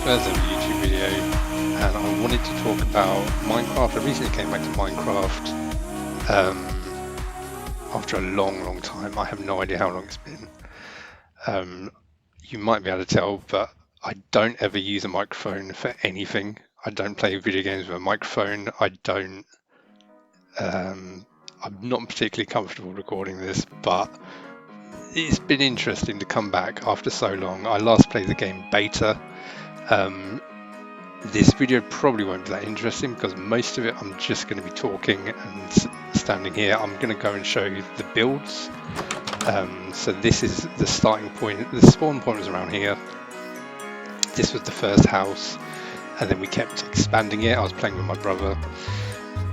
further YouTube video, and I wanted to talk about Minecraft. I recently came back to Minecraft after a long time. I have no idea how long it's been. You might be able to tell, but I don't ever use a microphone for anything. I don't play video games with a microphone. I'm not particularly comfortable recording this, but it's been interesting to come back after so long. I last played the game beta. This video probably won't be that interesting because most of it I'm just going to be talking and standing here. I'm going to go and show you the builds. So this is the starting point. The spawn point was around here. This was the first house, and then we kept expanding it. I was playing with my brother.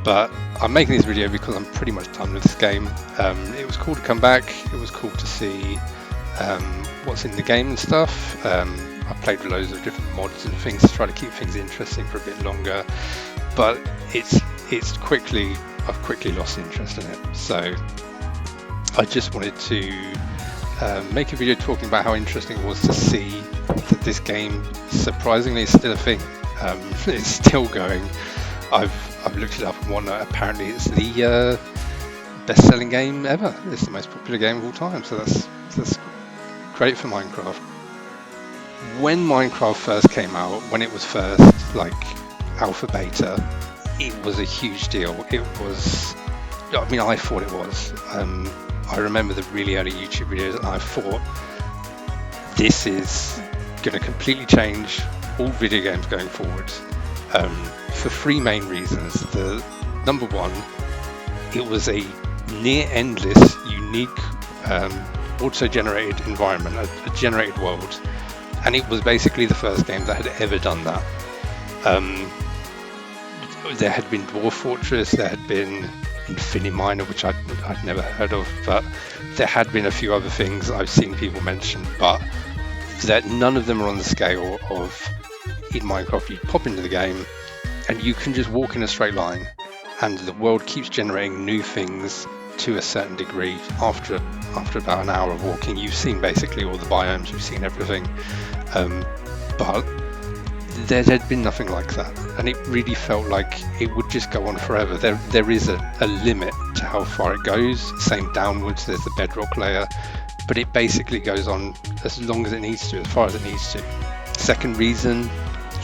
But I'm making this video because I'm pretty much done with this game. It was cool to come back. It was cool to see what's in the game and stuff. I played with loads of different mods and things to try to keep things interesting for a bit longer. But I've quickly lost interest in it. So I just wanted to make a video talking about how interesting it was to see that this game surprisingly is still a thing. It's still going. I've looked it up and whatnot. Apparently it's the best-selling game ever. It's the most popular game of all time, so that's great for Minecraft. When Minecraft first came out, when it was first like alpha beta, it was a huge deal. I thought it was. I remember the really early YouTube videos, and I thought this is going to completely change all video games going forward. For three main reasons. The number one, it was a near endless, unique, auto-generated environment, a generated world, and it was basically the first game that had ever done that. There had been Dwarf Fortress, there had been Infiniminer, which I'd never heard of, but there had been a few other things I've seen people mention, but that none of them are on the scale of in Minecraft. You pop into the game and you can just walk in a straight line, and the world keeps generating new things to a certain degree. After about an hour of walking, you've seen basically all the biomes, you've seen everything, but there had been nothing like that, and it really felt like it would just go on forever. There is a limit to how far it goes. Same downwards, there's the bedrock layer, but it basically goes on as long as it needs to, as far as it needs to. Second reason,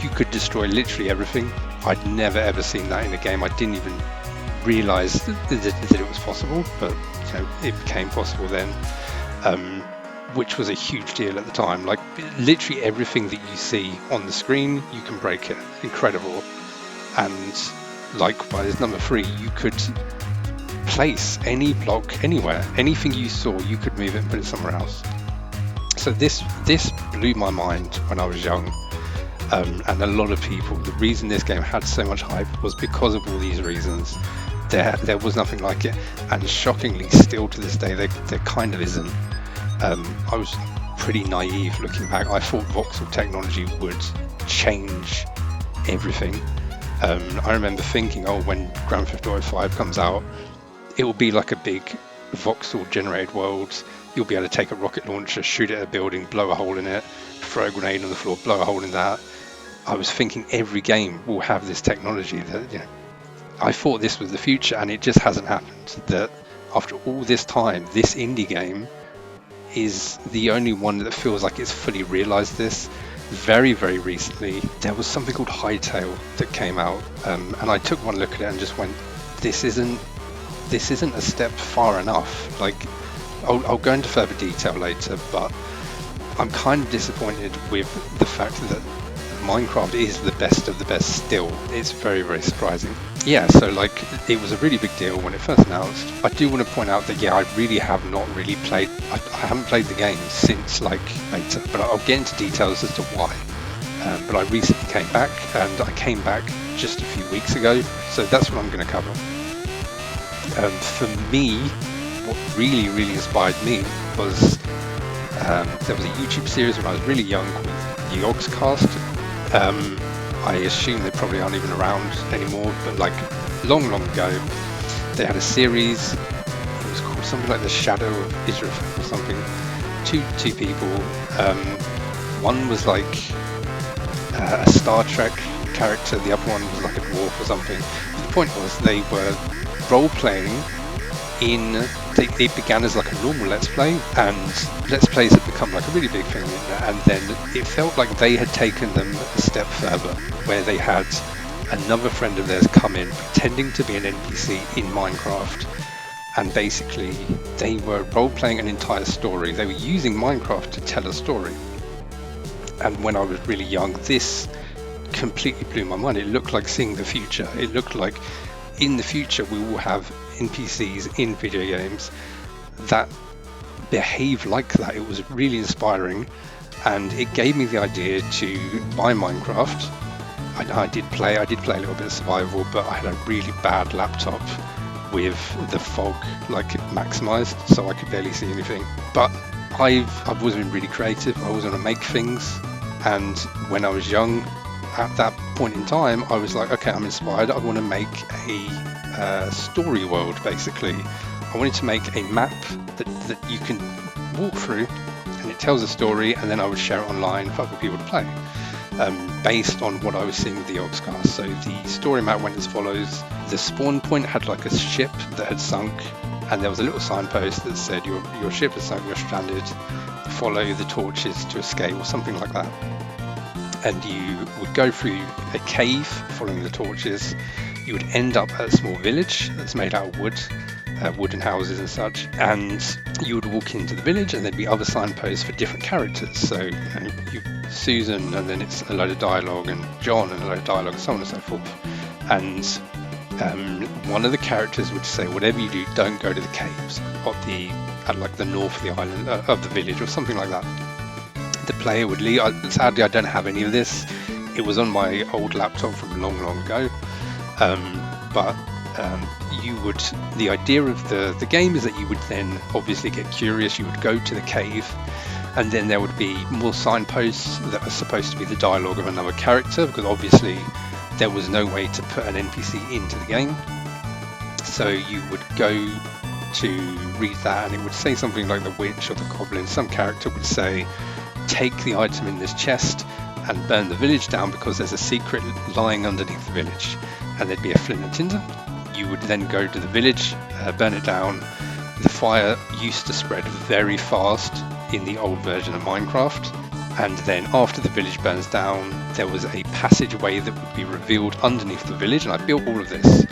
you could destroy literally everything. I'd never ever seen that in a game. I didn't even realise that it was possible, but it became possible then, which was a huge deal at the time. Like literally everything that you see on the screen, you can break it. Incredible. And likewise, number three, you could place any block anywhere. Anything you saw, you could move it and put it somewhere else. So this blew my mind when I was young. And a lot of people, the reason this game had so much hype was because of all these reasons. There was nothing like it, and shockingly, still to this day, there kind of isn't. I was pretty naive looking back. I thought voxel technology would change everything. I remember thinking, when Grand Theft Auto 5 comes out, it will be like a big voxel generated world. You'll be able to take a rocket launcher, shoot it at a building, blow a hole in it, throw a grenade on the floor, blow a hole in that. I was thinking every game will have this technology. That I thought this was the future, and it just hasn't happened. That after all this time, this indie game is the only one that feels like it's fully realized this. Very, very recently, there was something called Hytale that came out, and I took one look at it and just went, this isn't a step far enough. Like, I'll go into further detail later, but I'm kind of disappointed with the fact that Minecraft is the best of the best still. It's very, very surprising. Yeah, so it was a really big deal when it first announced. I do want to point out that I really have not really played, I haven't played the game since beta, but I'll get into details as to why. But I recently came back, and I came back just a few weeks ago, so that's what I'm going to cover. For me, what really, really inspired me was there was a YouTube series when I was really young called The Yogscast. I assume they probably aren't even around anymore, but long ago, they had a series. It was called something like The Shadow of Israel or something. Two people. One was a Star Trek character, the other one was like a dwarf or something. The point was they were role-playing it began as like a normal Let's Play, and Let's Plays had become like a really big thing, and then it felt like they had taken them a step further, where they had another friend of theirs come in pretending to be an NPC in Minecraft, and basically they were role-playing an entire story. They were using Minecraft to tell a story. And when I was really young, this completely blew my mind. It looked like seeing the future. It looked like in the future we will have NPCs in video games that behave like that. It was really inspiring, and it gave me the idea to buy Minecraft. I did play a little bit of survival, but I had a really bad laptop with the fog like maximized, so I could barely see anything. But I've always been really creative. I always want to make things, and when I was young, at that point in time, I was like, okay, I'm inspired. I want to make a story world. Basically, I wanted to make a map that you can walk through, and it tells a story, and then I would share it online for other people to play, based on what I was seeing with the Yogscast. So the story map went as follows. The spawn point had like a ship that had sunk, and there was a little signpost that said your ship has sunk, you're stranded, follow the torches to escape, or something like that. And you would go through a cave following the torches. You would end up at a small village that's made out of wood, wooden houses and such, and you would walk into the village, and there'd be other signposts for different characters. So you Susan, and then it's a load of dialogue, and John, and a load of dialogue, so on and so forth. And one of the characters would say, whatever you do, don't go to the caves at like the north of the island of the village, or something like that. The player would leave. Sadly, I don't have any of this. It was on my old laptop from long ago. But the idea of the game is that you would then obviously get curious. You would go to the cave, and then there would be more signposts that were supposed to be the dialogue of another character, because obviously there was no way to put an NPC into the game. So you would go to read that, and it would say something like the witch or the goblin. Some character would say, take the item in this chest and burn the village down, because there's a secret lying underneath the village. And there'd be a flint and tinder. You would then go to the village, burn it down. The fire used to spread very fast in the old version of Minecraft, and then after the village burns down, there was a passageway that would be revealed underneath the village, and I built all of this.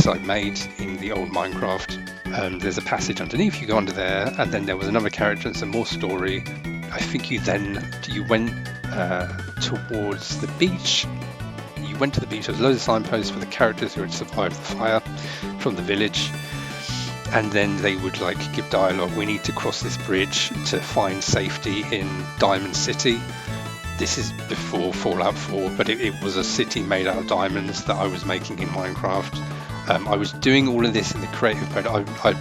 I made in the old Minecraft. There's a passage underneath, you go under there, and then there was another character and some more story. I think you went towards the beach. You went to the beach, there was loads of signposts for the characters who had survived the fire from the village, and then they would like give dialogue. We need to cross this bridge to find safety in Diamond City. This is before Fallout 4, but it was a city made out of diamonds that I was making in Minecraft. I was doing all of this in the creative mode. I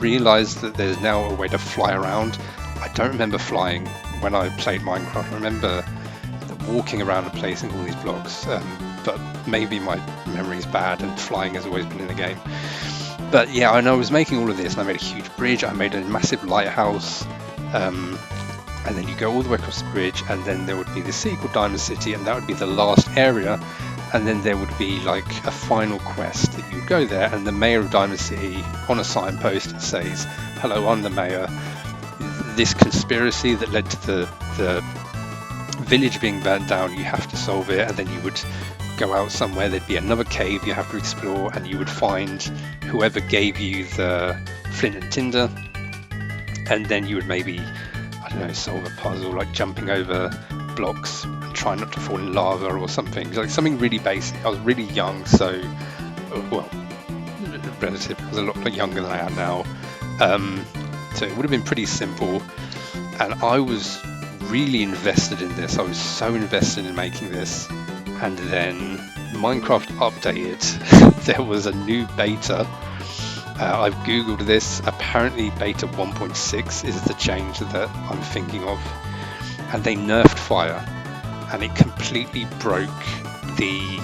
realized that there's now a way to fly around. I don't remember flying when I played Minecraft. I remember walking around and placing all these blocks, but maybe my memory's bad and flying has always been in the game. But yeah, I know I was making all of this, and I made a huge bridge, I made a massive lighthouse, and then you go all the way across the bridge, and then there would be this city called Diamond City, and that would be the last area, and then there would be like a final quest that you would go there, and the mayor of Diamond City on a signpost, it says, hello, I'm the mayor. This conspiracy that led to the village being burnt down, you have to solve it. And then you would go out somewhere, there'd be another cave you have to explore, and you would find whoever gave you the flint and tinder, and then you would maybe, I don't know, solve a puzzle like jumping over blocks and try not to fall in lava or something, like something really basic. I was really young, so, well, relative, I was a lot younger than I am now, so it would have been pretty simple, and I was really invested in this. I was so invested in making this, and then Minecraft updated. There was a new beta. I've googled this. Apparently beta 1.6 is the change that I'm thinking of, and they nerfed fire, and it completely broke the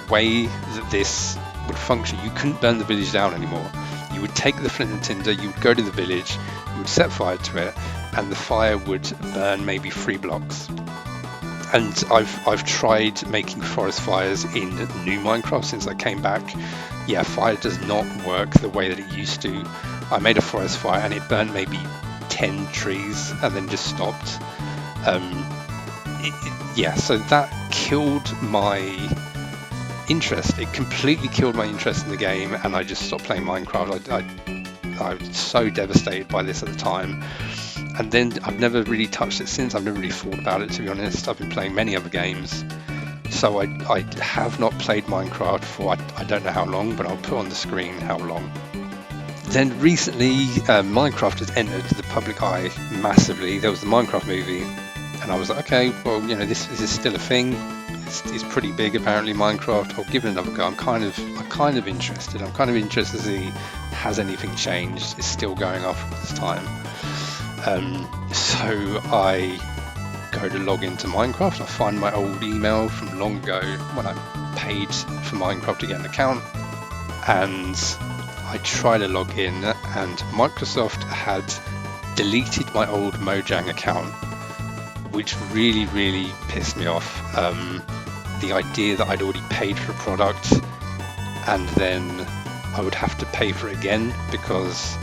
way that this would function. You couldn't burn the village down anymore. You would take the flint and tinder, you would go to the village, you would set fire to it, and the fire would burn maybe 3 blocks. And I've tried making forest fires in new Minecraft since I came back. Yeah, fire does not work the way that it used to. I made a forest fire and it burned maybe 10 trees and then just stopped. Yeah, so that killed my interest. It completely killed my interest in the game, and I just stopped playing Minecraft. I was so devastated by this at the time. And then I've never really touched it since. I've never really thought about it, to be honest. I've been playing many other games. So I have not played Minecraft for I don't know how long, but I'll put on the screen how long. Then recently, Minecraft has entered the public eye massively. There was the Minecraft movie, and I was like, okay, well, you know, this is still a thing. It's pretty big, apparently, Minecraft. I'll give it another go. I'm kind of interested. I'm kind of interested to see, has anything changed? It's still going off at this time. So I go to log into Minecraft. I find my old email from long ago when I paid for Minecraft to get an account, and I try to log in, and Microsoft had deleted my old Mojang account, which really, really pissed me off. The idea that I'd already paid for a product and then I would have to pay for it again because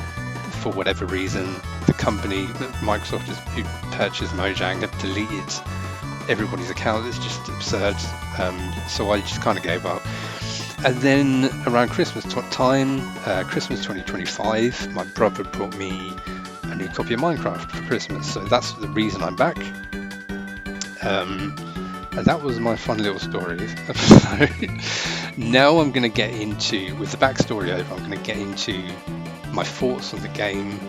for whatever reason the company, Microsoft, who purchased Mojang, had deleted everybody's account. It's just absurd. So I just kind of gave up. And then around Christmas time, Christmas 2025, my brother brought me a new copy of Minecraft for Christmas. So that's the reason I'm back. And that was my fun little story. So now I'm going to get into, with the backstory over, I'm going to get into my thoughts on the game.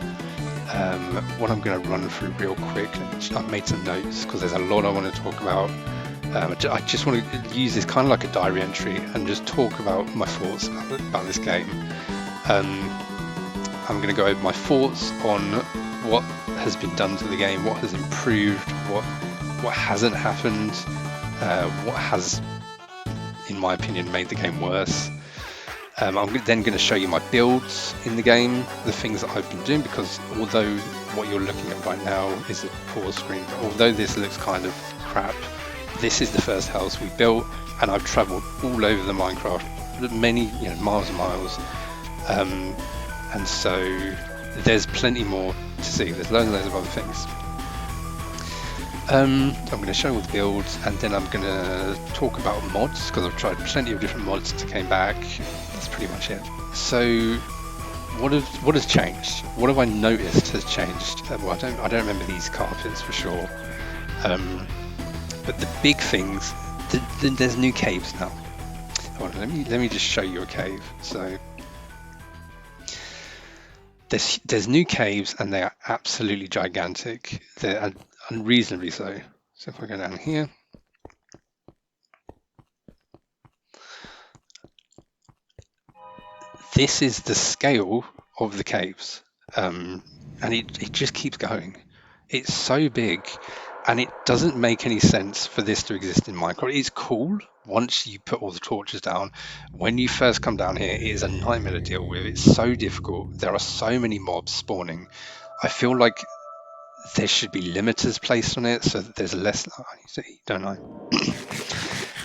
What I'm going to run through real quick. I've made some notes because there's a lot I want to talk about. I just want to use this kind of like a diary entry and just talk about my thoughts about this game. I'm going to go over my thoughts on what has been done to the game, what has improved, what hasn't happened, what has, in my opinion, made the game worse. I'm then going to show you my builds in the game, the things that I've been doing, because although what you're looking at right now is a pause screen, but although this looks kind of crap, this is the first house we built, and I've travelled all over the Minecraft, many, miles and miles, and so there's plenty more to see. There's loads and loads of other things. I'm going to show all the builds, and then I'm going to talk about mods, because I've tried plenty of different mods since I came back. That's pretty much it. So what has changed? What have I noticed has changed? Well, I don't remember these carpets for sure. But the big things, there's new caves now. Hold on, let me just show you a cave. So there's new caves, and they are absolutely gigantic. They're unreasonably so. So if I go down here, this is the scale of the caves, and it just keeps going. It's so big, and it doesn't make any sense for this to exist in Minecraft. It's cool once you put all the torches down. When you first come down here, it is a nightmare to deal with. It's so difficult. There are so many mobs spawning. I feel like there should be limiters placed on it so that there's less. I need to eat, don't I?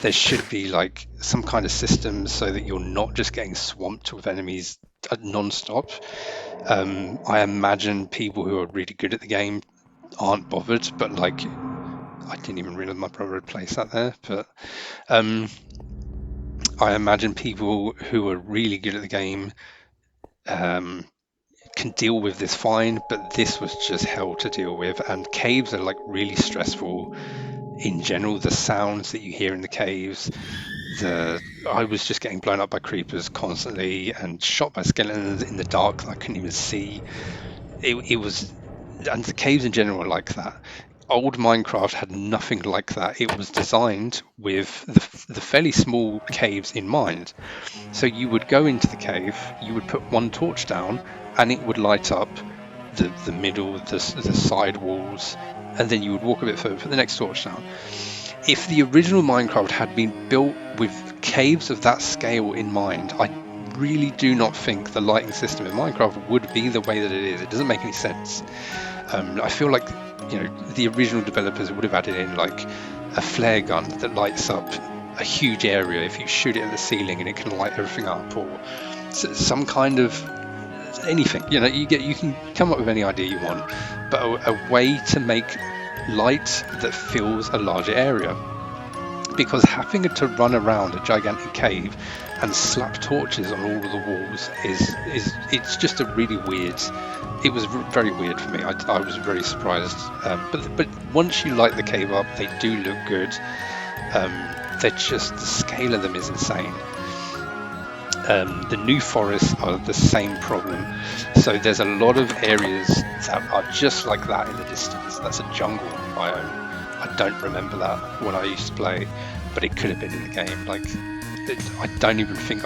There should be like some kind of system so that you're not just getting swamped with enemies non-stop. I imagine people who are really good at the game aren't bothered, but like I didn't even realize my brother had placed that there. But I imagine people who are really good at the game can deal with this fine, but this was just hell to deal with. And caves are like really stressful in general. The sounds that you hear in the caves, I was just getting blown up by creepers constantly and shot by skeletons in the dark that I couldn't even see. It was, and the caves in general are like that. Old Minecraft had nothing like that. It was designed with the fairly small caves in mind. So you would go into the cave, you would put one torch down, and it would light up the middle, the side walls, and then you would walk a bit further, put the next torch down. If the original Minecraft had been built with caves of that scale in mind, I really do not think the lighting system in Minecraft would be the way that it is. It doesn't make any sense. I feel like the original developers would have added in like a flare gun that lights up a huge area if you shoot it at the ceiling, and it can light everything up, or some kind of anything. You can come up with any idea you want, but a way to make light that fills a larger area. Because having to run around a gigantic cave and slap torches on all of the walls it's just a really weird. It was very weird for me. I was very surprised. But once you light the cave up, they do look good. They're just, the scale of them is insane. The new forests are the same problem. So there's a lot of areas that are just like that in the distance. That's a jungle biome. I don't remember that when I used to play, but it could have been in the game. I don't even think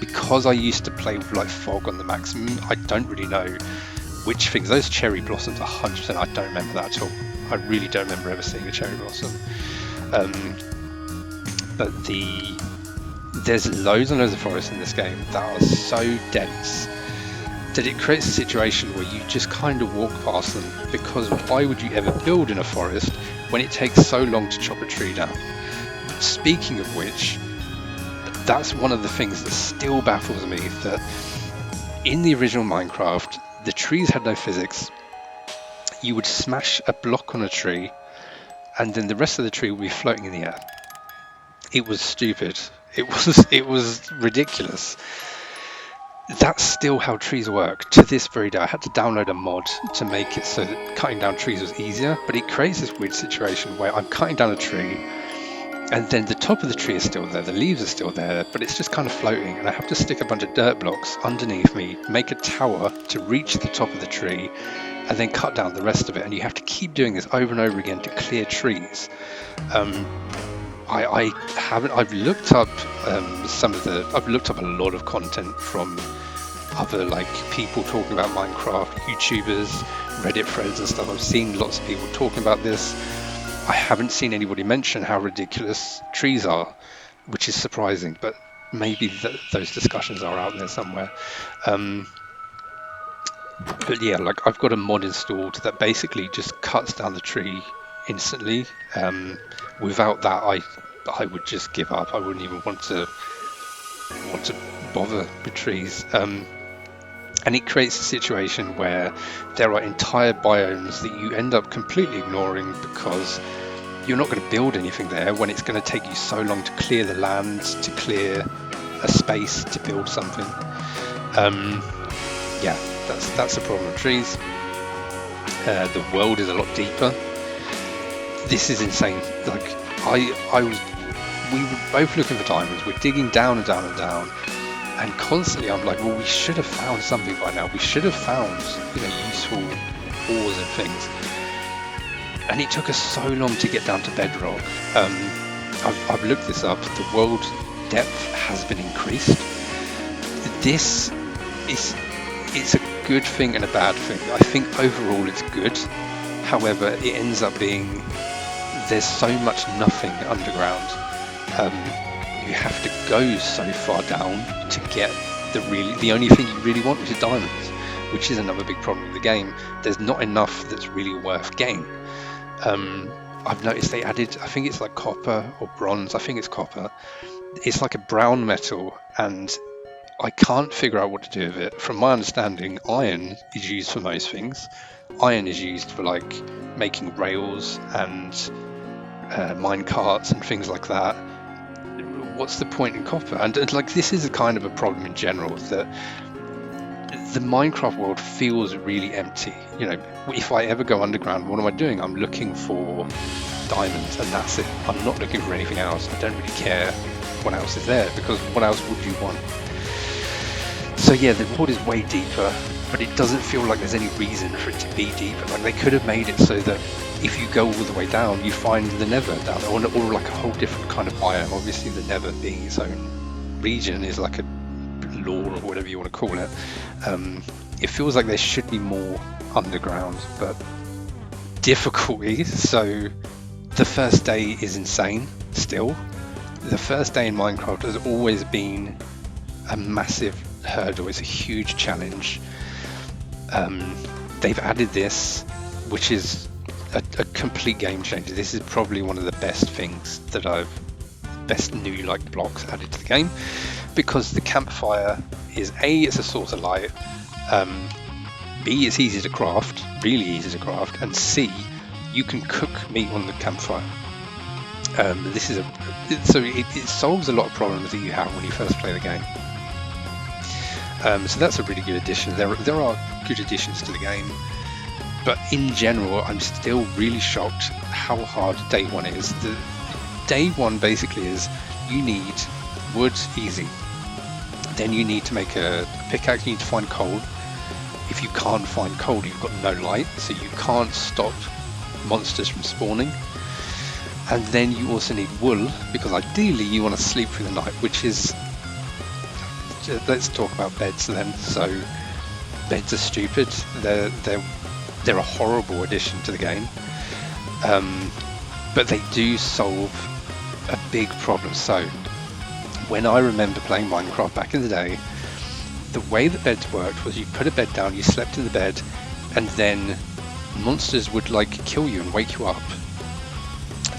because I used to play with fog on the maximum, I don't really know which things. Those cherry blossoms, 100%, I don't remember that at all. I really don't remember ever seeing a cherry blossom. But there's loads and loads of forests in this game that are so dense that it creates a situation where you just kind of walk past them, because why would you ever build in a forest when it takes so long to chop a tree down? Speaking of which, that's one of the things that still baffles me, that in the original Minecraft, the trees had no physics. You would smash a block on a tree, and then the rest of the tree would be floating in the air. It was stupid. It was ridiculous. That's still how trees work to this very day. I had to download a mod to make it so that cutting down trees was easier, but it creates this weird situation where I'm cutting down a tree, and then the top of the tree is still there, the leaves are still there, but it's just kind of floating, and I have to stick a bunch of dirt blocks underneath me, make a tower to reach the top of the tree, and then cut down the rest of it. And you have to keep doing this over and over again to clear trees. I've looked up I've looked up a lot of content from other people talking about Minecraft, YouTubers, Reddit threads and stuff. I've seen lots of people talking about this. I haven't seen anybody mention how ridiculous trees are, which is surprising, but maybe those discussions are out there somewhere. But yeah, I've got a mod installed that basically just cuts down the tree instantly. Without that, I would just give up. I wouldn't even want to bother with trees. And it creates a situation where there are entire biomes that you end up completely ignoring, because you're not going to build anything there when it's going to take you so long to clear the land, to clear a space to build something. Yeah, that's the problem with trees. The world is a lot deeper. This is insane. We were both looking for diamonds. We're digging down and down and down, and constantly I'm like, well, we should have found something by now. We should have found, useful ores and things. And it took us so long to get down to bedrock. I've looked this up. The world depth has been increased. This it's a good thing and a bad thing. I think overall it's good. However, it ends up being there's so much nothing underground. You have to go so far down to get the only thing you really want, which is diamonds, which is another big problem with the game. There's not enough that's really worth getting. I've noticed they added, I think it's like copper or bronze, I think it's copper. It's like a brown metal, and I can't figure out what to do with it. From my understanding, iron is used for most things. Iron is used for making rails and mine carts and things like that. What's the point in copper? And this is a kind of a problem in general, that the Minecraft world feels really empty. If I ever go underground, what am I doing? I'm looking for diamonds, and that's it. I'm not looking for anything else. I don't really care what else is there, because what else would you want? So yeah, the world is way deeper, but it doesn't feel like there's any reason for it to be deeper. They could have made it so that if you go all the way down, you find the Nether down there, or a whole different kind of biome. Obviously, the Nether being its own region is like a lore or whatever you want to call it. It feels like there should be more underground, but difficulty. So the first day is insane still. The first day in Minecraft has always been a massive hurdle. It's a huge challenge. They've added this, which is a complete game changer. This is probably one of the best things that best new like blocks added to the game, because the campfire is A, it's a source of light, B, it's easy to craft, really easy to craft, and C, you can cook meat on the campfire. So it solves a lot of problems that you have when you first play the game. So that's a really good addition. There are good additions to the game, but in general, I'm still really shocked how hard day one is. The day one basically is you need wood, easy. Then you need to make a pickaxe. You need to find coal. If you can't find coal, you've got no light, so you can't stop monsters from spawning. And then you also need wool, because ideally you want to sleep through the night, which is... Let's talk about beds then. So beds are stupid. They're a horrible addition to the game, but they do solve a big problem. So when I remember playing Minecraft back in the day, the way that beds worked was you put a bed down, you slept in the bed, and then monsters would like kill you and wake you up.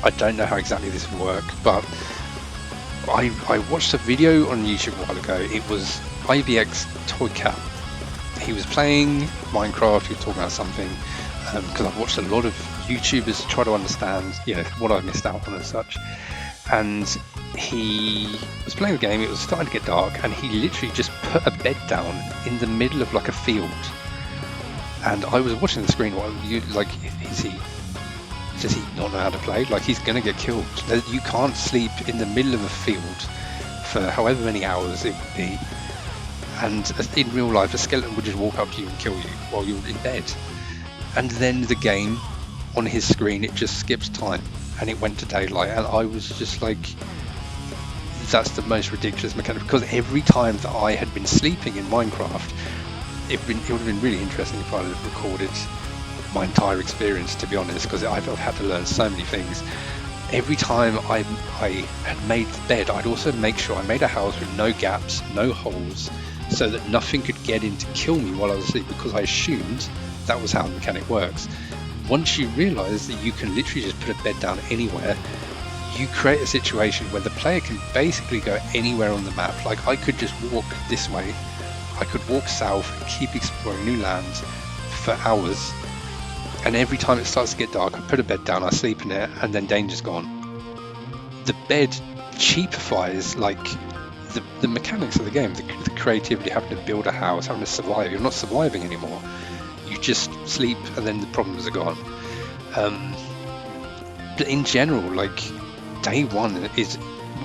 I don't know how exactly this would work, but I watched a video on YouTube a while ago. It was IBX Toy Cat. He was playing Minecraft, he was talking about something, because I've watched a lot of YouTubers try to understand, what I've missed out on and such. And he was playing the game, it was starting to get dark, and he literally just put a bed down in the middle of like a field. And I was watching the screen, does he not know how to play? Like, he's gonna get killed. You can't sleep in the middle of a field for however many hours it would be. And in real life, a skeleton would just walk up to you and kill you while you're in bed. And then the game, on his screen, it just skips time, and it went to daylight. And I was just like, that's the most ridiculous mechanic, because every time that I had been sleeping in Minecraft, it would have been really interesting if I had recorded my entire experience, to be honest, because I've had to learn so many things. Every time I had made the bed, I'd also make sure I made a house with no gaps, no holes, so that nothing could get in to kill me while I was asleep, because I assumed that was how the mechanic works. Once you realise that you can literally just put a bed down anywhere, you create a situation where the player can basically go anywhere on the map. Like, I could just walk this way, I could walk south and keep exploring new lands for hours, and every time it starts to get dark, I put a bed down, I sleep in it, and then danger's gone. The bed cheapifies like the mechanics of the game, the creativity, having to build a house, having to survive. You're not surviving anymore. You just sleep, and then the problems are gone. But in general, like, day one is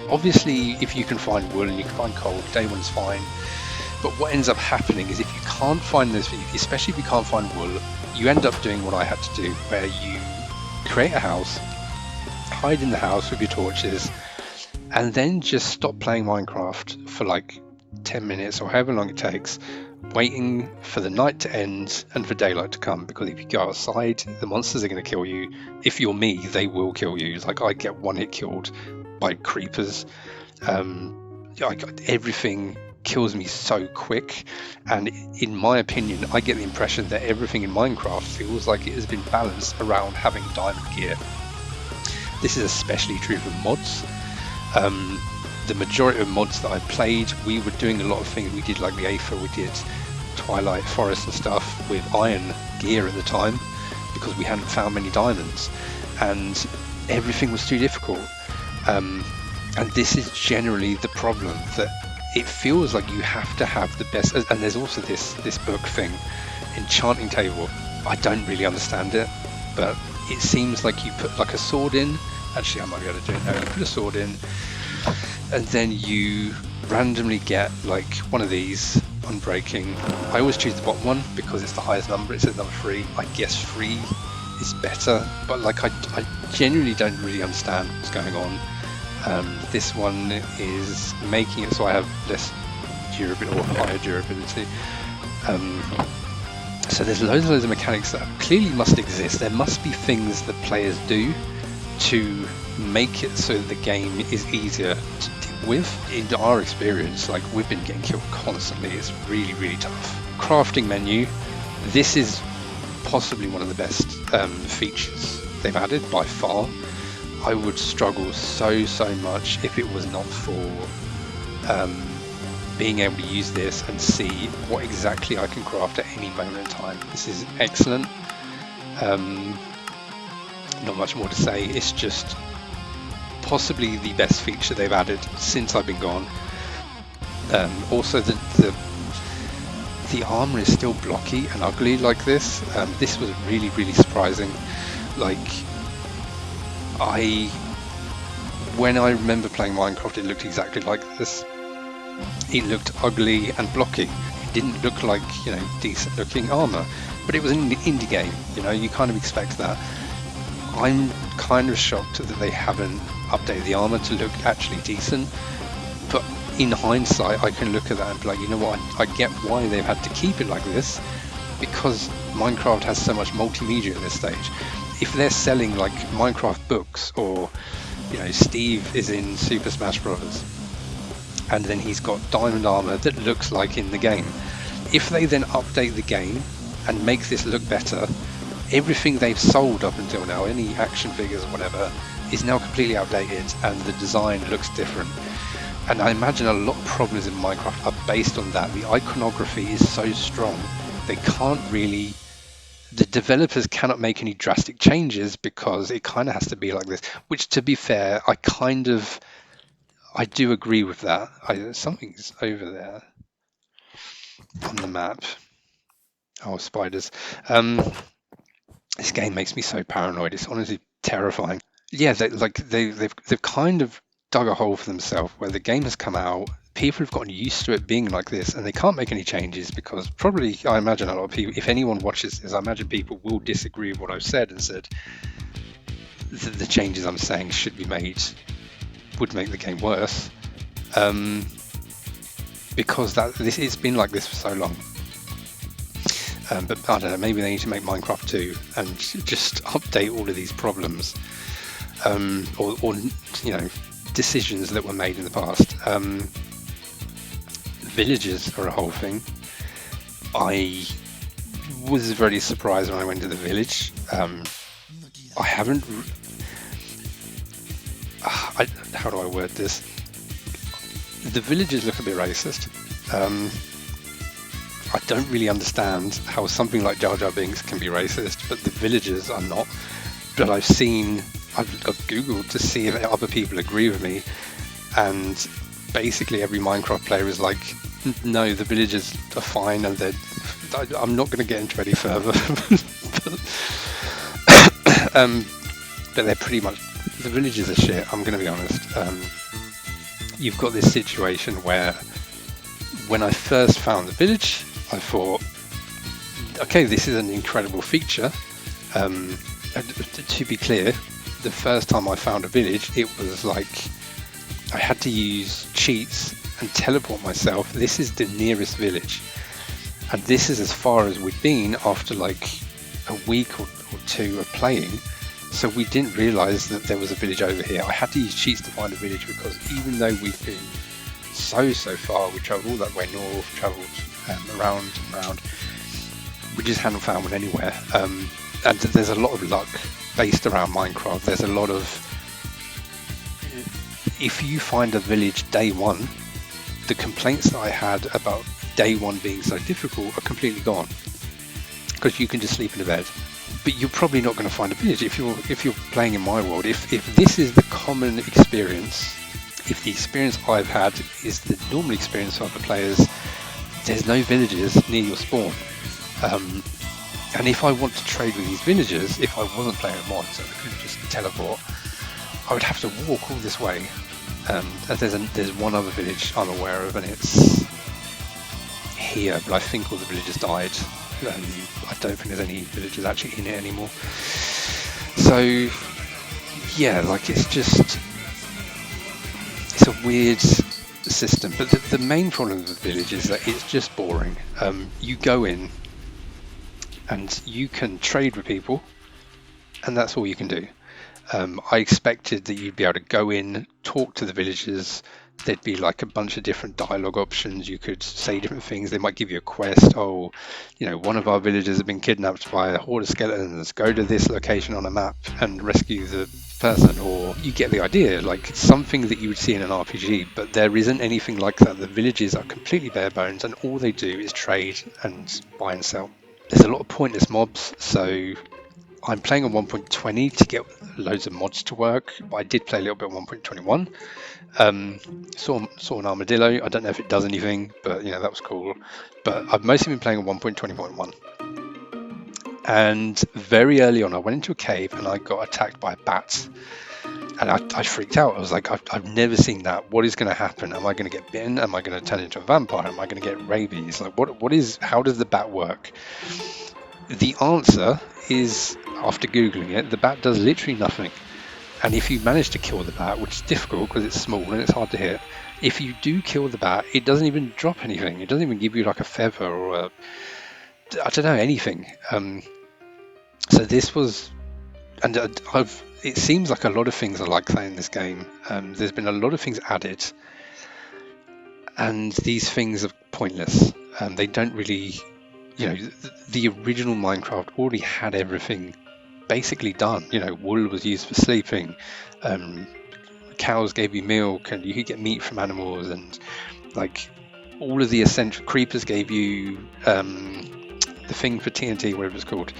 obviously, if you can find wool and you can find coal, day one's fine. But what ends up happening is, if you can't find those things, especially if you can't find wool, you end up doing what I had to do, where you create a house, hide in the house with your torches, and then just stop playing Minecraft for like 10 minutes or however long it takes, waiting for the night to end and for daylight to come. Because if you go outside, the monsters are going to kill you. If you're me, they will kill you. Like, I get one hit killed by creepers. Everything kills me so quick, and in my opinion, I get the impression that everything in Minecraft feels like it has been balanced around having diamond gear. This is especially true for mods. The majority of mods that I played, we were doing a lot of things. We did like the Aether, we did Twilight Forest and stuff with iron gear at the time, because we hadn't found many diamonds, and everything was too difficult. And this is generally the problem, that it feels like you have to have the best. And there's also this book thing, Enchanting Table. I don't really understand it, but it seems like you put like a sword in. Actually, I might be able to do it now. You put a sword in, and then you randomly get like one of these unbreaking. I always choose the bottom one because it's the highest number. It says number 3. I guess 3 is better, but like I genuinely don't really understand what's going on. This one is making it so I have less durability, or higher durability. So there's loads of mechanics that clearly must exist. There must be things that players do to make it so that the game is easier to deal with. In our experience, like, we've been getting killed constantly. It's really, really tough. Crafting menu. This is possibly one of the best features they've added by far. I would struggle so much if it was not for being able to use this and see what exactly I can craft at any moment in time. This is excellent. Not much more to say. It's just possibly the best feature they've added since I've been gone. Also, the armor is still blocky and ugly like this. This was really surprising. Like, when I remember playing Minecraft, it looked exactly like this. It looked ugly and blocky. It didn't look like, decent looking armor, but it was an indie game. You kind of expect that. I'm kind of shocked that they haven't updated the armor to look actually decent, but in hindsight I can look at that and be like, you know what, I get why they've had to keep it like this, because Minecraft has so much multimedia at this stage. If they're selling like Minecraft books, or Steve is in Super Smash Bros. And then he's got diamond armor that looks like in the game, if they then update the game and make this look better, everything they've sold up until now, any action figures or whatever, is now completely outdated and the design looks different. And I imagine a lot of problems in Minecraft are based on that. The iconography is so strong, they can't really, the developers cannot make any drastic changes because it kind of has to be like this, which, to be fair, I do agree with that. Something's over there on the map. Oh, spiders. This game makes me so paranoid. It's honestly terrifying. Yeah, they've kind of dug a hole for themselves where the game has come out. People have gotten used to it being like this, and they can't make any changes because probably, I imagine, a lot of people, if anyone watches this, I imagine people will disagree with what I've said and said the changes I'm saying should be made would make the game worse, because it's been like this for so long. But I don't know, maybe they need to make Minecraft 2 and just update all of these problems, or decisions that were made in the past. Villages are a whole thing. I was very surprised when I went to the village. I haven't. How do I word this? The villagers look a bit racist. I don't really understand how something like Jar Jar Binks can be racist, but the villagers are not. But I've Googled to see if other people agree with me, and basically every Minecraft player is like, no, the villagers are fine, and I'm not going to get into any further. But they're pretty much, the villagers are shit, I'm going to be honest. You've got this situation where when I first found the village, I thought, okay, this is an incredible feature. To be clear, the first time I found a village, it was like I had to use cheats and teleport myself. This is the nearest village, and this is as far as we'd been after like a week or two of playing. So we didn't realize that there was a village over here. I had to use cheats to find a village because even though we've been so far, we traveled all that way north, traveled around and around, we just hadn't found one anywhere. And there's a lot of luck based around Minecraft. There's a lot of, if you find a village day one, the complaints that I had about day one being so difficult are completely gone, because you can just sleep in the bed. But you're probably not going to find a village if you're playing in my world. If this is the common experience, if the experience I've had is the normal experience of other players, there's no villages near your spawn. And if I want to trade with these villagers, if I wasn't playing a mod, so I couldn't just teleport, I would have to walk all this way. And there's one other village I'm aware of, and it's here, but I think all the villagers died. I don't think there's any villagers actually in it anymore. So yeah, like it's a weird system. But the main problem with the village is that it's just boring. You go in and you can trade with people, and that's all you can do. I expected that you'd be able to go in, talk to the villagers, there'd be like a bunch of different dialogue options. You could say different things. They might give you a quest. Oh, one of our villagers have been kidnapped by a horde of skeletons. Go to this location on a map and rescue the person. Or you get the idea, like something that you would see in an RPG, but there isn't anything like that. The villages are completely bare bones, and all they do is trade and buy and sell. There's a lot of pointless mobs, so I'm playing on 1.20 to get loads of mods to work, but I did play a little bit on 1.21. Saw an armadillo. I don't know if it does anything, but that was cool. But I've mostly been playing on 1.20.1. And very early on, I went into a cave and I got attacked by a bat. And I freaked out. I was like, I've never seen that. What is going to happen? Am I going to get bitten? Am I going to turn into a vampire? Am I going to get rabies? Like, how does the bat work? The answer is, after Googling it, the bat does literally nothing. And if you manage to kill the bat, which is difficult because it's small and it's hard to hit, if you do kill the bat, it doesn't even drop anything. It doesn't even give you like a feather or I don't know, anything. So this was, and it seems like a lot of things are like that in this game. There's been a lot of things added, and these things are pointless. They don't really, the original Minecraft already had everything basically done. Wool was used for sleeping, cows gave you milk, and you could get meat from animals, and like all of the essential creepers gave you the thing for TNT, whatever it's called.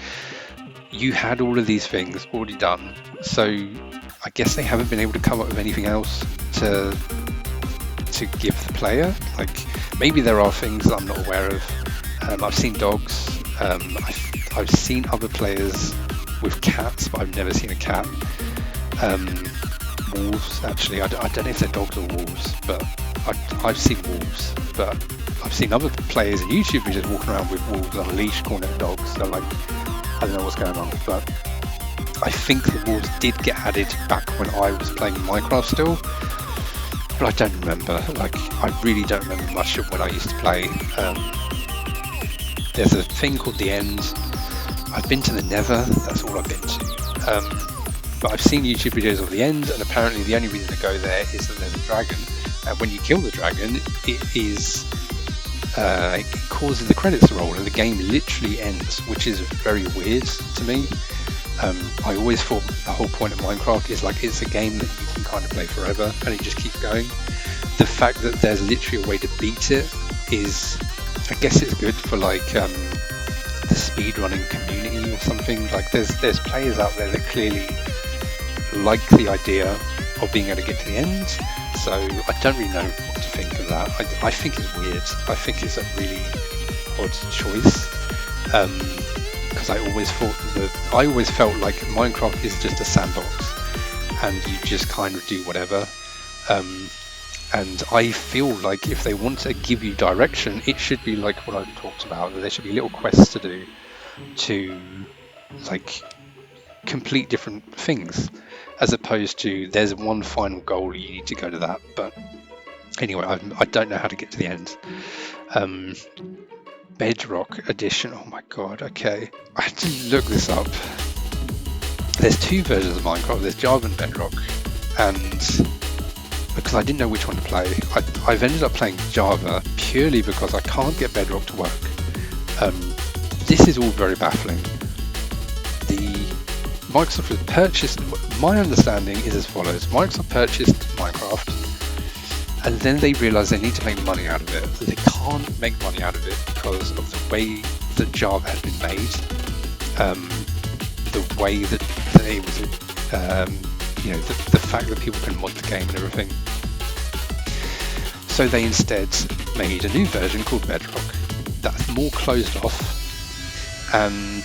You had all of these things already done, so I guess they haven't been able to come up with anything else to give the player. Like, maybe there are things that I'm not aware of. I've seen dogs. I've seen other players with cats, but I've never seen a cat. Wolves, actually. I don't know if they're dogs or wolves, but I've seen wolves. But I've seen other players in YouTube who just walking around with wolves on a leash calling them dogs. They're like, I don't know what's going on. But I think the wolves did get added back when I was playing Minecraft still. But I don't remember. Like, I really don't remember much of when I used to play. There's a thing called the End. I've been to the Nether, that's all I've been to. But I've seen YouTube videos of the End, and apparently the only reason to go there is that there's a dragon. And when you kill the dragon, it causes the credits to roll, and the game literally ends, which is very weird to me. I always thought the whole point of Minecraft is like it's a game that you can kind of play forever, and it just keeps going. The fact that there's literally a way to beat it is, I guess it's good for like the speedrunning community or something. Like there's players out there that clearly like the idea of being able to get to the end. So I don't really know what to think of that. I think it's weird. I think it's a really odd choice. Because I always felt like Minecraft is just a sandbox, and you just kind of do whatever. And I feel like if they want to give you direction, it should be like what I talked about. That there should be little quests to do to like complete different things, as opposed to there's one final goal, you need to go to that. But anyway, I don't know how to get to the end. Bedrock edition. Oh my god. Okay, I had to look this up. There's two versions of Minecraft. There's Java and Bedrock, and because I didn't know which one to play, I've ended up playing Java purely because I can't get Bedrock to work. This is all very baffling. Microsoft has purchased, my understanding is as follows: Microsoft purchased Minecraft, and then they realised they need to make money out of it. They can't make money out of it because of the way that Java has been made, the way that it was, the fact that people can mod the game and everything. So they instead made a new version called Bedrock that's more closed off, and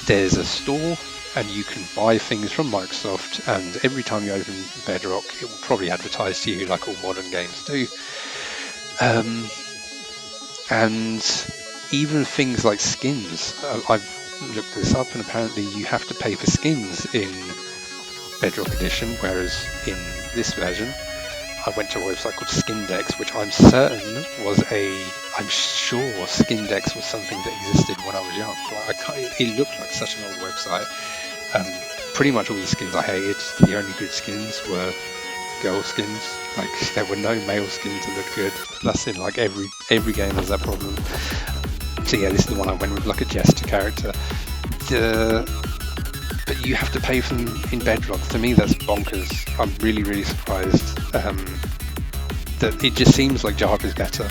there's a store, and you can buy things from Microsoft, and every time you open Bedrock, it will probably advertise to you like all modern games do. And even things like skins. I've looked this up, and apparently you have to pay for skins in Bedrock Edition, whereas in this version, I went to a website called Skindex, which I'm sure Skindex was something that existed when I was young. It looked like such an old website. Pretty much all the skins I hated. The only good skins were girl skins. Like there were no male skins that looked good. That's in like every game has that problem. So yeah, this is the one I went with, like a Jester character. But you have to pay for them in Bedrock. To me, that's bonkers. I'm really surprised that it just seems like Java is better.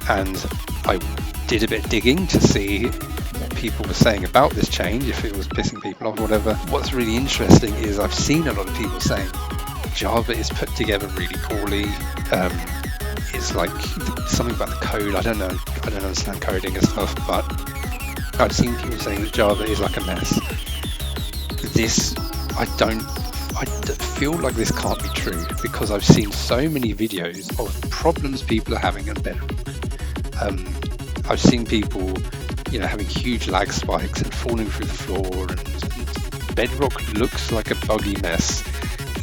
And I did a bit of digging to see what people were saying about this change, if it was pissing people off or whatever. What's really interesting is I've seen a lot of people saying Java is put together really poorly. It's like something about the code. I don't know. I don't understand coding and stuff, but I've seen people saying that Java is like a mess. This, I feel like this can't be true, because I've seen so many videos of problems people are having in Bedrock. I've seen people, having huge lag spikes and falling through the floor, and Bedrock looks like a buggy mess,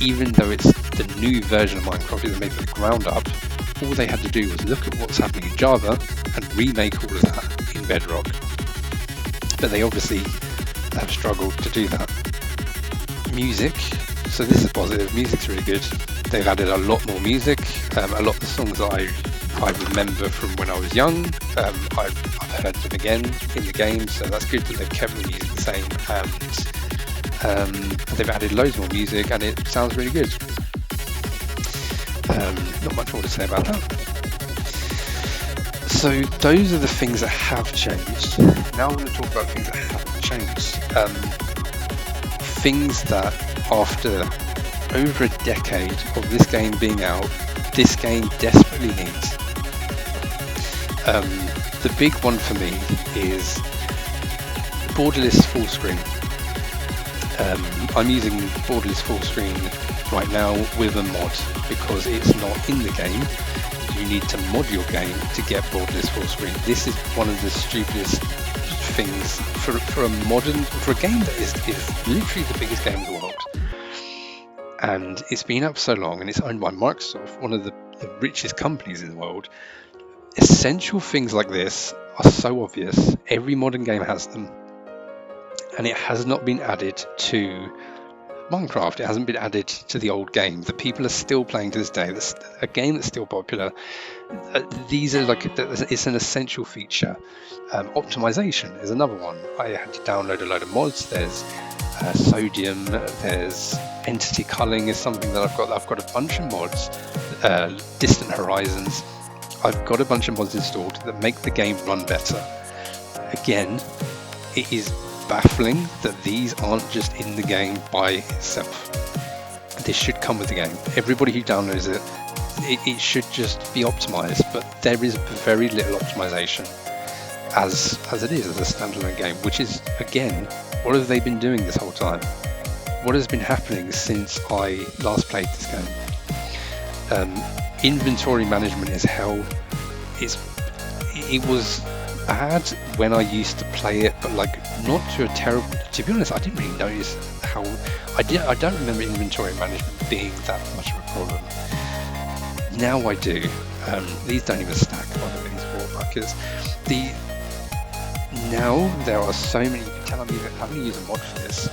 even though it's the new version of Minecraft that made from the ground up. All they had to do was look at what's happening in Java and remake all of that in Bedrock. But they obviously have struggled to do that. Music, so this is positive. Music's really good. They've added a lot more music. A lot of the songs that I remember from when I was young, I've heard them again in the game, so that's good that they've kept the music the same, and they've added loads more music, and it sounds really good. Not much more to say about that. So those are the things that have changed. Now I'm going to talk about things that haven't changed. Things that after over a decade of this game being out, this game desperately needs. The big one for me is borderless full screen. I'm using borderless full screen right now with a mod because it's not in the game. You need to mod your game to get borderless full screen. This is one of the stupidest things for a game that is literally the biggest game in the world. And it's been up so long, and it's owned by Microsoft, one of the richest companies in the world. Essential things like this are so obvious. Every modern game has them, and it has not been added to Minecraft. It hasn't been added to the old game that people are still playing to this day. That's a game that's still popular. These are it's an essential feature. Optimization is another one. I had to download a load of mods. There's Sodium, there's Entity Culling is something that I've got. I've got a bunch of mods. Distant Horizons. I've got a bunch of mods installed that make the game run better. Again, it is baffling that these aren't just in the game by itself. This should come with the game. Everybody who downloads it should just be optimized, but there is very little optimization as it is as a standalone game, which is, again, what have they been doing this whole time? What has been happening since I last played this game? Inventory management is hell. It was bad when I used to play it, but not to a terrible. To be honest, I didn't really notice how I don't remember inventory management being that much of a problem. Now I do. These don't even stack, by the way, these 4 buckets. Now there are so many. You can tell I'm going to use a mod for this,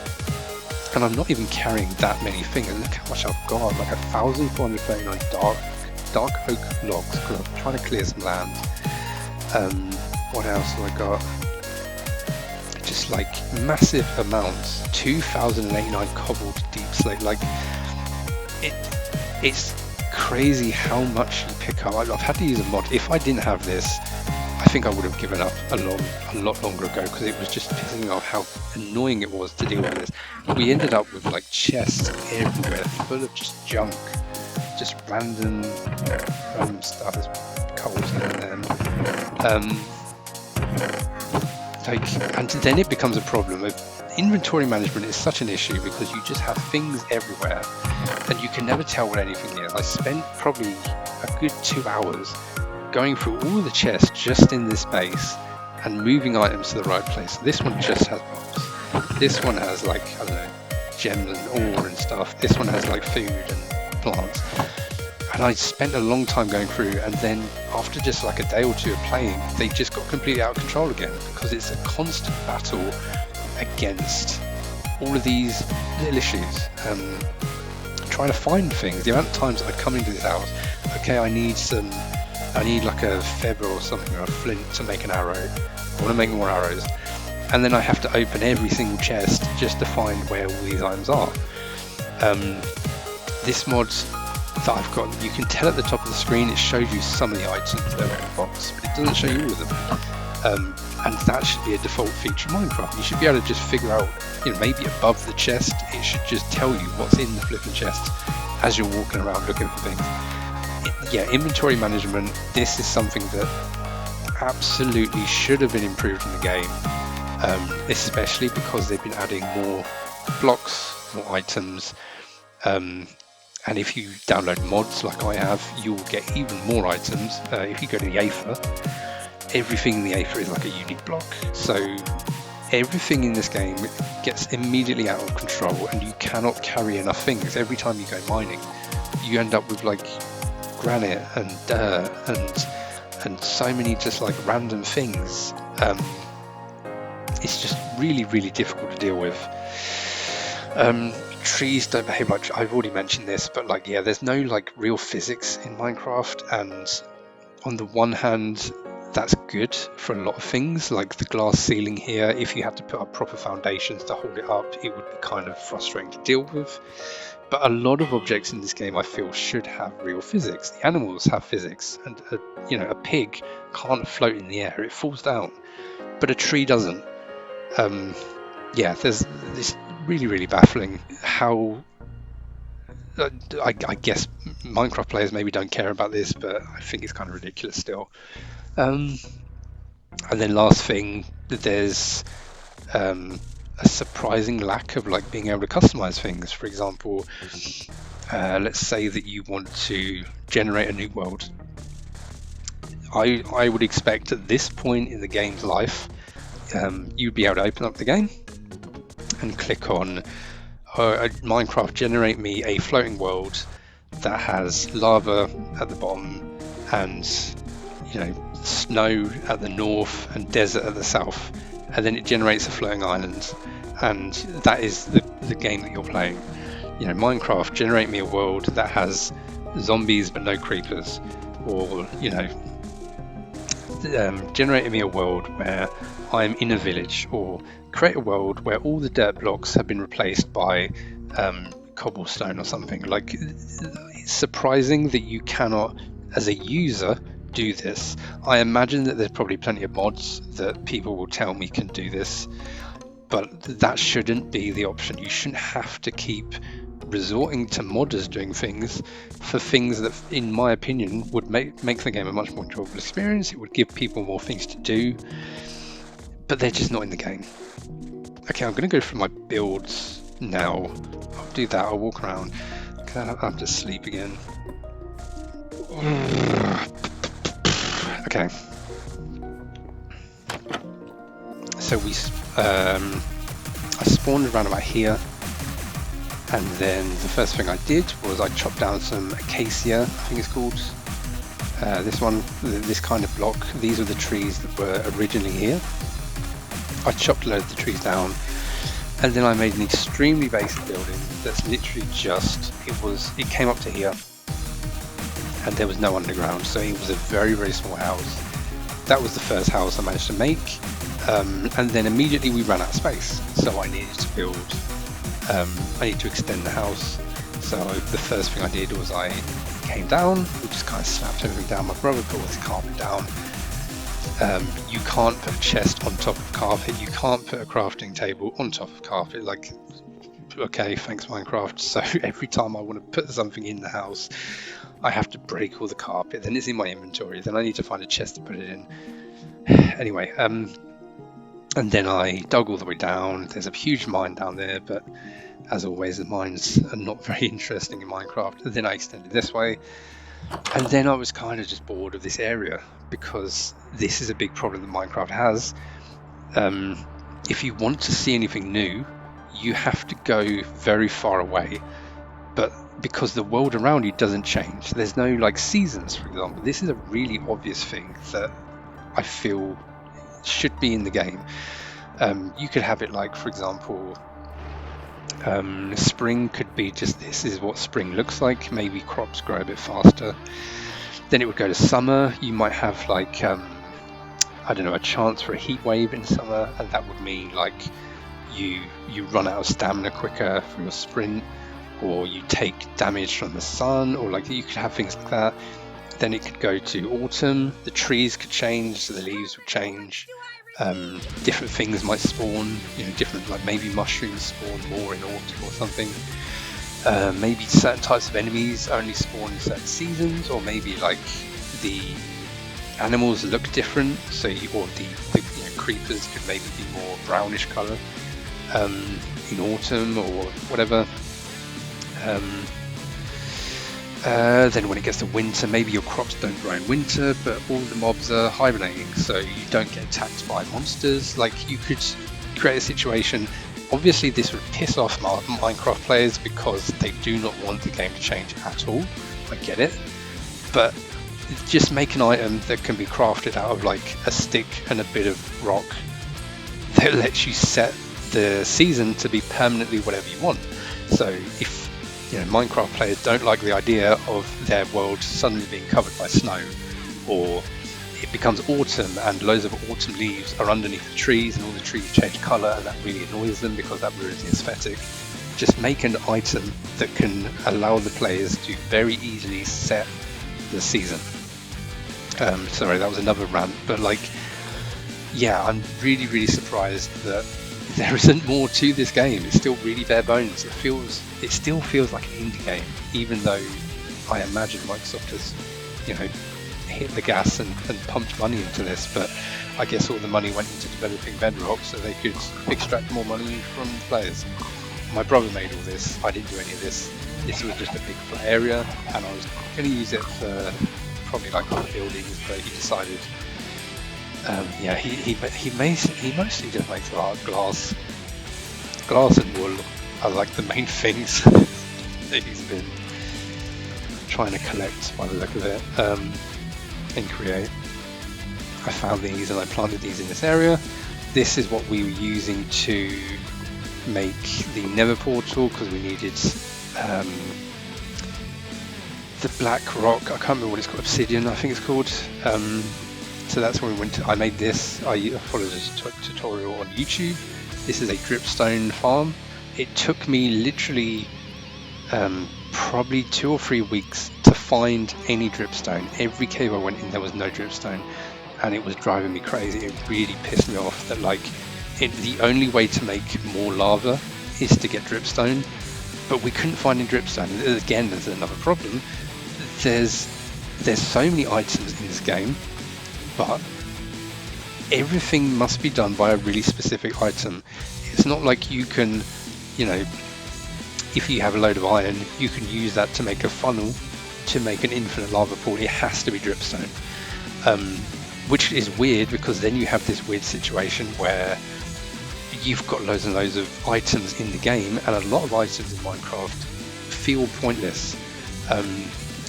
and I'm not even carrying that many things. Look how much I've got. Like 1,439 dark oak logs because I'm trying to clear some land. What else have I got? Just massive amounts. 2,089 cobbled deep slate. It's crazy how much you pick up. I've had to use a mod. If I didn't have this, I think I would have given up a lot longer ago, because it was just pissing me off how annoying it was to deal with this. We ended up with chests everywhere full of just junk, just random stuff. There's coals here and then. And then it becomes a problem. Inventory management is such an issue because you just have things everywhere and you can never tell what anything is. I spent probably a good 2 hours going through all the chests just in this base and moving items to the right place. This one just has blocks. This one has I don't know, gems and ore and stuff. This one has food and plants. And I spent a long time going through, and then after just a day or two of playing, they just got completely out of control again, because it's a constant battle against all of these little issues. trying to find things. The amount of times I'd come into this house, okay, I need like a feather or something, or a flint to make an arrow. I want to make more arrows. And then I have to open every single chest just to find where all these items are. This mod that I've got, you can tell at the top of the screen, it shows you some of the items that are in the box, but it doesn't show you all of them. And that should be a default feature of Minecraft. You should be able to just figure out, maybe above the chest, it should just tell you what's in the flipping chest as you're walking around looking for things. Yeah, inventory management, this is something that absolutely should have been improved in the game, especially because they've been adding more blocks, more items, and if you download mods like I have, you'll get even more items. If you go to the Aether, everything in the Aether is like a unique block, so everything in this game gets immediately out of control, and you cannot carry enough things. Every time you go mining, you end up with like granite and dirt and so many just like random things. It's just really, really difficult to deal with. Trees don't behave like, I've already mentioned this, but like, yeah, there's no like real physics in Minecraft, and on the one hand, that's good for a lot of things, like the glass ceiling here. If you had to put up proper foundations to hold it up, it would be kind of frustrating to deal with. But a lot of objects in this game, I feel, should have real physics. The animals have physics, and a pig can't float in the air; it falls down. But a tree doesn't. Yeah, there's this really, really baffling how. I guess Minecraft players maybe don't care about this, but I think it's kind of ridiculous still. And then last thing, there's a surprising lack of like being able to customize things. For example, let's say that you want to generate a new world. I would expect at this point in the game's life, you'd be able to open up the game and click on Minecraft, generate me a floating world that has lava at the bottom and snow at the north and desert at the south, and then it generates a floating island, and that is the game that you're playing. Minecraft, generate me a world that has zombies but no creepers, or generate me a world where I'm in a village, or create a world where all the dirt blocks have been replaced by cobblestone or something. Like, it's surprising that you cannot, as a user, do this. I imagine that there's probably plenty of mods that people will tell me can do this, but that shouldn't be the option. You shouldn't have to keep resorting to modders doing things for things that, in my opinion, would make the game a much more enjoyable experience. It would give people more things to do, but they're just not in the game. Okay, I'm going to go through my builds now. I'll do that. I'll walk around. I'll have to sleep again. Okay. So I spawned around about here, and then the first thing I did was I chopped down some acacia, I think it's called. This kind of block. These are the trees that were originally here. I chopped a load of the trees down, and then I made an extremely basic building that's literally it came up to here, and there was no underground, so it was a very, very small house. That was the first house I managed to make, and then immediately we ran out of space, so I needed to build, I need to extend the house. So the first thing I did was I came down, we just kind of slapped everything down. My brother put all this carpet down. You can't put a chest on top of carpet, you can't put a crafting table on top of carpet. Like, okay, thanks Minecraft. So every time I want to put something in the house, I have to break all the carpet, then it's in my inventory, then I need to find a chest to put it in. Anyway, and then I dug all the way down. There's a huge mine down there, but as always, the mines are not very interesting in Minecraft. And then I extended this way, and then I was kind of just bored of this area, because this is a big problem that Minecraft has. If you want to see anything new, you have to go very far away, but because the world around you doesn't change, there's no like seasons, for example. This is a really obvious thing that I feel should be in the game. You could have it like, for example, Spring could be just, this is what spring looks like. Maybe crops grow a bit faster. Then it would go to summer. You might have like, I don't know, a chance for a heat wave in summer, and that would mean like you run out of stamina quicker for your sprint, or you take damage from the sun, or like you could have things like that. Then it could go to autumn. The trees could change, so the leaves would change. Different things might spawn, different, like maybe mushrooms spawn more in autumn or something. Maybe certain types of enemies only spawn in certain seasons, or maybe like the animals look different, so the creepers could maybe be more brownish colour in autumn or whatever. Then when it gets to winter, maybe your crops don't grow in winter, but all the mobs are hibernating, so you don't get attacked by monsters. Like, you could create a situation. Obviously this would piss off Minecraft players because they do not want the game to change at all. I get it, but just make an item that can be crafted out of like a stick and a bit of rock that lets you set the season to be permanently whatever you want. So if Minecraft players don't like the idea of their world suddenly being covered by snow, or it becomes autumn and loads of autumn leaves are underneath the trees and all the trees change colour, and that really annoys them because that ruins the aesthetic, just make an item that can allow the players to very easily set the season. Sorry, that was another rant, but yeah, I'm really surprised that there isn't more to this game. It's still really bare bones. It still feels like an indie game, even though I imagine Microsoft has, hit the gas and pumped money into this. But I guess all the money went into developing Bedrock so they could extract more money from the players. My brother made all this. I didn't do any of this. This was just a big flat area, and I was going to use it for probably like other buildings, but he decided. He mostly just makes glass and wool are like the main things that he's been trying to collect by the look of it and create. I found these and I planted these in this area. This is what we were using to make the Nether portal, because we needed the black rock. I can't remember what it's called, obsidian I think it's called. So that's when we went to, I made this. I followed a tutorial on YouTube. This is a dripstone farm. It took me literally probably 2 or 3 weeks to find any dripstone. Every cave I went in there was no dripstone, and it was driving me crazy. It really pissed me off that the only way to make more lava is to get dripstone, but we couldn't find any dripstone. Again, there's another problem. There's so many items in this game, but everything must be done by a really specific item. It's not like you can, if you have a load of iron, you can use that to make a funnel to make an infinite lava pool. It has to be dripstone, which is weird, because then you have this weird situation where you've got loads and loads of items in the game, and a lot of items in Minecraft feel pointless.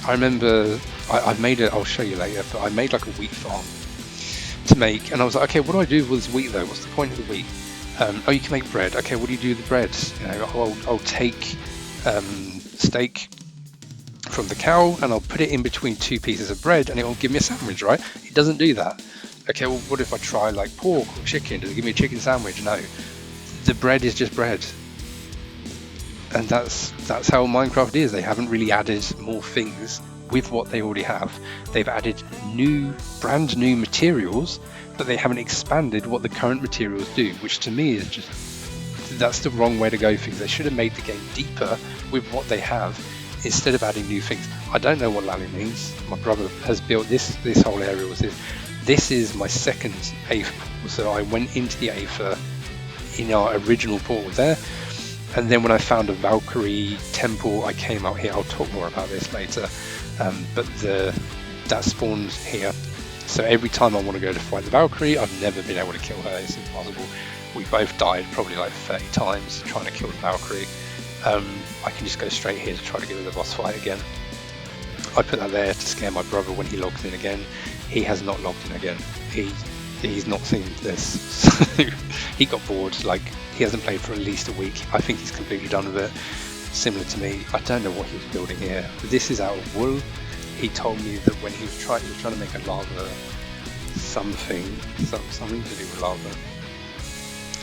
I remember I'll show you later, but I made like a wheat farm to make, and I was like, okay, what do I do with this wheat though? What's the point of the wheat? Oh, you can make bread. Okay, what do you do with the bread? I'll take steak from the cow and I'll put it in between 2 pieces of bread and it will give me a sandwich, right? It doesn't do that. Okay, well, what if I try like pork or chicken? Does it give me a chicken sandwich? No. The bread is just bread. And that's how Minecraft is. They haven't really added more things with what they already have. They've added brand new materials, but they haven't expanded what the current materials do, which to me is that's the wrong way to go things. They should have made the game deeper with what they have instead of adding new things. I don't know what Lally means. My brother has built this whole area was his. This is my second Aether portal, so I went into the Aether in our original portal there, and then when I found a Valkyrie temple, I came out here. I'll talk more about this later, but that spawns here. So every time I want to go to fight the Valkyrie, I've never been able to kill her. It's impossible. We both died probably like 30 times trying to kill the Valkyrie. I can just go straight here to try to get the boss fight again. I put that there to scare my brother when he logs in again. He has not logged in again. He's not seen this. So he got bored like He hasn't played for at least a week. I think he's completely done with it. Similar to me. I don't know what he was building here. This is out of wool. He told me that when he was trying to make a lava something to do with lava,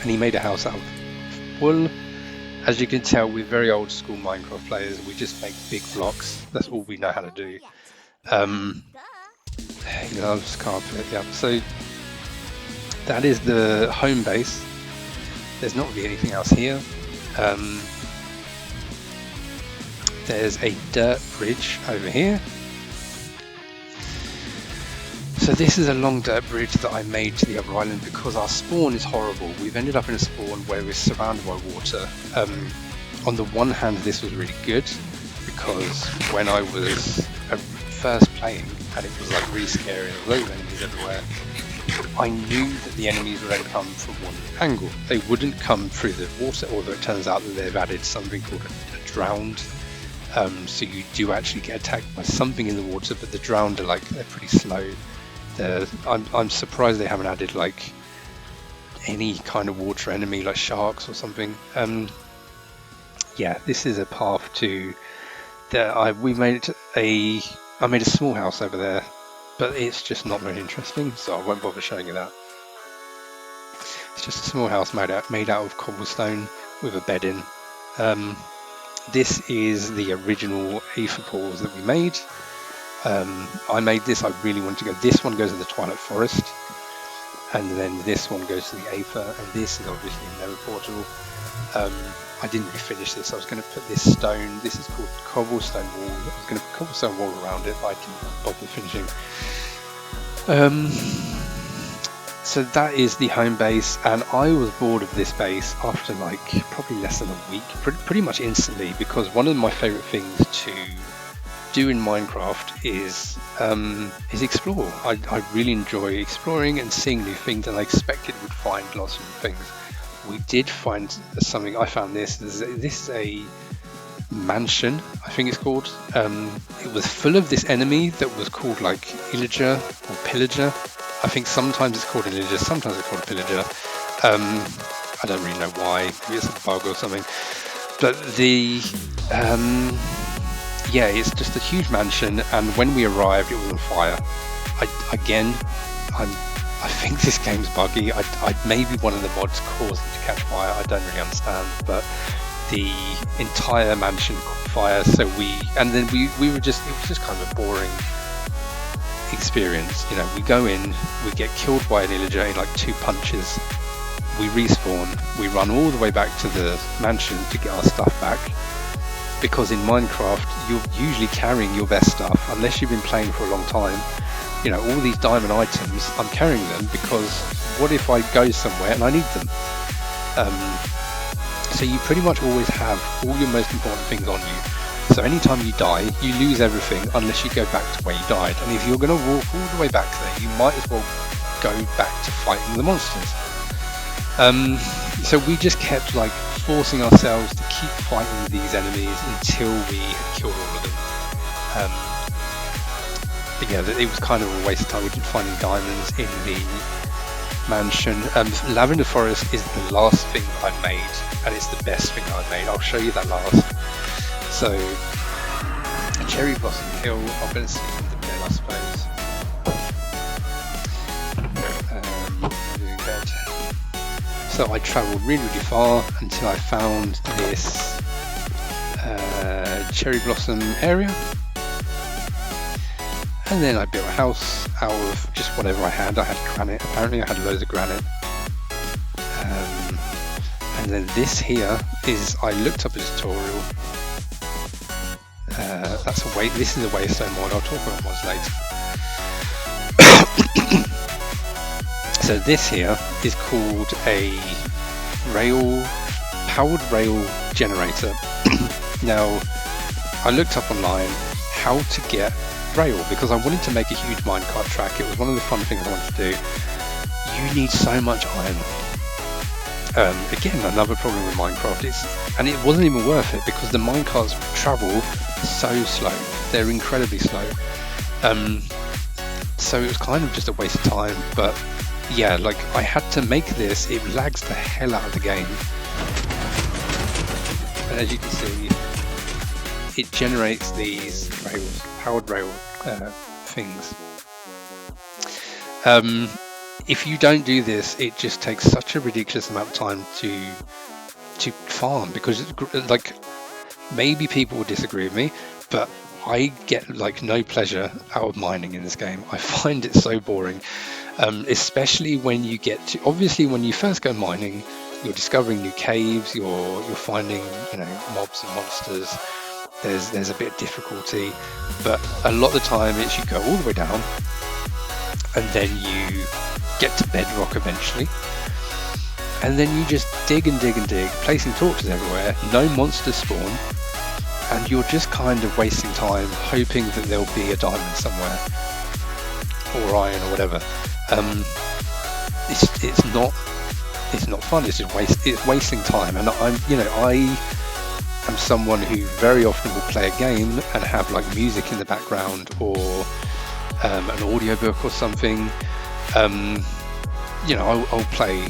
and he made a house out of wool. As you can tell, we're very old school Minecraft players. We just make big blocks. That's all we know how to do. Just carpet. Yeah. So that is the home base. There's not really anything else here. There's a dirt bridge over here. So this is a long dirt bridge that I made to the other island because our spawn is horrible. We've ended up in a spawn where we're surrounded by water. On the one hand, this was really good because when I was first playing and it was like really scary and loads of enemies everywhere, I knew that the enemies would only come from one angle. They wouldn't come through the water, although it turns out that they've added something called a drowned. So you do actually get attacked by something in the water, but the drowned are they're pretty slow. I'm surprised they haven't added like any kind of water enemy like sharks or something. Yeah, this is a path to there. I made a small house over there, but it's just not very interesting, so I won't bother showing you that. It's just a small house made out of cobblestone with a bed in. This is the original Aether pools that we made. I made this. I really wanted to go. This one goes to the Twilight Forest, and then this one goes to the Aether, and this is obviously a Nether portal. I didn't really finish this. I was going to put this stone. This is called cobblestone wall. I was going to put cobblestone wall around it, but I didn't bother finishing. So that is the home base, and I was bored of this base after probably less than a week, pretty much instantly, because one of my favorite things to do in Minecraft is explore. I really enjoy exploring and seeing new things, and I expected we'd find lots of new things. We did find something. I found this. This is a mansion, I think it's called. It was full of this enemy that was called Illager or Pillager. I think sometimes it's called Illager, sometimes it's called Pillager. I don't really know why. Maybe it's a bug or something. But yeah, it's just a huge mansion, and when we arrived, it was on fire. I think this game's buggy. Maybe one of the mods caused it to catch fire. I don't really understand, but the entire mansion caught fire. So we were just, it was just kind of a boring experience. We go in, we get killed by an Illager in 2 punches. We respawn, we run all the way back to the mansion to get our stuff back. Because in Minecraft, you're usually carrying your best stuff, unless you've been playing for a long time. All these diamond items, I'm carrying them because what if I go somewhere and I need them? So you pretty much always have all your most important things on you. So anytime you die, you lose everything unless you go back to where you died. And if you're going to walk all the way back there, you might as well go back to fighting the monsters. So we just kept forcing ourselves to keep fighting these enemies until we had killed all of them. But yeah, it was kind of a waste of time. We didn't find any diamonds in the mansion. Lavender Forest is the last thing I made, and it's the best thing I made. I'll show you that last. So, Cherry Blossom Hill, I'm going to see the bed, I suppose. So I travelled really far until I found this cherry blossom area, and then I built a house out of just whatever I had. I had granite, apparently I had loads of granite, and then this here is, I looked up a tutorial. This is a waystone mod. I'll talk about mods later. So this here is called a powered rail generator. Now, I looked up online how to get rail because I wanted to make a huge minecart track. It was one of the fun things I wanted to do. You need so much iron. Again, another problem with Minecraft and it wasn't even worth it because the minecarts travel so slow. They're incredibly slow. So it was kind of just a waste of time, but yeah, like I had to make this. It lags the hell out of the game, and as you can see, it generates these powered rail things. If you don't do this, it just takes such a ridiculous amount of time to farm, because like, maybe people will disagree with me, but I get like no pleasure out of mining in this game. I find it so boring, especially when you get to, obviously when you first go mining, you're discovering new caves, you're finding, you know, mobs and monsters. There's a bit of difficulty, but a lot of the time it's you go all the way down, and then you get to bedrock eventually, and then you just dig and dig and dig, placing torches everywhere, no monsters spawn, and you're just kind of wasting time hoping that there'll be a diamond somewhere, or iron or whatever. It's not fun. It's just wasting time, and I am someone who very often will play a game and have like music in the background, or an audiobook or something. I'll play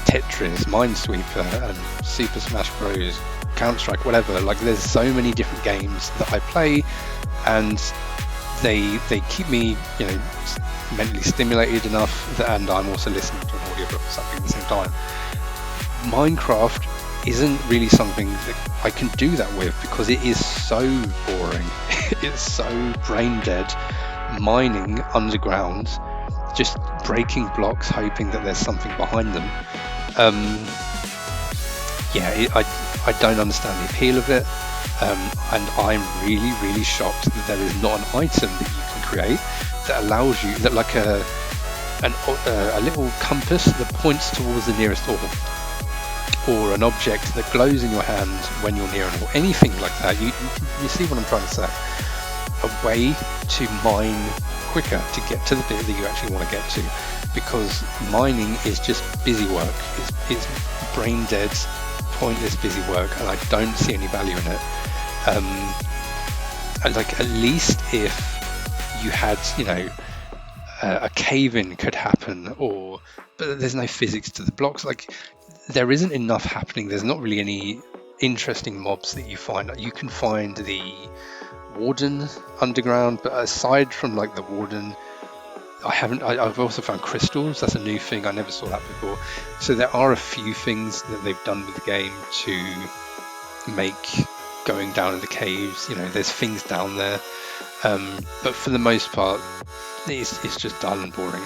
Tetris, Minesweeper, and Super Smash Bros, Counter-Strike, whatever. Like, there's so many different games that I play, and they keep me, you know, mentally stimulated enough and I'm also listening to an audiobook or something at the same time. Minecraft isn't really something that I can do that with, because it is so boring. It's so brain dead, mining underground, just breaking blocks, hoping that there's something behind them. I don't understand the appeal of it, and I'm really shocked that there is not an item that you can create that allows you, that like a little compass that points towards the nearest ore, or an object that glows in your hand when you're near an ore, anything like that. You see what I'm trying to say? A way to mine quicker, to get to the bit that you actually want to get to, because mining is just busy work. It's brain dead, pointless busy work, and I don't see any value in it. And like, at least if you had, you know, a cave-in could happen, but there's no physics to the blocks. Like, there isn't enough happening. There's not really any interesting mobs that you find. You can find the Warden underground, but aside from like the Warden, I've also found crystals. That's a new thing. I never saw that before. So there are a few things that they've done with the game to make going down in the caves, you know, there's things down there, but for the most part it's just dull and boring.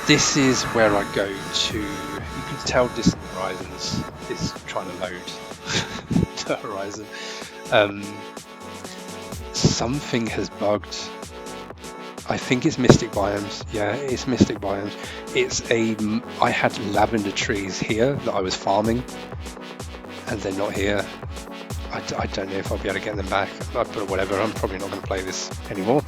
This is where I go to, you can tell Distant Horizons is trying to load the horizon. Something has bugged. I think it's Mystic Biomes. Yeah, it's Mystic Biomes. I had lavender trees here that I was farming, and they're not here. I don't know if I'll be able to get them back, but whatever, I'm probably not going to play this anymore.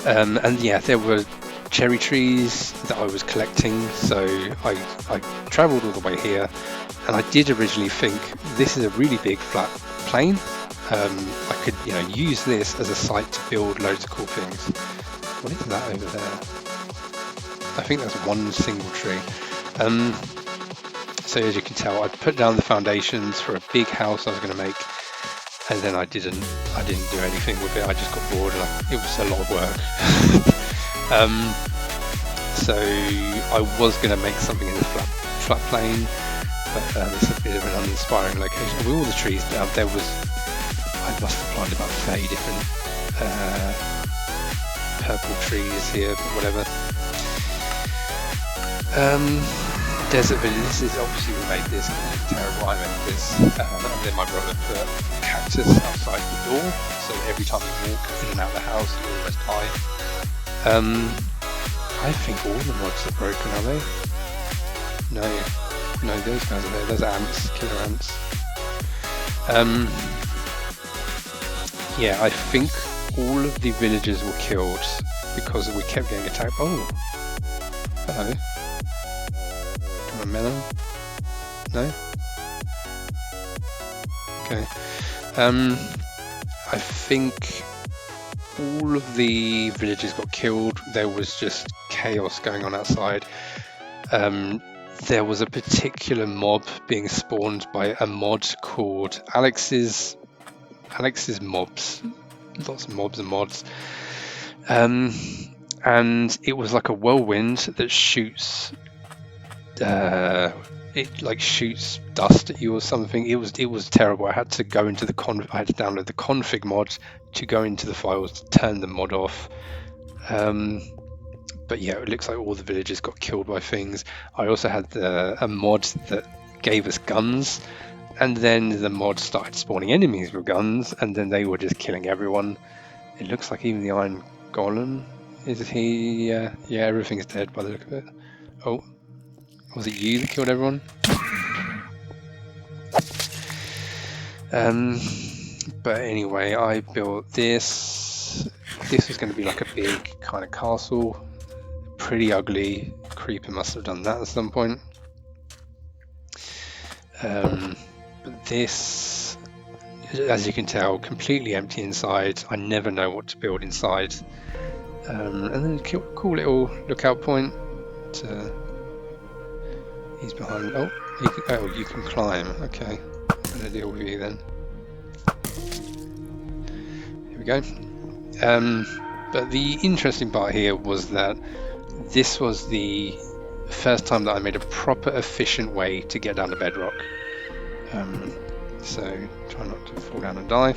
And yeah, there were cherry trees that I was collecting, so I travelled all the way here, and I did originally think this is a really big flat plain. I could, you know, use this as a site to build loads of cool things. What is that over there? I think that's one single tree. So as you can tell, I put down the foundations for a big house I was going to make, and then I didn't do anything with it. I just got bored, and it was a lot of work. So I was going to make something in the flat plain, but it's a bit of an uninspiring location. With all the trees down there, I must have planted about 30 different purple trees here, but whatever. Desert Village, this is obviously, we made this, terrible, I made this, and then my brother put a cactus outside the door, so every time you walk in and out of the house you almost die. I think all the mods are broken, are they? No, those guys are there, those are ants, killer ants. Yeah, I think all of the villagers were killed because we kept getting attacked. Oh, hello. A melon? No? Okay. I think all of the villagers got killed. There was just chaos going on outside. There was a particular mob being spawned by a mod called Alex's Mobs. Lots of mobs and mods. And it was like a whirlwind that shoots it like shoots dust at you or something. It was terrible. I had to go into I had to download the config mod to go into the files to turn the mod off. But yeah, it looks like all the villagers got killed by things. I also had a mod that gave us guns, and then the mod started spawning enemies with guns, and then they were just killing everyone. It looks like even the Iron Golem is he. Yeah, everything's dead by the look of it. Oh, was it you that killed everyone? But anyway, I built this. This was going to be like a big kind of castle. Pretty ugly. Creeper must have done that at some point. But this, as you can tell, completely empty inside. I never know what to build inside. And then a cool little lookout point. He's behind. Oh, you can climb. Okay, I'm gonna deal with you then. Here we go. But the interesting part here was that this was the first time that I made a proper efficient way to get down to bedrock. So try not to fall down and die.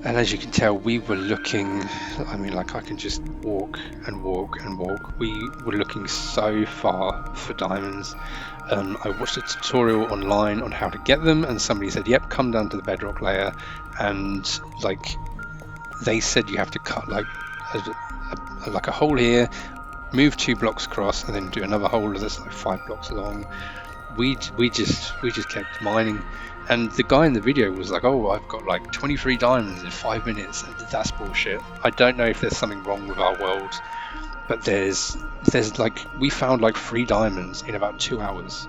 And as you can tell, we were looking, I mean, like I can just walk and walk and walk. We were looking so far for diamonds. I watched a tutorial online on how to get them, and somebody said, yep, come down to the bedrock layer. And like, they said you have to cut like a hole here, move 2 blocks across, and then do another hole that's like 5 blocks long. We just kept mining. And the guy in the video was like, oh, I've got like 23 diamonds in 5 minutes. And that's bullshit. I don't know if there's something wrong with our world, but there's like, we found like 3 diamonds in about 2 hours.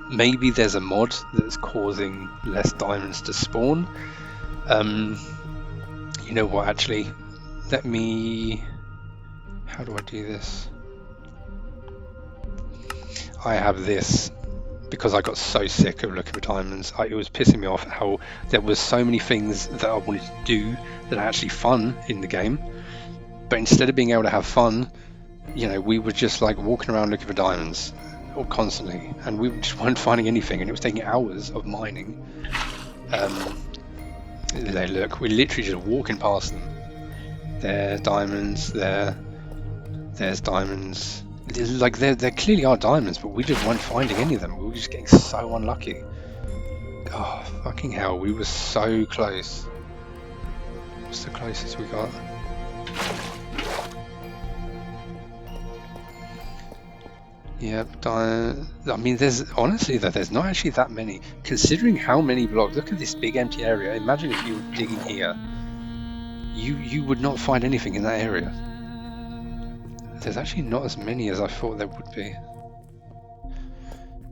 Maybe there's a mod that's causing less diamonds to spawn. You know what, actually, how do I do this? I have this. Because I got so sick of looking for diamonds, it was pissing me off how there was so many things that I wanted to do that are actually fun in the game, but instead of being able to have fun, you know, we were just like walking around looking for diamonds or constantly, and we just weren't finding anything, and it was taking hours of mining. They look, we're literally just walking past them. There's diamonds, there's diamonds. Like there clearly are diamonds, but we just weren't finding any of them. We were just getting so unlucky. Oh, fucking hell, we were so close. What's the closest we got? Yep, I mean, there's not actually that many. Considering how many blocks, look at this big empty area. Imagine if you were digging here. You would not find anything in that area. There's actually not as many as I thought there would be.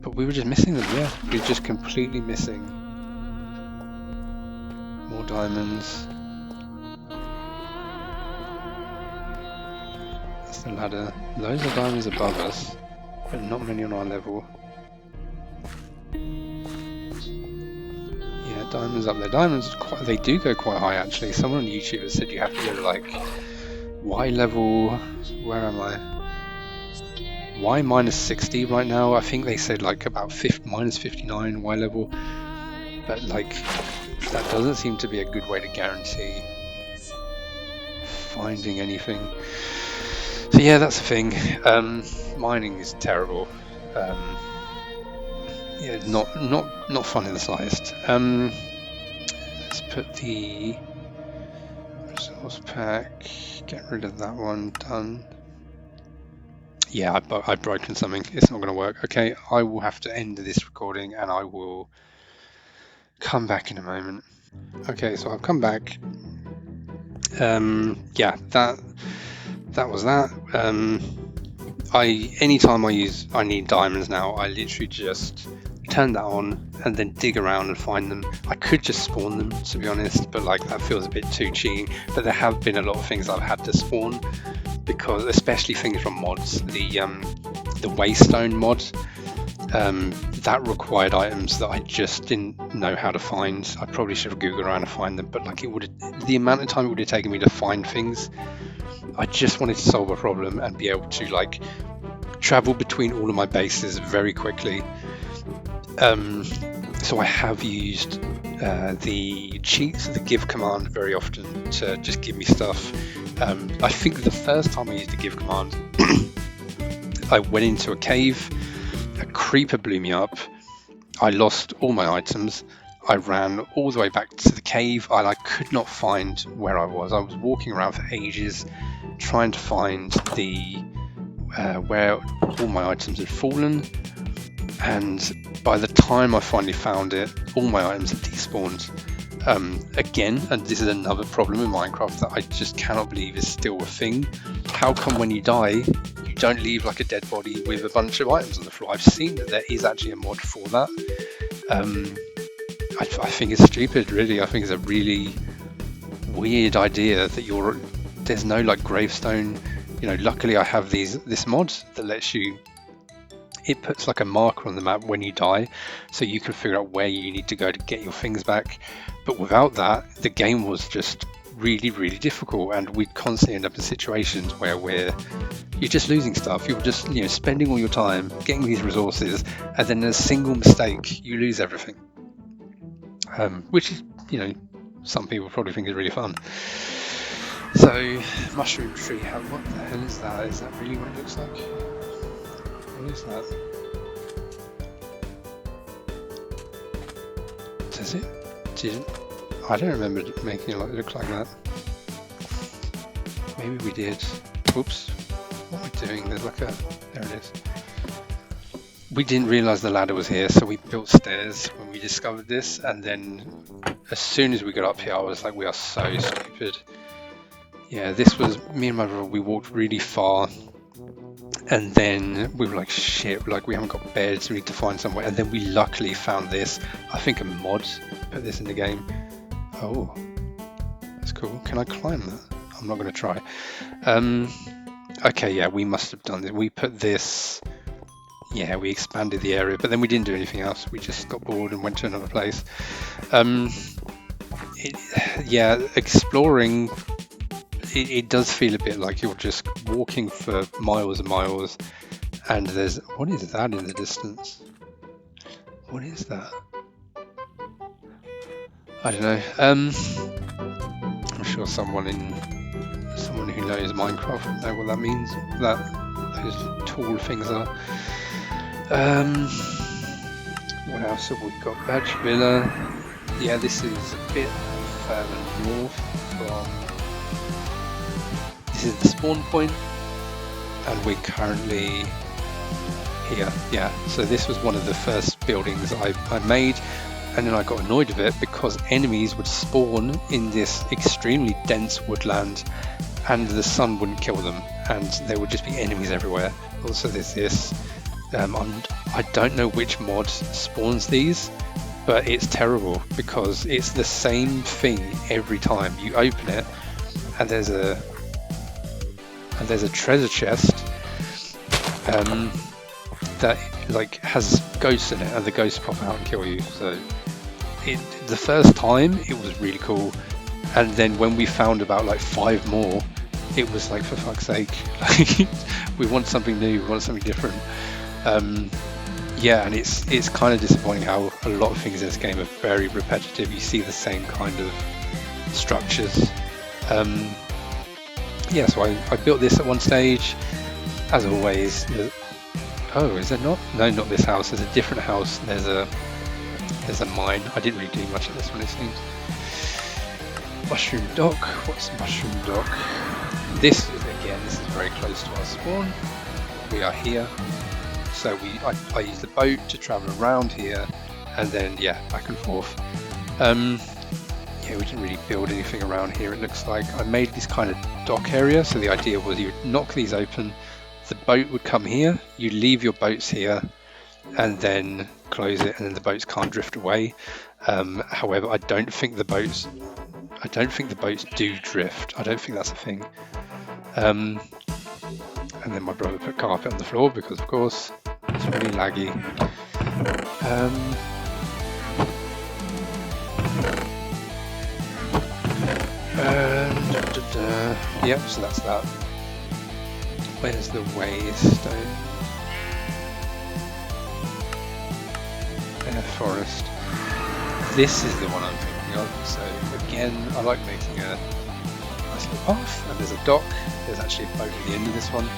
But we were just missing them, yeah. We were just completely missing. More diamonds. That's the ladder. Loads of diamonds above us, but not many on our level. Yeah, diamonds up there. Diamonds, they do go quite high actually. Someone on YouTube has said you have to go to like Y level, where am I? Y minus 60 right now. I think they said like about minus 59 Y level, but like that doesn't seem to be a good way to guarantee finding anything. So yeah, that's the thing. Mining is terrible. Yeah, not fun in the slightest. Let's put the resource pack. Get rid of that one, done. Yeah, I've broken something. It's not going to work. Okay, I will have to end this recording and I will come back in a moment. Okay, so I've come back. Yeah, that was that. Anytime I need diamonds now, I literally just turn that on, and then dig around and find them. I could just spawn them, to be honest, but like that feels a bit too cheating. But there have been a lot of things I've had to spawn, because especially things from mods. The Waystone mod, that required items that I just didn't know how to find. I probably should have googled around to find them, but like the amount of time it would have taken me to find things, I just wanted to solve a problem and be able to like travel between all of my bases very quickly. So I have used the cheats, the give command, very often to just give me stuff. I think the first time I used the give command, I went into a cave, a creeper blew me up, I lost all my items, I ran all the way back to the cave, and I could not find where I was. I was walking around for ages trying to find the where all my items had fallen, and by the time I finally found it, all my items had despawned. Again, and this is another problem in Minecraft that I just cannot believe is still a thing. How come when you die, you don't leave like a dead body with a bunch of items on the floor? I've seen that there is actually a mod for that. I think it's stupid, really. I think it's a really weird idea that there's no like gravestone. You know, luckily I have this mod that lets you, it puts like a marker on the map when you die, so you can figure out where you need to go to get your things back. But without that, the game was just really, really difficult, and we'd constantly end up in situations where you're just losing stuff. You're just, you know, spending all your time getting these resources, and then in a single mistake, you lose everything. Which is, you know, some people probably think is really fun. So, mushroom tree, what the hell is that? Is that really what it looks like? What is that? Does it? I don't remember making it look like that. Maybe we did. Oops. What am I doing? There's like there it is. We didn't realise the ladder was here, so we built stairs when we discovered this, and then as soon as we got up here, I was like, we are so stupid. Yeah, this was me and my brother, we walked really far, and then we were like, shit, like we haven't got beds, we need to find somewhere, and then we luckily found this. I think a mod put this in the game. Oh, that's cool. Can I climb that? I'm not going to try. Okay, yeah, we must have done this. We put this, yeah, we expanded the area, but then we didn't do anything else. We just got bored and went to another place. Yeah, exploring, it does feel a bit like you're just walking for miles and miles, and there's, what is that in the distance? What is that? I don't know. I'm sure someone who knows Minecraft will know what that means, those tall things are. What else have we got? Badge Villa. Yeah, this is a bit further north from. This is the spawn point, and we're currently here. Yeah, so this was one of the first buildings I made, and then I got annoyed with it because enemies would spawn in this extremely dense woodland, and the sun wouldn't kill them, and there would just be enemies everywhere. Also, there's this. I don't know which mod spawns these, but it's terrible because it's the same thing every time. You open it, and there's a treasure chest that like has ghosts in it, and the ghosts pop out and kill you. So the first time it was really cool, and then when we found about like 5 more, it was like, for fuck's sake, like, we want something new, we want something different. Yeah, and it's kind of disappointing how a lot of things in this game are very repetitive. You see the same kind of structures. Yeah, so I built this at one stage. As always, oh, is there not? No, not this house. There's a different house. There's a mine. I didn't really do much of this one, it seems. Mushroom Dock. What's Mushroom Dock? This is very close to our spawn. We are here. So I use the boat to travel around here, and then yeah, back and forth. Yeah, we didn't really build anything around here. It looks like I made this kind of dock area. So the idea was you would knock these open, the boat would come here, you leave your boats here, and then close it, and then the boats can't drift away. However, I don't think the boats do drift. I don't think that's a thing. And then my brother put carpet on the floor because, of course, it's really laggy. Yep, so that's that. Where's the waystone? Forest. This is the one I'm thinking of. So again, I like making a nice little path, and there's a dock. There's actually a boat at the end of this one.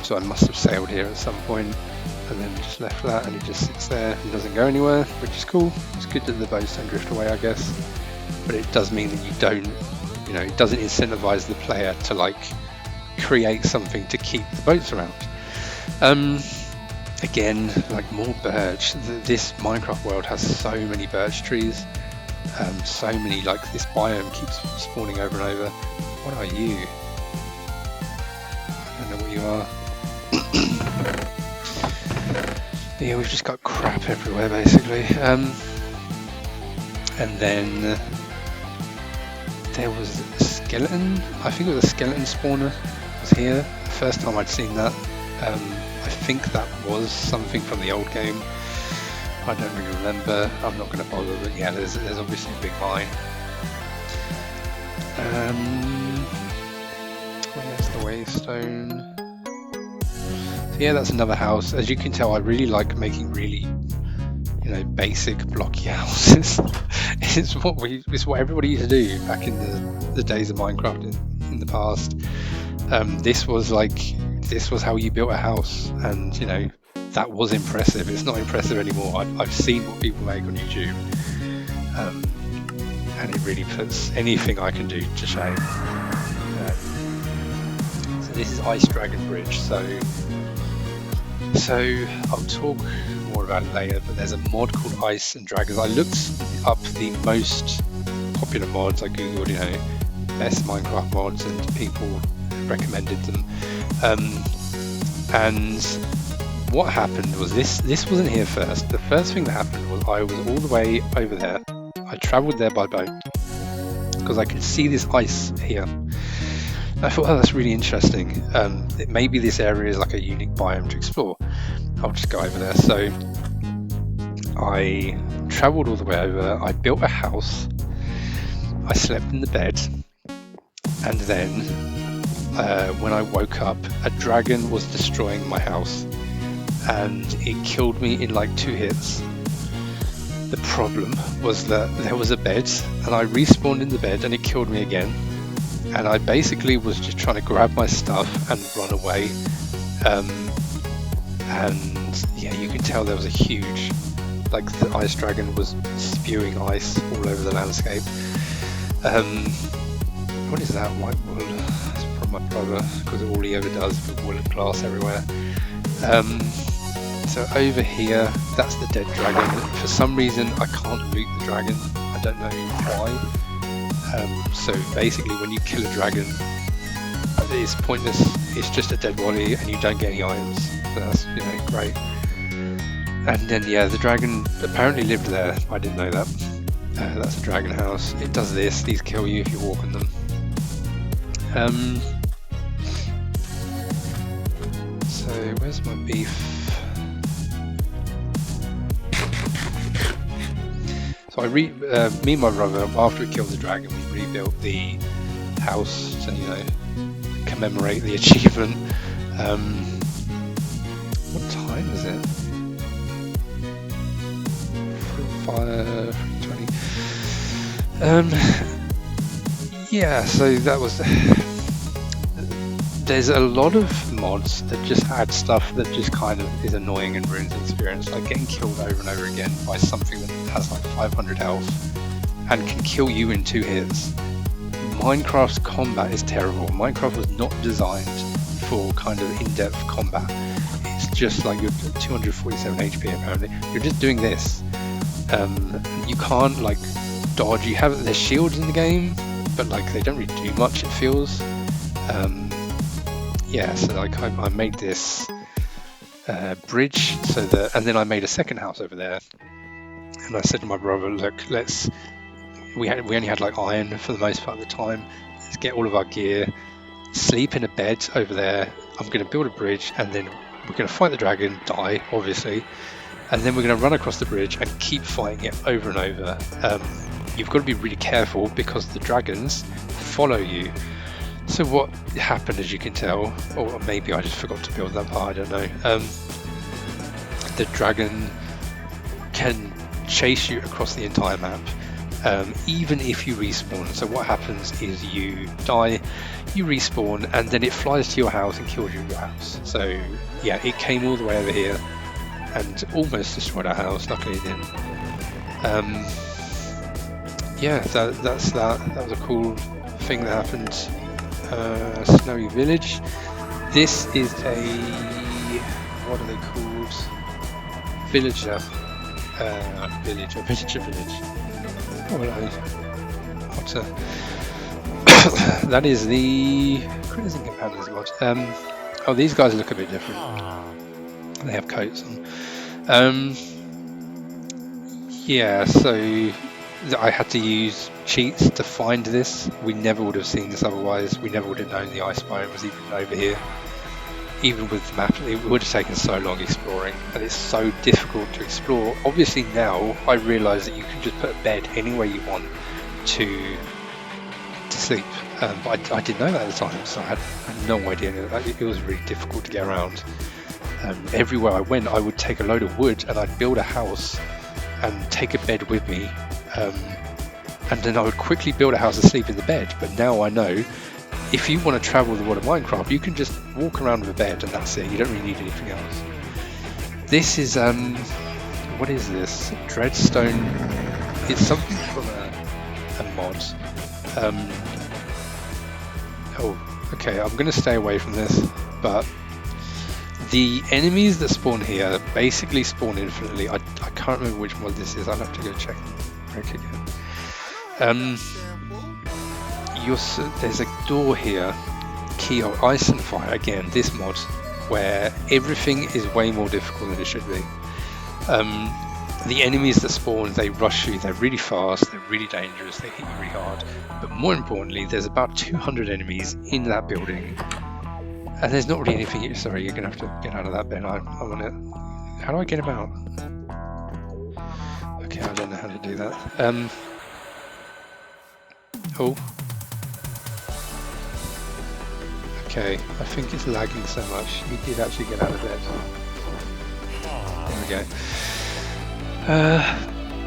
So I must have sailed here at some point and then just left that, and it just sits there and doesn't go anywhere, which is cool. It's good that the boats don't drift away, I guess, but it does mean that you don't, it doesn't incentivize the player to like create something to keep the boats around. Again, like more birch. This Minecraft world has so many birch trees, so many, like this biome keeps spawning over and over. What are you? I don't know what you are. Yeah, we've just got crap everywhere basically. And then there was a skeleton. I think it was a skeleton spawner was here. The first time I'd seen that. I think that was something from the old game. I don't really remember. I'm not going to bother, but yeah, there's obviously a big mine. Where's the waystone? So yeah, that's another house. As you can tell, I really like making really, basic blocky houses. It's what everybody used to do back in the days of Minecraft in the past. This was how you built a house, and that was impressive. It's not impressive anymore. I've seen what people make on YouTube, and it really puts anything I can do to shame. So this is Ice Dragon Bridge. So I'll talk more about it later, but there's a mod called Ice and Dragons. I looked up the most popular mods. I googled, best Minecraft mods, and people recommended them. And what happened was this wasn't here first. The first thing that happened was I was all the way over there. I travelled there by boat because I could see this ice here. I thought, oh, that's really interesting. Maybe this area is like a unique biome to explore. I'll just go over there. So I travelled all the way over. I built a house. I slept in the bed, and then when I woke up, a dragon was destroying my house, and it killed me in like 2 hits. The problem was that there was a bed, and I respawned in the bed, and it killed me again. And I basically was just trying to grab my stuff and run away. And yeah, you can tell there was a huge, like the ice dragon was spewing ice all over the landscape. What is that? White wool? It's from my brother, because all he ever does is put wool and glass everywhere. So over here, that's the dead dragon. For some reason, I can't loot the dragon. I don't know why. So basically, when you kill a dragon, it's pointless. It's just a dead body, and you don't get any items. So that's great. And then yeah, the dragon apparently lived there. I didn't know that. That's a dragon house. It does this. These kill you if you walk on them. So where's my beef? So me and my brother, after we killed the dragon, we rebuilt the house to commemorate the achievement. What time is it? 5:20. Yeah, so that was. There's a lot of mods that just add stuff that just kind of is annoying and ruins the experience, like getting killed over and over again by something that has like 500 health and can kill you in 2 hits. Minecraft's combat is terrible. Minecraft was not designed for kind of in-depth combat. It's just like you're 247 HP apparently. You're just doing this. You can't like dodge. There's shields in the game, but like they don't really do much, it feels. yeah, so like I made this bridge so that, and then I made a second house over there. And I said to my brother, look, we only had like iron for the most part of the time. Let's get all of our gear, sleep in a bed over there. I'm going to build a bridge, and then we're going to fight the dragon, die, obviously. And then we're going to run across the bridge and keep fighting it over and over. You've got to be really careful because the dragons follow you. So what happened, as you can tell, or maybe I just forgot to build that part, I don't know. The dragon can chase you across the entire map, even if you respawn. So what happens is you die, you respawn, and then it flies to your house and kills you at your house. So yeah, it came all the way over here and almost destroyed our house. Luckily it didn't. Yeah, that's that. That was a cool thing that happened. Snowy Village. This is a, what are they called? Villager. Villager. Oh, hello. What that is the Critters and Companions mod. Oh, these guys look a bit different. They have coats on. Yeah, so I had to use cheats to find this. We never would have seen this otherwise. We never would have known the ice biome was even over here. Even with the map, it would have taken so long exploring, and it's so difficult to explore. Obviously now I realise that you can just put a bed anywhere you want to sleep, but I didn't know that at the time, so I had no idea. It was really difficult to get around. Everywhere I went, I would take a load of wood and I'd build a house and take a bed with me, and then I would quickly build a house and sleep in the bed. But now I know, if you want to travel the world of Minecraft, you can just walk around with a bed and that's it. You don't really need anything else. This is what is this? Dreadstone. It's something from a mod. Oh, okay. I'm going to stay away from this, but the enemies that spawn here basically spawn infinitely. I can't remember which mod this is. I'll have to go check again. There's a door here, Keyhole, Ice and Fire. Again, this mod where everything is way more difficult than it should be. The enemies that spawn, they rush you, they're really fast, they're really dangerous, they hit you really hard. But more importantly, there's about 200 enemies in that building. And there's not really anything. Sorry, you're gonna have to get out of that bed. I want to. How do I get him out? Okay, I don't know how to do that. Oh. Okay, I think it's lagging so much. He did actually get out of bed. There we go.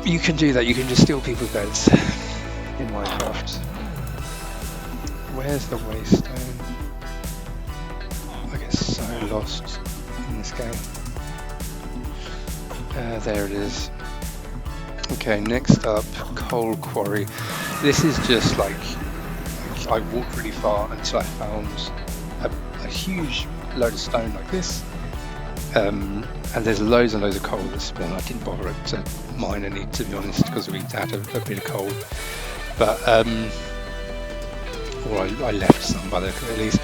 You can do that. You can just steal people's beds in Minecraft. Where's the waystone? I get so lost in this game. There it is. Okay, next up, Coal Quarry. This is just like I walked really far until I found a huge load of stone like this. And there's loads and loads of coal that spawn. I didn't bother to mine any, to be honest, because we had a bit of coal. But or I left some by the at least.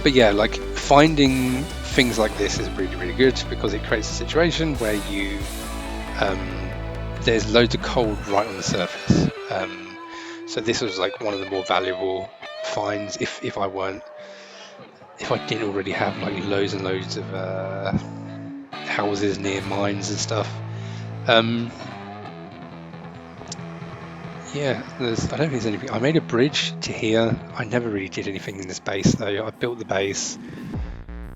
But yeah, like finding things like this is really, really good because it creates a situation where you there's loads of coal right on the surface. So this was like one of the more valuable finds if I didn't already have like loads and loads of houses near mines and stuff. Yeah, I don't think there's anything. I made a bridge to here. I never really did anything in this base though. I built the base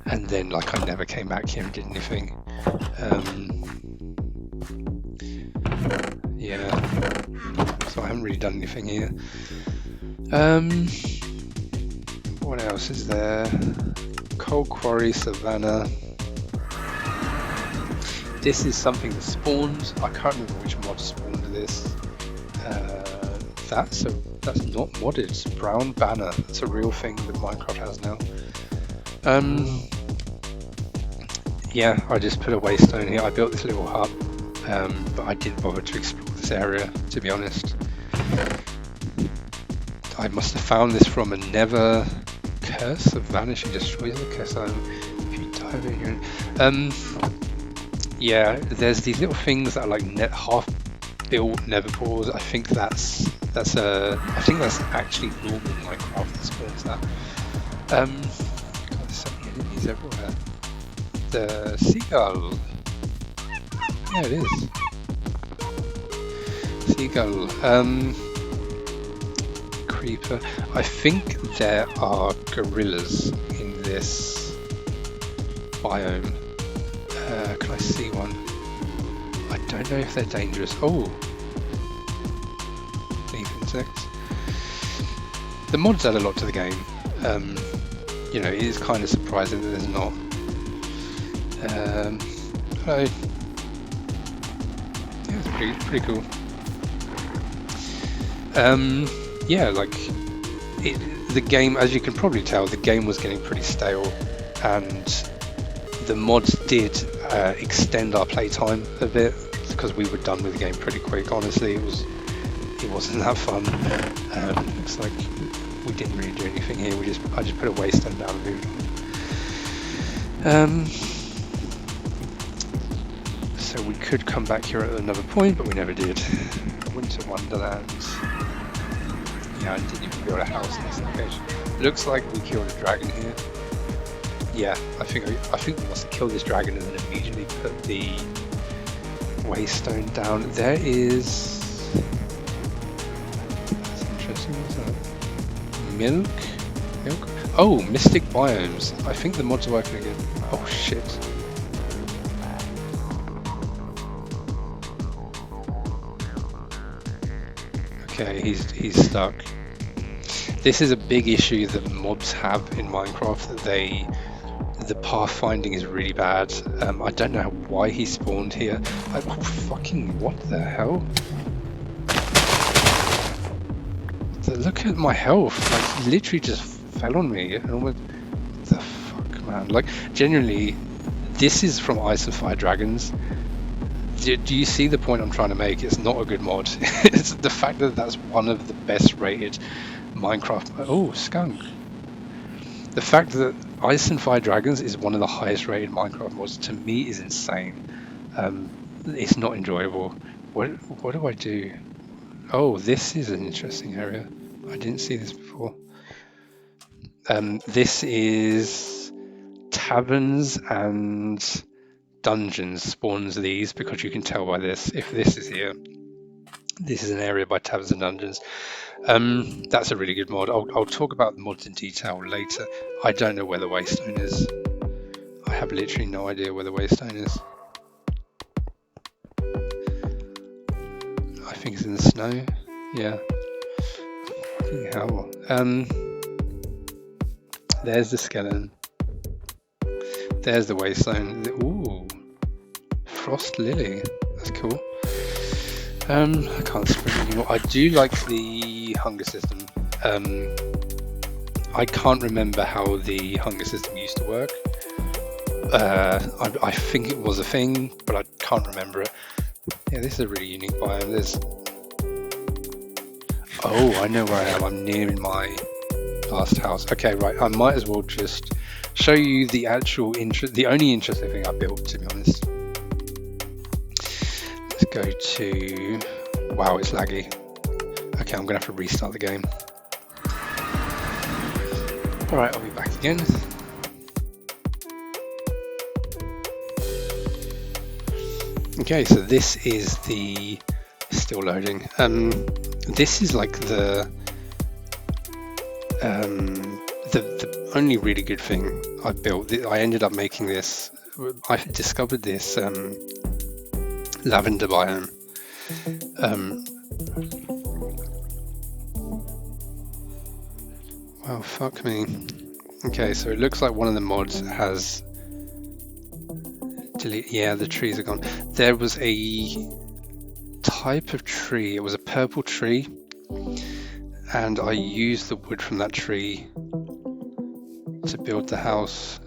and then like I never came back here and did anything. Yeah, so I haven't really done anything here. What else is there? Coal Quarry, Savannah. This is something that spawned. I can't remember which mod spawned this. That's not modded. It's Brown Banner. That's a real thing that Minecraft has now. Yeah, I just put a waystone here. I built this little hut, but I didn't bother to explore this area, to be honest. I must have found this from a Nether Curse of Vanishing destroys the curse item if you die with your yeah, there's these little things that are like half built nether portals. I think that's actually normal Minecraft that spawns that. God, there's so many enemies everywhere. The seagull. Yeah, it is. Seagull. Creeper. I think there are gorillas in this biome. Can I see one? I don't know if they're dangerous. Oh! Leaf insects. The mods add a lot to the game. You know, it is kind of surprising that there's not. Hello. Yeah, it's pretty cool. Yeah, like the game, as you can probably tell, the game was getting pretty stale, and the mods did extend our playtime a bit because we were done with the game pretty quick. Honestly, it wasn't that fun. Looks like we didn't really do anything here. I just put a wasteland down and moved. So we could come back here at another point, but we never did. Winter Wonderland. Yeah, I didn't even build a house in this location. Looks like we killed a dragon here. Yeah, I think we must have killed this dragon and then immediately put the waystone down. There is. That's interesting. What's that? Milk. Oh, mystic biomes. I think the mods are working again. Oh shit. Okay, he's stuck. This is a big issue that mobs have in Minecraft. That the pathfinding is really bad. I don't know why he spawned here. Oh fucking what the hell? Look at my health. Like literally just fell on me. What the fuck, man? Like genuinely, this is from Ice and Fire Dragons. Do you see the point I'm trying to make? It's not a good mod. It's the fact that that's one of the best rated Minecraft. Oh, skunk. The fact that Ice and Fire Dragons is one of the highest rated Minecraft mods to me is insane. It's not enjoyable. What do I do? Oh, this is an interesting area. I didn't see this before. This is taverns and dungeons spawns these, because you can tell by this. If this is here, this is an area by taverns and dungeons. That's a really good mod. I'll talk about the mods in detail later. I don't know where the waystone is. I have literally no idea where the waystone is. I think it's in the snow. Yeah. Hell. There's the skeleton. There's the waystone. Ooh. Frost lily. That's cool. I can't sprint anymore. I do like the hunger system. I can't remember how the hunger system used to work. I think it was a thing, but I can't remember it. Yeah, this is a really unique biome. Oh, I know where I am. I'm near my last house. Okay, right. I might as well just show you the only interesting thing I built, to be honest. Let's go to. Wow, it's laggy. Okay, I'm gonna have to restart the game. All right, I'll be back again. Okay, so this is the still loading. This is like the only really good thing I built. I ended up making this. I discovered this lavender biome. Wow, fuck me. Okay, so it looks like one of the mods has delete. Yeah, the trees are gone. There was a type of tree. It was a purple tree, and I used the wood from that tree to build the house,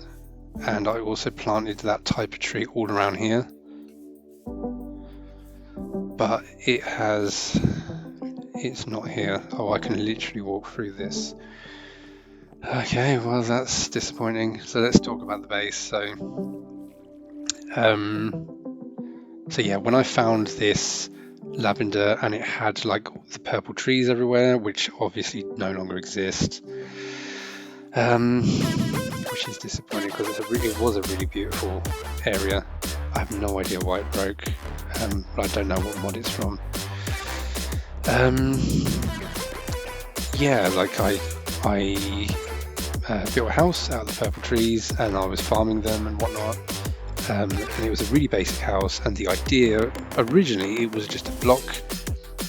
and I also planted that type of tree all around here. But it's not here. Oh, I can literally walk through this. Okay, well that's disappointing. So let's talk about the base. So yeah, when I found this lavender and it had like the purple trees everywhere, which obviously no longer exist, which is disappointing because it was a really beautiful area. I have no idea why it broke, but I don't know what mod it's from. Yeah, like I built a house out of the purple trees and I was farming them and whatnot. And it was a really basic house, and the idea originally it was just a block,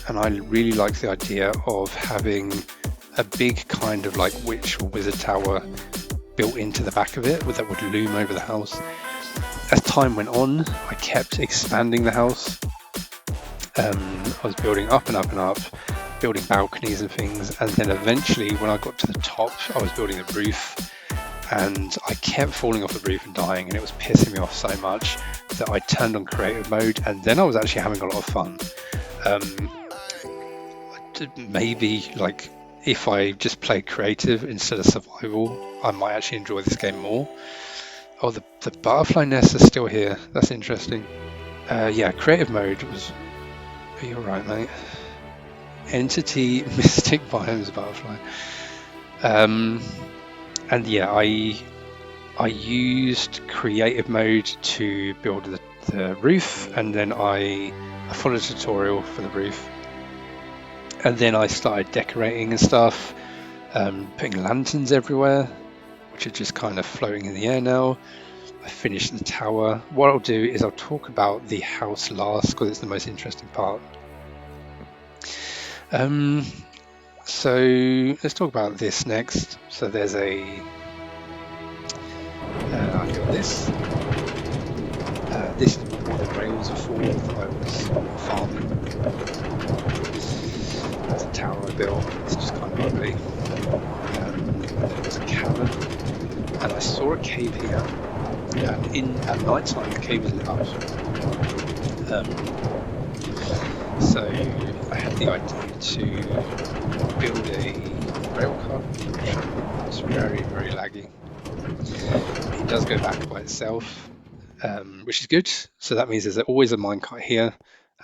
and I really liked the idea of having a big kind of like witch or wizard tower built into the back of it that would loom over the house. As time went on, I kept expanding the house. I was building up and up and up, building balconies and things, and then eventually when I got to the top I was building the roof, and I kept falling off the roof and dying, and it was pissing me off so much that I turned on creative mode, and then I was actually having a lot of fun. Maybe like if I just played creative instead of survival, I might actually enjoy this game more. Oh, the butterfly nests are still here. That's interesting. Yeah, creative mode was... Are you alright, mate? Entity Mystic Biomes Butterfly. And yeah, I used creative mode to build the roof, and then I followed a tutorial for the roof, and then I started decorating and stuff, putting lanterns everywhere, which are just kind of floating in the air now. I finished the tower. What I'll do is I'll talk about the house last because it's the most interesting part. So let's talk about this next. So there's I got this. This is where the rails are for that I was farming. That's a tower I built. It's just kind of ugly. There was a cavern, and I saw a cave here. At night time, the cave was lit up. So I had the idea to build a railcar. It's very, very laggy. It does go back by itself, which is good. So that means there's always a minecart here,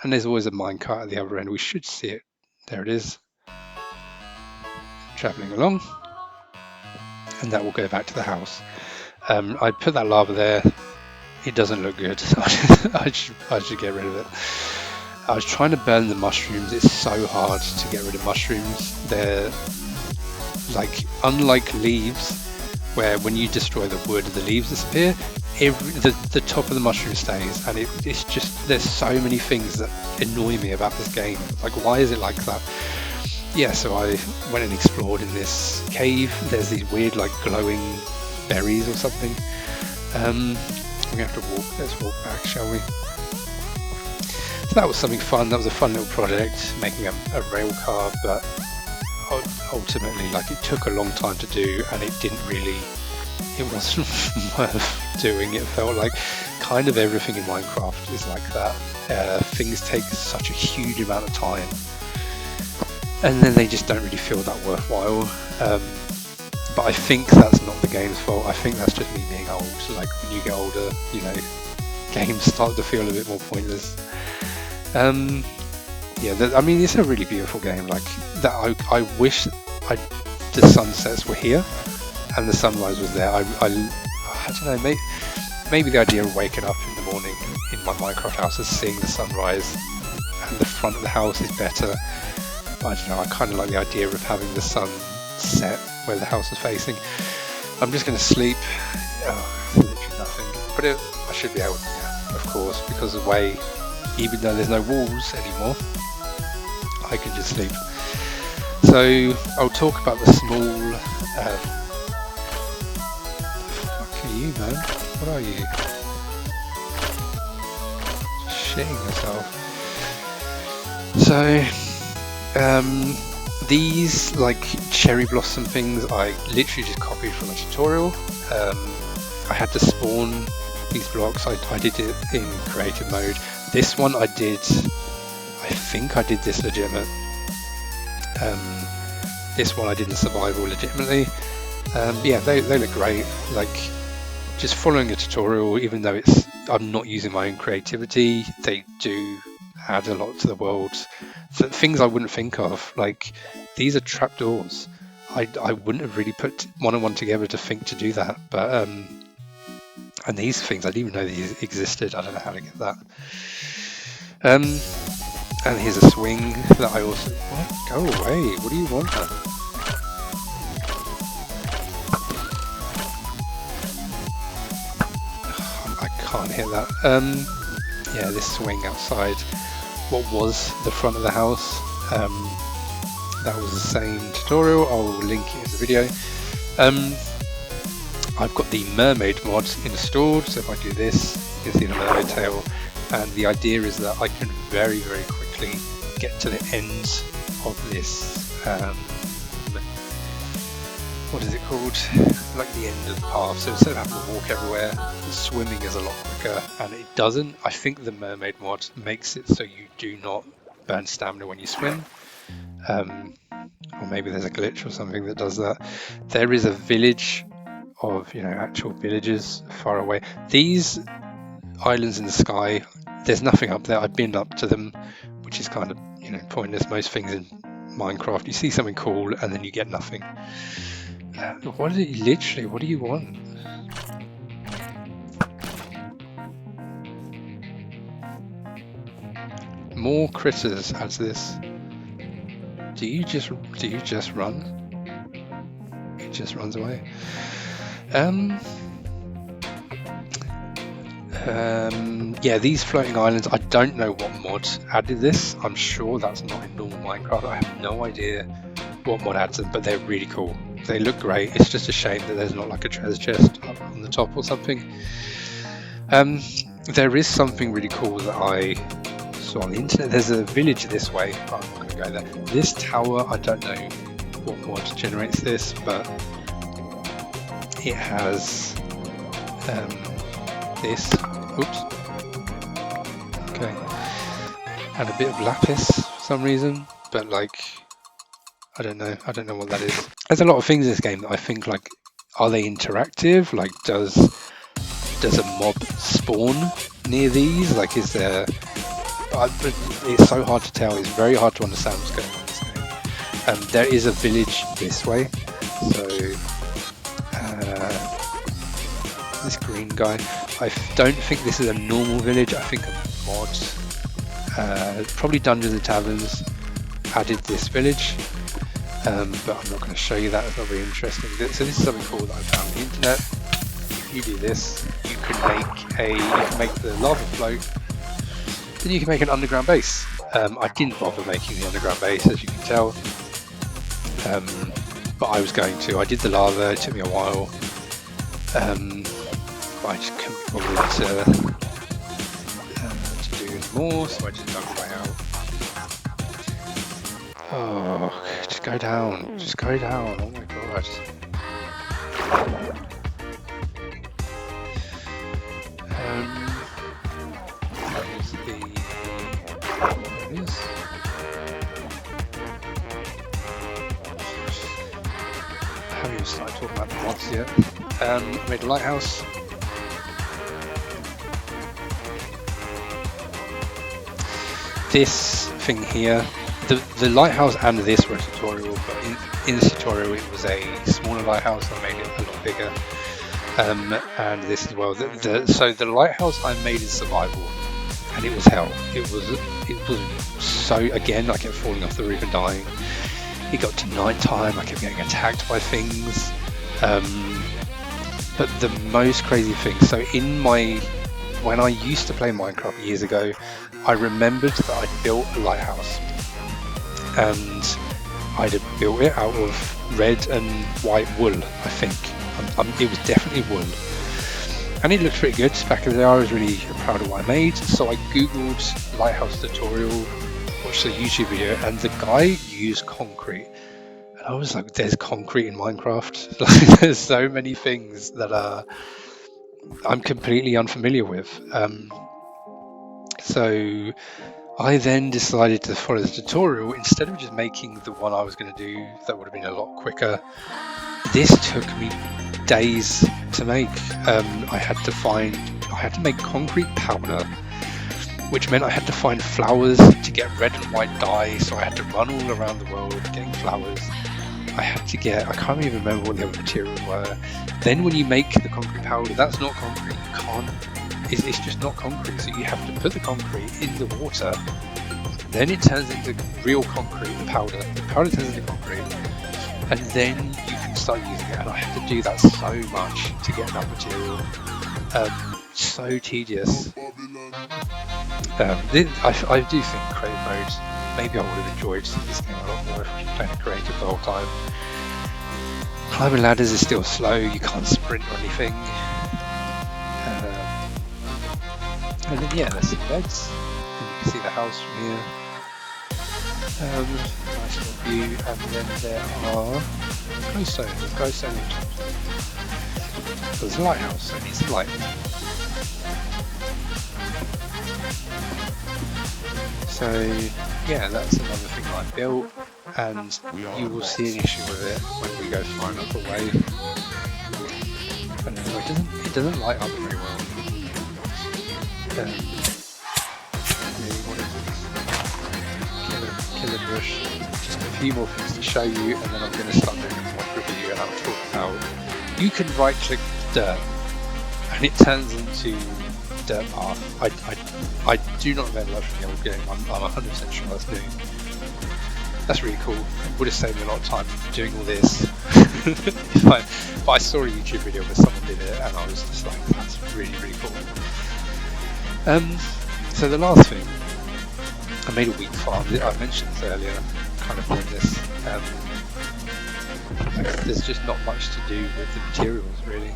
and there's always a minecart at the other end. We should see it. There it is, traveling along, and that will go back to the house. I put that lava there. It doesn't look good. I should get rid of it. I was trying to burn the mushrooms. It's so hard to get rid of mushrooms. They're like, unlike leaves, where when you destroy the wood, the leaves disappear. The top of the mushroom stays, and it's just, there's so many things that annoy me about this game. Like, why is it like that? Yeah, so I went and explored in this cave. There's these weird, like, glowing berries or something. We're gonna have to walk. Let's walk back, shall we? So that was something fun. That was a fun little project, making a rail car, but ultimately, like, it took a long time to do, and it wasn't worth doing. It felt like kind of everything in Minecraft is like that. Things take such a huge amount of time, and then they just don't really feel that worthwhile. But I think that's not the game's fault. I think that's just me being old. So, like, when you get older, you know, games start to feel a bit more pointless. Yeah, I mean, it's a really beautiful game. Like that, I wish the sunsets were here and the sunrise was there. I don't know, maybe the idea of waking up in the morning in my Minecraft house and seeing the sunrise and the front of the house is better. But I don't know, I kind of like the idea of having the sun set where the house is facing. I'm just going to sleep. Literally nothing. But I should be able to, yeah, of course, because the way, even though there's no walls anymore, I can just sleep. So I'll talk about the small... fuck are you, man? What are you? Shitting yourself. So, these like cherry blossom things, I literally just copied from a tutorial. I had to spawn these blocks. I did it in creative mode. This one I think I did this legitimate. This one I did in survival legitimately, Yeah, they look great. Like, just following a tutorial, even though I'm not using my own creativity, they do add a lot to the world. So things I wouldn't think of, like these are trapdoors. I wouldn't have really put one and one together to think to do that. But and these things, I didn't even know these existed. I don't know how to get that. And here's a swing that I also... What? Go away. What do you want? I can't hit that. Yeah, this swing outside what was the front of the house. That was the same tutorial. I'll link it in the video. I've got the mermaid mod installed, so if I do this, you can see the mermaid tail. And the idea is that I can very, very quickly get to the ends of this, what is it called? Like the end of the path. So instead of having to walk everywhere, swimming is a lot quicker. And it doesn't, I think the mermaid mod makes it so you do not burn stamina when you swim. Or maybe there's a glitch or something that does that. There is a village of, actual villages far away. These islands in the sky, there's nothing up there. I've been up to them, which is kind of pointless. Most things in Minecraft, you see something cool and then you get nothing. What do you want? More critters as this. Do you just run? It just runs away. Yeah, these floating islands, I don't know what mod added this. I'm sure that's not in normal Minecraft. I have no idea what mod adds them, but they're really cool. They look great. It's just a shame that there's not like a treasure chest up on the top or something. There is something really cool that I saw on the internet. There's a village this way. I'm not going to go there. This tower, I don't know what mod generates this, but it has this. Oops. Okay. And a bit of lapis for some reason, but like, I don't know what that is. There's a lot of things in this game that I think, like, are they interactive? Like, does a mob spawn near these? Like, is there... it's so hard to tell. It's very hard to understand what's going on in this game. There is a village this way. So, this green guy. I don't think this is a normal village. I think a mod, probably Dungeons and Taverns, added this village. But I'm not going to show you that. It's not very interesting. So this is something cool that I found on the internet. If you do this, you can make the lava float. Then you can make an underground base. I didn't bother making the underground base, as you can tell. But I was going to. I did the lava. It took me a while. But I just couldn't be bothered to do more, so I just dug my way out. Oh, just go down. Just go down. Oh my god. Here's there it is. I haven't even started talking about the mods yet. I made a lighthouse. This thing here, the lighthouse and this were a tutorial, but in this tutorial it was a smaller lighthouse. I made it a lot bigger, and this as well. So the lighthouse I made in survival, and it was hell. It was so, again, I kept falling off the roof and dying. It got to night time, I kept getting attacked by things. But the most crazy thing, so when I used to play Minecraft years ago, I remembered that I'd built a lighthouse, and I'd have built it out of red and white wool, I think. It was definitely wool, and it looked pretty good back in the day. I was really proud of what I made, so I googled lighthouse tutorial, watched the YouTube video, and the guy used concrete. And I was like, there's concrete in Minecraft? Like, there's so many things that I'm completely unfamiliar with. So I then decided to follow the tutorial. Instead of just making the one I was going to do that would have been a lot quicker, This took me days to make. I had to make concrete powder, which meant I had to find flowers to get red and white dye, so I had to run all around the world getting flowers. I can't even remember what the other materials were. Then when you make the concrete powder, that's not concrete, it's just not concrete, so you have to put the concrete in the water, then it turns into real concrete, the powder turns into concrete, and then you can start using it, and I had to do that so much to get enough material. So tedious. I do think creative mode, maybe I would have enjoyed this game a lot more if I was playing creative the whole time. Climbing ladders is still slow, you can't sprint or anything. And then yeah, there's some beds, and you can see the house from here. Nice little view, and then there are glowstone on top. There's a lighthouse, so it needs some light. So yeah, that's another thing I built, and you will see an issue with it when we go far enough away. But anyway, it doesn't light up very well. Kill a bush. Just a few more things to show you, and then I'm going to start doing a mod review, and I'll talk about. You can right click dirt, and it turns into dirt path. I do not remember that from the old game. I'm 100% sure that's new. That's really cool. It would have saved me a lot of time doing all this. But I saw a YouTube video where someone did it, and I was just like, that's really, really cool. So the last thing, I made a wheat farm. I mentioned this earlier, kind of doing this. There's just not much to do with the materials, really.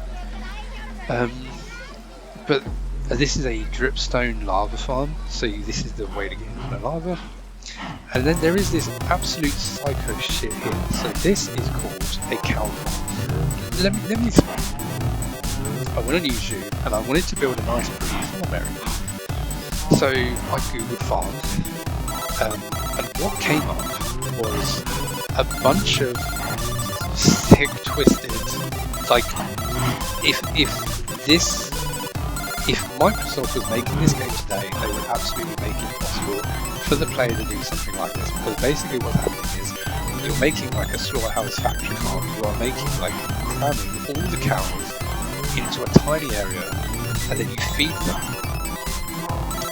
But this is a dripstone lava farm, so this is the way to get into the lava. And then there is this absolute psycho shit here. So this is called a cow farm. Let me explain. I went on YouTube and I wanted to build a nice pretty farm area. So I googled farms, and what came up was a bunch of sick, twisted, like if Microsoft was making this game today, they would absolutely make it possible for the player to do something like this, because basically what's happening is you're making like a slaughterhouse factory farm. You are making like cramming all the cows into a tiny area, and then you feed them,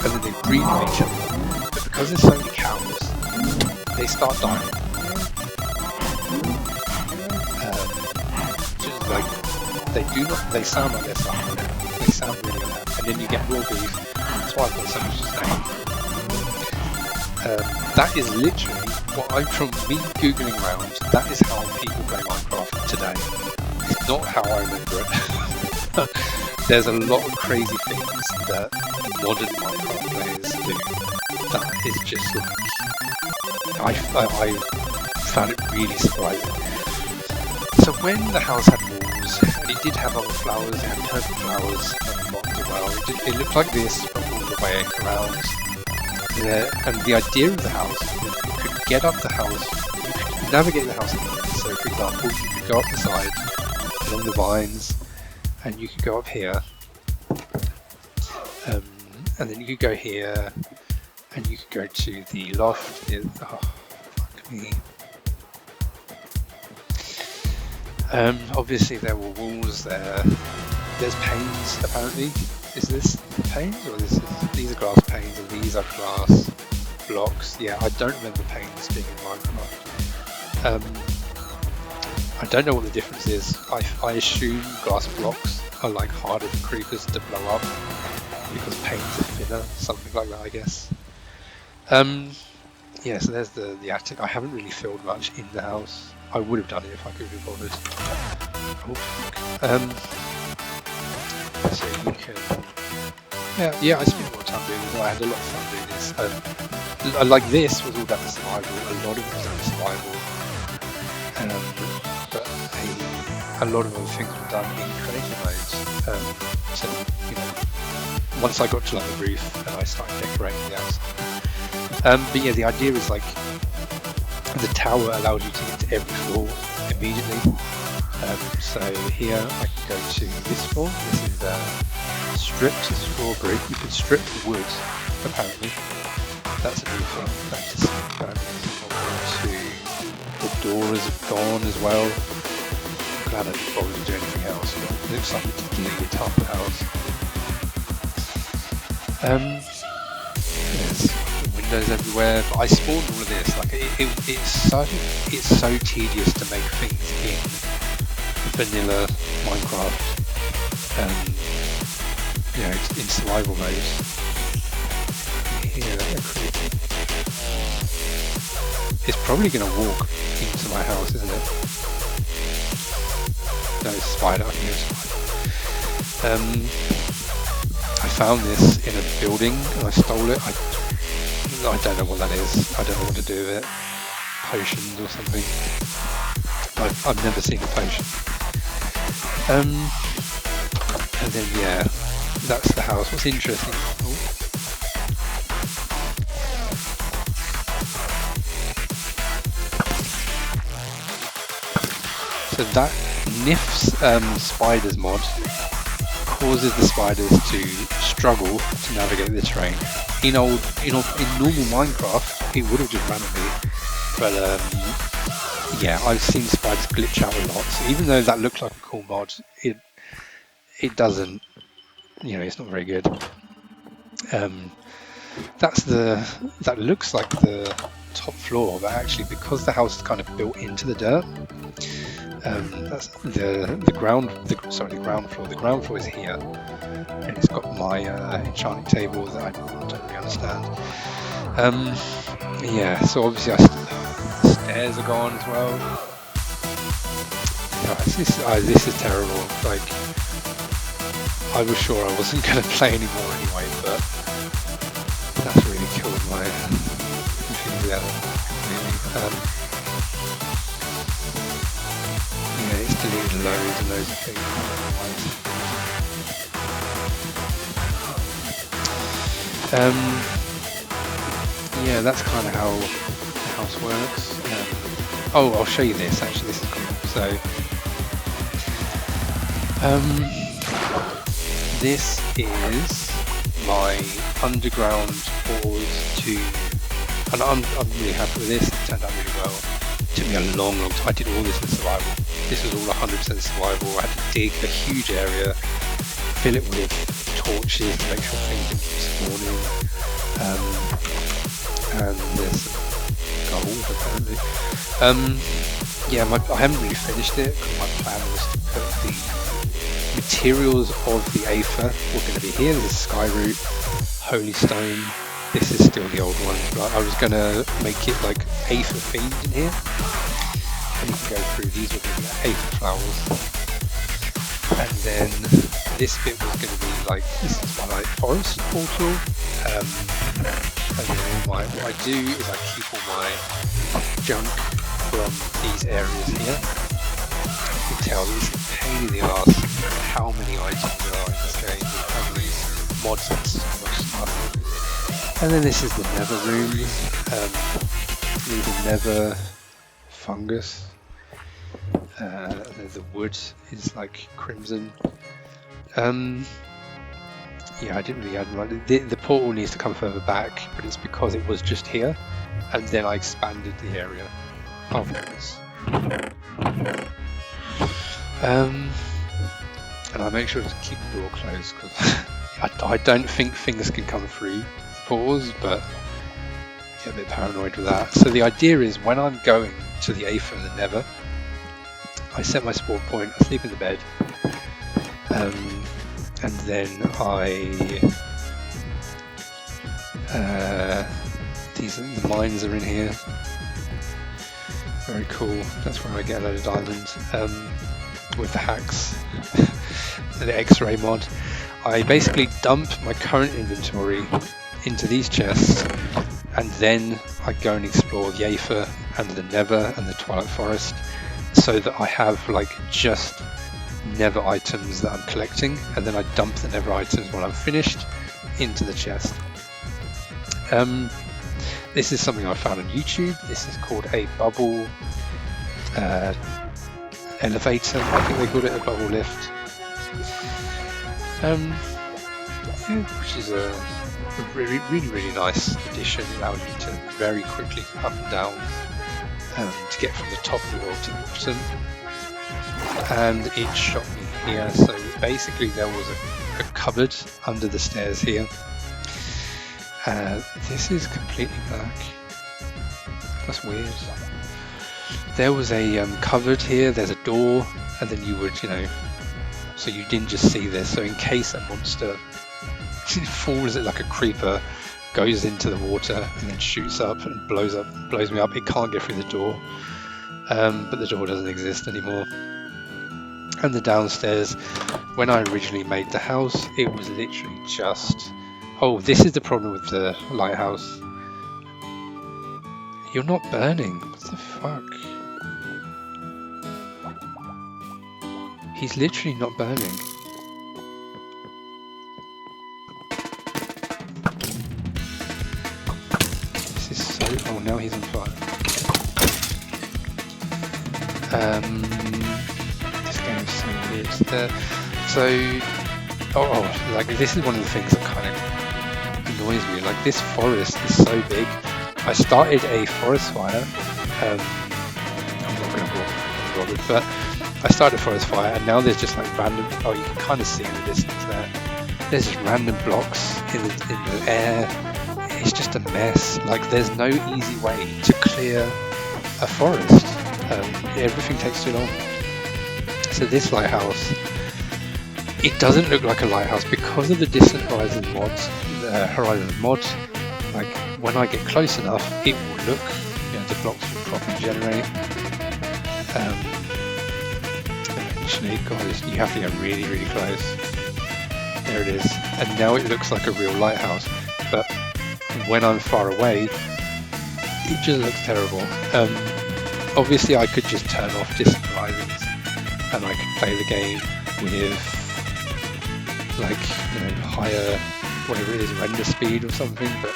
and then they breed with each other. But because there's so many cows, they start dying. Just like they sound like they're suffering. They sound really loud, and then you get raw beef. That's why I've got so much to say. That is literally what I'm from me googling around. That is how people play Minecraft today. It's not how I remember it. There's a lot of crazy things that modern Minecraft players do. That is just like I found it really surprising. So when the house had walls, and it did have other flowers, it had purple flowers on the bottom as well. It looked like this, but all the way around. And the idea of the house, you could get up the house, you could navigate the house. So for example, you could go up the side, along the vines, and you could go up here, and then you could go here, and you could go to the loft. Oh, fuck me. Obviously there were walls there. There's panes apparently. Is this panes or these are glass panes and these are glass blocks? Yeah, I don't remember panes being in Minecraft. I don't know what the difference is. I assume glass blocks are like harder than creepers to blow up because panes are thinner, something like that, I guess. Yeah, so there's the attic. I haven't really filled much in the house. I would have done it if I could have bothered. Oh, fuck. So you can... Yeah, I spent more time doing this. I had a lot of fun doing this. Like this was all done in survival. A lot of it was done in survival. But a lot of other things were done in creative mode. So, you know, once I got to like the roof and I started decorating the outside. But yeah, the idea is like the tower allowed you to get to every floor immediately. So here I can go to this floor. This is stripped strawberry. You can strip wood, apparently. That's a new thing. That's just the doors have gone as well. I'm glad I didn't bother to do anything else. But it looks like it's completely top of the house. There's windows everywhere, but I spawned all of this. Like it's so tedious to make things in vanilla Minecraft. It's in survival mode. Here, they're creepy. It's probably going to walk into my house, isn't it? No, it's a spider. I think it's a spider. I found this in a building and I stole it. I don't know what that is. I don't know what to do with it. Potions or something. I've never seen a potion. And then yeah, that's the house. What's interesting? So that Nif's spiders mod causes the spiders to struggle to navigate the terrain. In normal Minecraft, it would have just ran at me, but yeah, I've seen spiders glitch out a lot. So even though that looks like a cool mod, it doesn't. It's not very good. That looks like the top floor, but actually because the house is kind of built into the dirt. That's the ground floor. The ground floor is here, and it's got my enchanting table that I don't really understand. Yeah, so obviously the stairs are gone as well. This is terrible. Like, I was sure I wasn't going to play anymore anyway, but that's really killed my enthusiasm completely. It's deleted loads and loads of things. Yeah, that's kind of how the house works. I'll show you this. Actually, this is cool. So, this is my underground portals to, and I'm really happy with this. It turned out really well. It took me a long time. I did all this in survival. This was all 100% survival. I had to dig a huge area, fill it with torches to make sure things didn't keep spawning. And there's gold apparently. Yeah, I haven't really finished it because my plan was to put the materials of the Aether were going to be here. This is Skyroot, Holy Stone. This is still the old one, but I was going to make it like Aether themed in here. And you can go through, these were going to be Aether flowers. And then this bit was going to be like, this is my like forest portal. And then what I do is I keep all my junk from these areas here. You can tell this is a pain in the arse how many items there are in this game, how many mods and so much stuff. And then this is the nether room. These are nether fungus. The wood is like crimson. Yeah, I didn't really add much. The portal needs to come further back, but it's because it was just here, and then I expanded the area afterwards. And I make sure to keep the door closed because I don't think things can come through portals, but I get a bit paranoid with that. So the idea is when I'm going to the Aether and the Nether, I set my spawn point, I sleep in the bed, and then the mines are in here. Very cool. That's where I get a load of diamonds with the hacks. The X-ray mod. I basically dump my current inventory into these chests, and then I go and explore the Aether and the Nether and the Twilight Forest, so that I have like just Nether items that I'm collecting, and then I dump the Nether items when I'm finished into the chest. This is something I found on YouTube. This is called a bubble elevator, I think they called it, a bubble lift. Which is a really, really nice addition, allowing you to very quickly up and down to get from the top of the world to the bottom. And it shot me here. So basically there was a cupboard under the stairs here. This is completely black. That's weird. There was a cupboard here, there's a door, and then you would, so you didn't just see this. So in case a monster falls it like a creeper, goes into the water and then shoots up and blows me up, it can't get through the door. But the door doesn't exist anymore. And the downstairs, when I originally made the house, it was literally just, oh, this is the problem with the lighthouse. You're not burning, what the fuck? He's literally not burning. This is so, oh, now he's on fire. This game is so weird. Like this is one of the things that kind of annoys me. Like this forest is so big. I started a forest fire. I'm not going to bother, but I started a forest fire, and now there's just like random. Oh, you can kind of see in the distance there. There's just random blocks in the air. It's just a mess. Like there's no easy way to clear a forest. Everything takes too long. So this lighthouse, it doesn't look like a lighthouse because of the Distant Horizon mods. Like when I get close enough, it will look, the blocks will properly generate. Eventually, guys, you have to get really, really close. There it is, and now it looks like a real lighthouse. But when I'm far away, it just looks terrible. Obviously, I could just turn off Distant Horizons, and I could play the game with like higher, whatever it is, render speed or something. But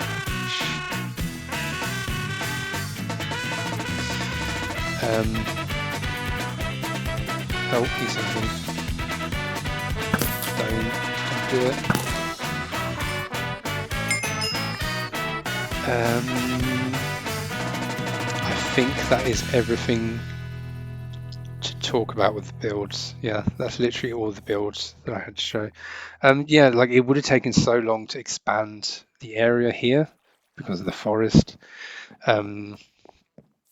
oh, he's something. Don't do it. I think that is everything to talk about with the builds. Yeah, that's literally all the builds that I had to show. Yeah, like it would have taken so long to expand the area here because of the forest.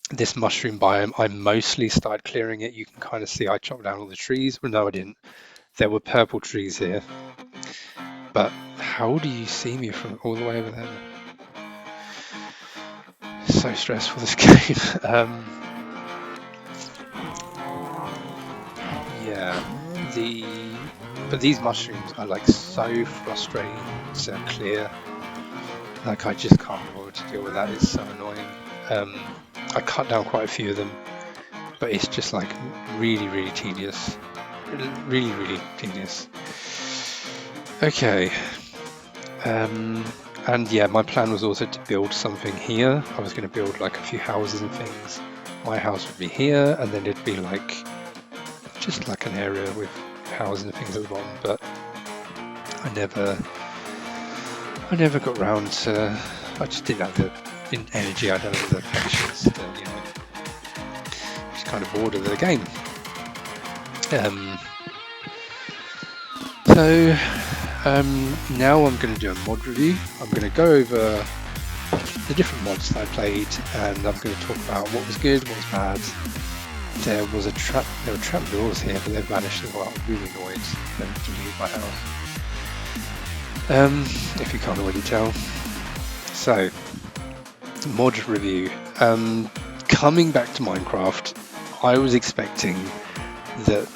This mushroom biome, I mostly started clearing it. You can kind of see I chopped down all the trees. Well, no, I didn't. There were purple trees here. But how do you see me from all the way over there? So stressful, this game. Yeah, but these mushrooms are like so frustrating to clear. Like I just can't bother to deal with that. It's so annoying. I cut down quite a few of them, but it's just like really, really tedious. Really, really tedious. Okay. And yeah, my plan was also to build something here. I was going to build like a few houses and things. My house would be here, and then it'd be like just like an area with houses and things at the bottom. But I never got round to. I just didn't have the energy. I don't have the patience to, just kind of bored of the game. So now I'm going to do a mod review. I'm going to go over the different mods that I played, and I'm going to talk about what was good, what was bad. There were trap doors here, but they've vanished as well. I'm really annoyed to leave my house. If you can't already tell. So, mod review. Coming back to Minecraft, I was expecting that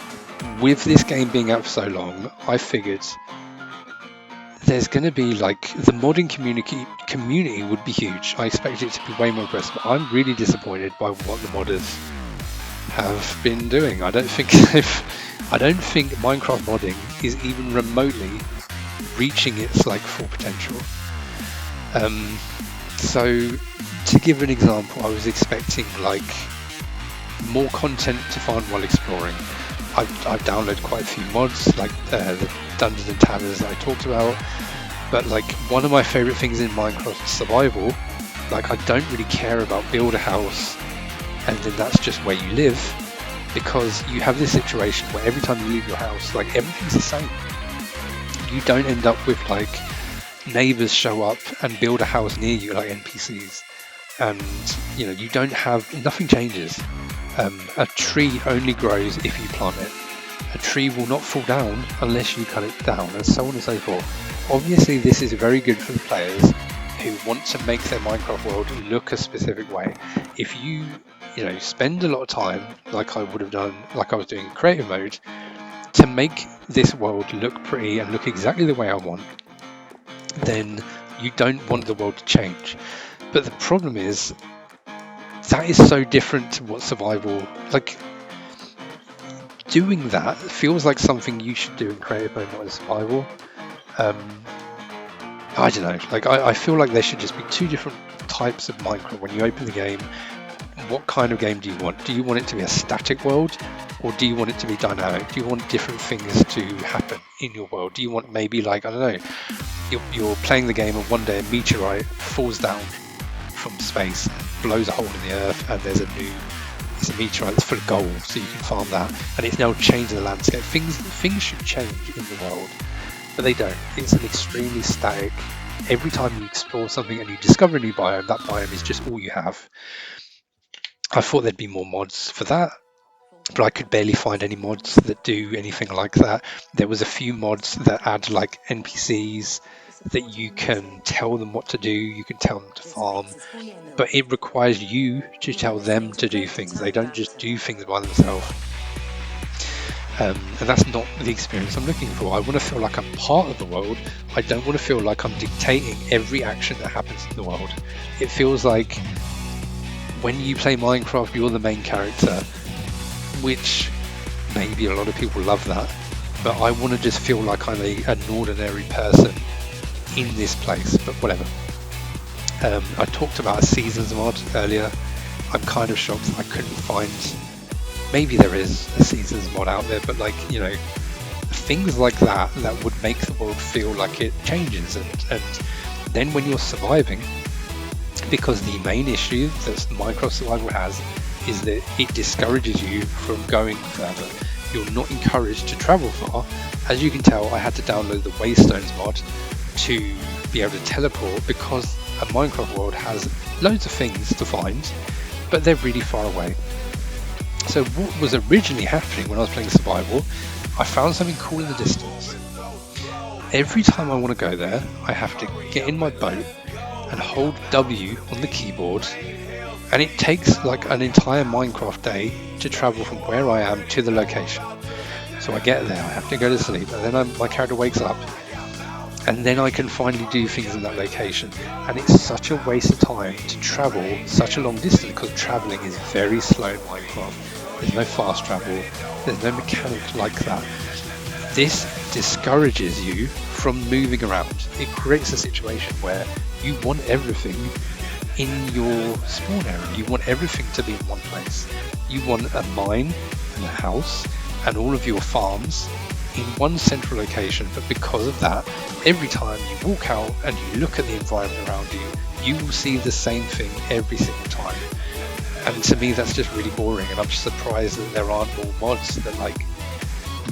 with this game being out for so long, I figured there's going to be like the modding community would be huge. I expected it to be way more aggressive. I'm really disappointed by what the modders have been doing. I don't think Minecraft modding is even remotely reaching its like full potential. So to give an example, I was expecting like more content to find while exploring. I've downloaded quite a few mods, like the Dungeons and Taverns that I talked about. But like, one of my favorite things in Minecraft survival, like, I don't really care about build a house and then that's just where you live, because you have this situation where every time you leave your house, like, everything's the same. You don't end up with like neighbors show up and build a house near you like NPCs, and you know, you don't have, nothing changes. A tree only grows if you plant it. A tree will not fall down unless you cut it down, and so on and so forth. Obviously, this is very good for the players who want to make their Minecraft world look a specific way. If you spend a lot of time, like I would have done, like I was doing in creative mode, to make this world look pretty and look exactly the way I want, then you don't want the world to change. But the problem is, that is so different to what survival, like, doing that feels like something you should do in creative mode, not in survival. I don't know, like, I feel like there should just be two different types of Minecraft when you open the game. What kind of game do you want? Do you want it to be a static world, or do you want it to be dynamic? Do you want different things to happen in your world? Do you want, maybe, like, I don't know, you're playing the game and one day a meteorite falls down from space and blows a hole in the earth, and there's a meteorite that's full of gold, so you can farm that, and it's now changed the landscape. Things should change in the world, but they don't. It's an extremely static. Every time you explore something and you discover a new biome, that biome is just all you have. I thought there'd be more mods for that, but I could barely find any mods that do anything like that. There was a few mods that add like NPCs that you can tell them what to do, you can tell them to farm, but it requires you to tell them to do things. They don't just do things by themselves. And that's not the experience I'm looking for. I want to feel like I'm part of the world. I don't want to feel like I'm dictating every action that happens in the world. It feels like when you play Minecraft, you're the main character, which maybe a lot of people love that, but I want to just feel like I'm an ordinary person in this place, but whatever. I talked about a seasons mod earlier. I'm kind of shocked that I couldn't find, maybe there is a seasons mod out there, but like, you know, things like that would make the world feel like it changes. And then when you're surviving, because the main issue that Minecraft survival has is that it discourages you from going further. You're not encouraged to travel far. As you can tell, I had to download the Waystones mod to be able to teleport, because a Minecraft world has loads of things to find, but they're really far away. So what was originally happening when I was playing survival, I found something cool in the distance. Every time I want to go there, I have to get in my boat and hold W on the keyboard, and it takes like an entire Minecraft day to travel from where I am to the location. So I get there, I have to go to sleep, and then my character wakes up, and then I can finally do things in that location. And it's such a waste of time to travel such a long distance, because traveling is very slow in Minecraft. There's no fast travel, there's no mechanic like that. This discourages you from moving around. It creates a situation where you want everything in your spawn area. You want everything to be in one place. You want a mine and a house and all of your farms in one central location, but because of that, every time you walk out and you look at the environment around you, you will see the same thing every single time. And to me, that's just really boring, and I'm just surprised that there aren't more mods that like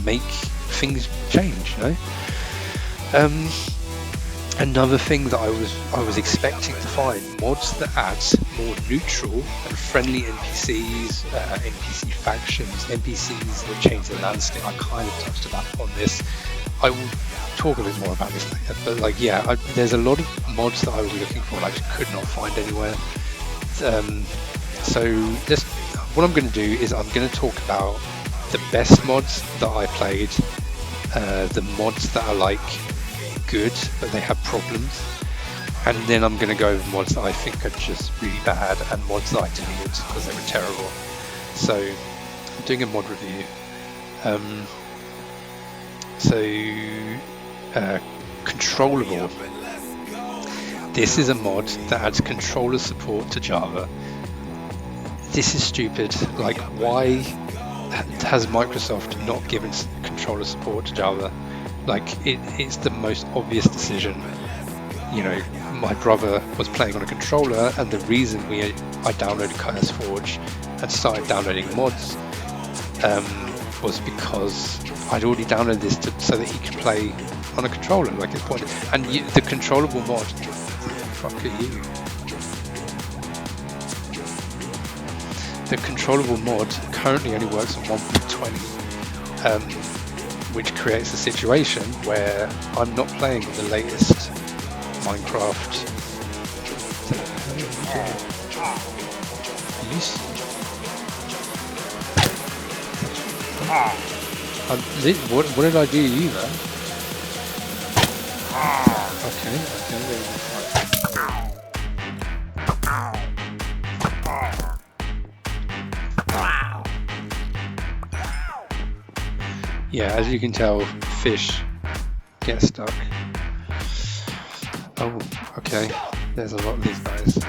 make things change, you know? Another thing that I was expecting to find, mods that add more neutral and friendly NPCs, NPC factions, NPCs that change the landscape. I kind of touched on this. I will talk a bit more about this later, but like, yeah, there's a lot of mods that I was looking for and I just could not find anywhere. So what I'm going to do is I'm going to talk about the best mods that I played, the mods that are like good but they have problems, and then I'm going to go over mods that I think are just really bad and mods that I deleted because they were terrible. So I'm doing a mod review. Controllable. This is a mod that adds controller support to Java. this is stupid. Like, why has Microsoft not given controller support to Java? Like, it's the most obvious decision. You know, my brother was playing on a controller, and the reason I downloaded CurseForge and started downloading mods was because I'd already downloaded this so that he could play on a controller. Like, it's pointed. And the controllable mod, fuck are you? The controllable mod currently only works on 1.20, which creates a situation where I'm not playing the latest Minecraft. What did I do to you, man? Okay. Yeah, as you can tell, fish get stuck. Oh, okay. There's a lot of these guys.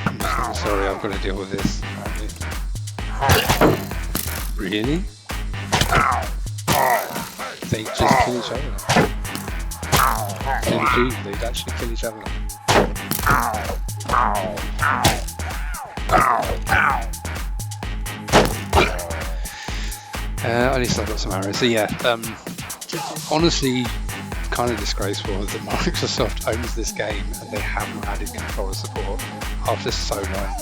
I'm sorry, I've got to deal with this. Really? They just kill each other. They'd actually kill each other. At least I've got some arrows. So yeah, honestly, kind of disgraceful that Microsoft owns this game and they haven't added controller support after so long.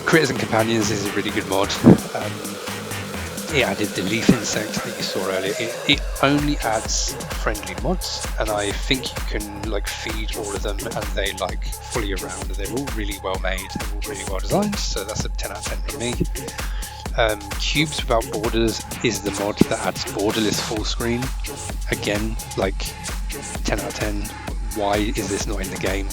Critters and Companions is a really good mod. It added the leaf insect that you saw earlier. It only adds friendly mods, and I think you can like feed all of them, and they like fully around. They're all really well made, they're all really well designed, so that's a 10 out of 10 for me. Cubes Without Borders is the mod that adds borderless full screen. Again, like 10 out of 10. Why is this not in the game?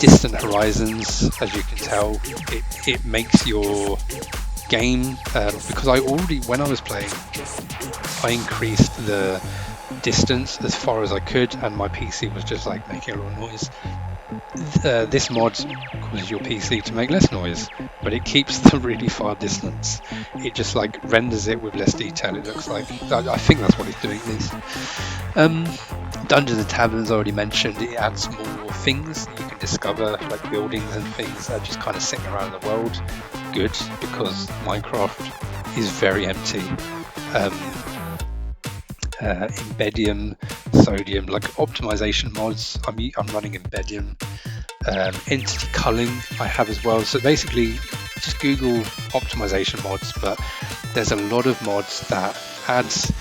Distant Horizons, as you can tell, it makes your game, because when I was playing, I increased the distance as far as I could, and my PC was just like making a lot of noise. This mod causes your PC to make less noise, but it keeps the really far distance. It just like renders it with less detail. It looks like, I think that's what it's doing at least. Dungeons and Taverns, already mentioned, it adds more things you can discover, like buildings and things that are just kind of sitting around the world. Good, because Minecraft is very empty. Embeddium, Sodium, like optimization mods. I'm running Embeddium. Entity culling I have as well. So basically, just Google optimization mods. But there's a lot of mods that adds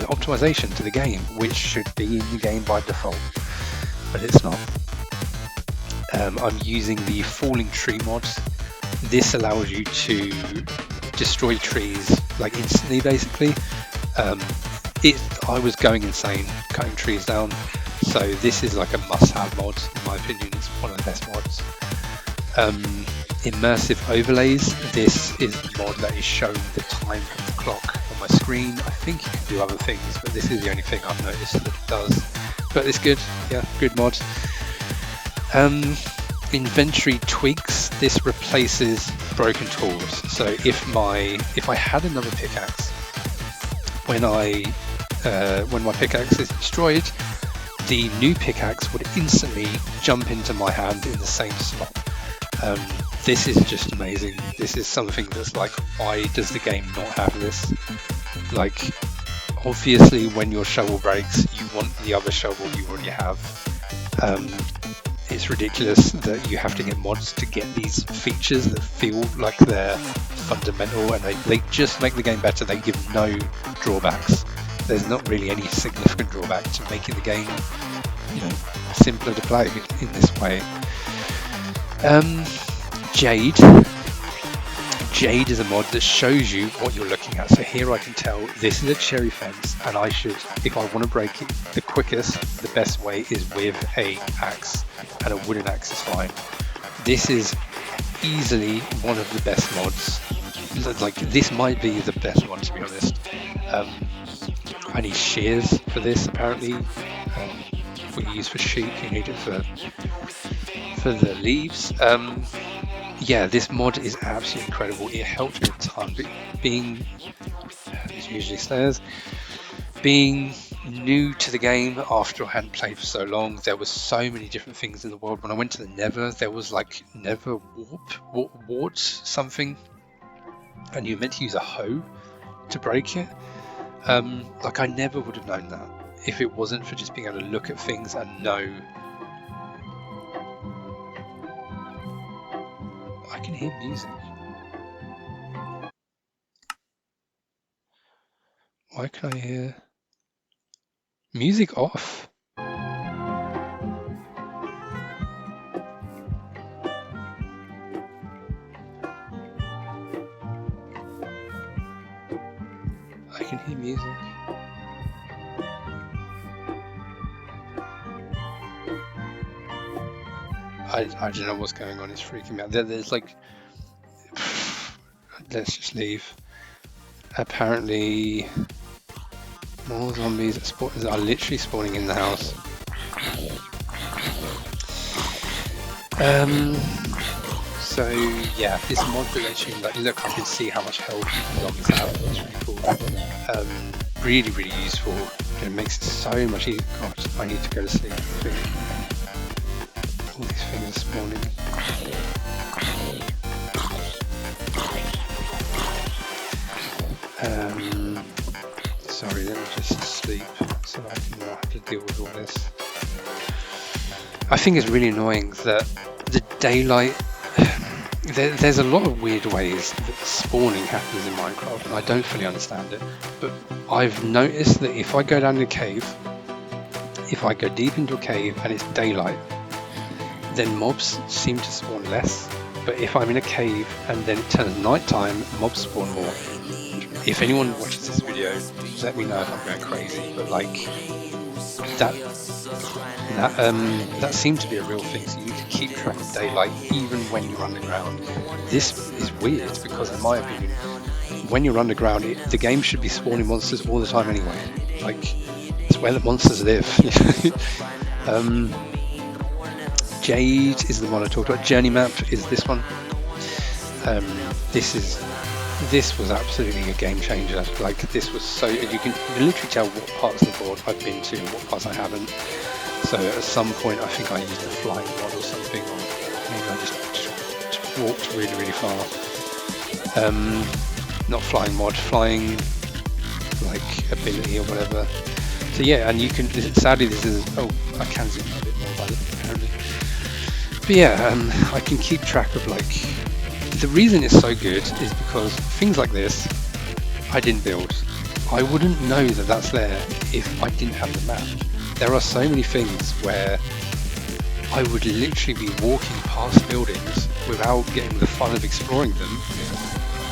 optimization to the game, which should be in the game by default, but it's not. I'm using the Falling Tree mod. This allows you to destroy trees like instantly, basically. I was going insane cutting trees down, so this is like a must-have mod in my opinion. It's one of the best mods. Immersive overlays. This is the mod that is showing the time from the clock on my screen. I think you can do other things, but this is the only thing I've noticed that it does. But it's good, yeah, good mod. Inventory tweaks. This replaces broken tools. So if I had another pickaxe, when my pickaxe is destroyed, the new pickaxe would instantly jump into my hand in the same slot. This is just amazing. This is something that's like, why does the game not have this? Like, obviously when your shovel breaks, you want the other shovel you already have. It's ridiculous that you have to get mods to get these features that feel like they're fundamental, and they just make the game better. They give no drawbacks. There's not really any significant drawback to making the game, simpler to play in this way. Jade is a mod that shows you what you're looking at. So here I can tell this is a cherry fence, and I should, if I want to break it, the best way is with a axe, and a wooden axe is fine. This is easily one of the best mods. Like, this might be the best one, to be honest. I I need shears for this apparently. What you use for sheep, you need it for the leaves. Yeah, this mod is absolutely incredible. It helped me a ton. But being, as usually says, being new to the game after I hadn't played for so long, there were so many different things in the world. When I went to the Nether, there was like Nether wart something, and you meant to use a hoe to break it. Like I never would have known that if it wasn't for just being able to look at things and know. I can hear music. Why can I hear music off? I can hear music. I don't know what's going on. It's freaking me out. There's like, let's just leave. Apparently, more zombies are literally spawning in the house. So yeah, this mod will let you look. I can see how much health the zombies have. It's really cool. Really, really useful. It makes it so much easier. God, I need to go to sleep. All these things are spawning. Sorry, let me just sleep so I can not have to deal with all this. I think it's really annoying that the daylight. There's a lot of weird ways that spawning happens in Minecraft, and I don't fully understand it. But I've noticed that if I go down in a cave, if I go deep into a cave and it's daylight, then mobs seem to spawn less. But if I'm in a cave and then it turns nighttime, mobs spawn more. If anyone watches this video, let me know if I'm going crazy. But like that seemed to be a real thing. So you can keep track of daylight even when you're underground. This is weird because, in my opinion, when you're underground, the game should be spawning monsters all the time anyway. Like it's where the monsters live. Jade is the one I talked about. Journey map is this one. This was absolutely a game changer. Like this was so you can literally tell what parts of the board I've been to and what parts I haven't. So at some point I think I used a flying mod or something, or maybe I just walked really, really far. Not flying mod, flying like ability or whatever. So yeah, and you can. Sadly, this is. Oh, I can zoom a bit more by it apparently. But yeah, I can keep track of like. The reason it's so good is because things like this, I didn't build. I wouldn't know that that's there if I didn't have the map. There are so many things where I would literally be walking past buildings without getting the fun of exploring them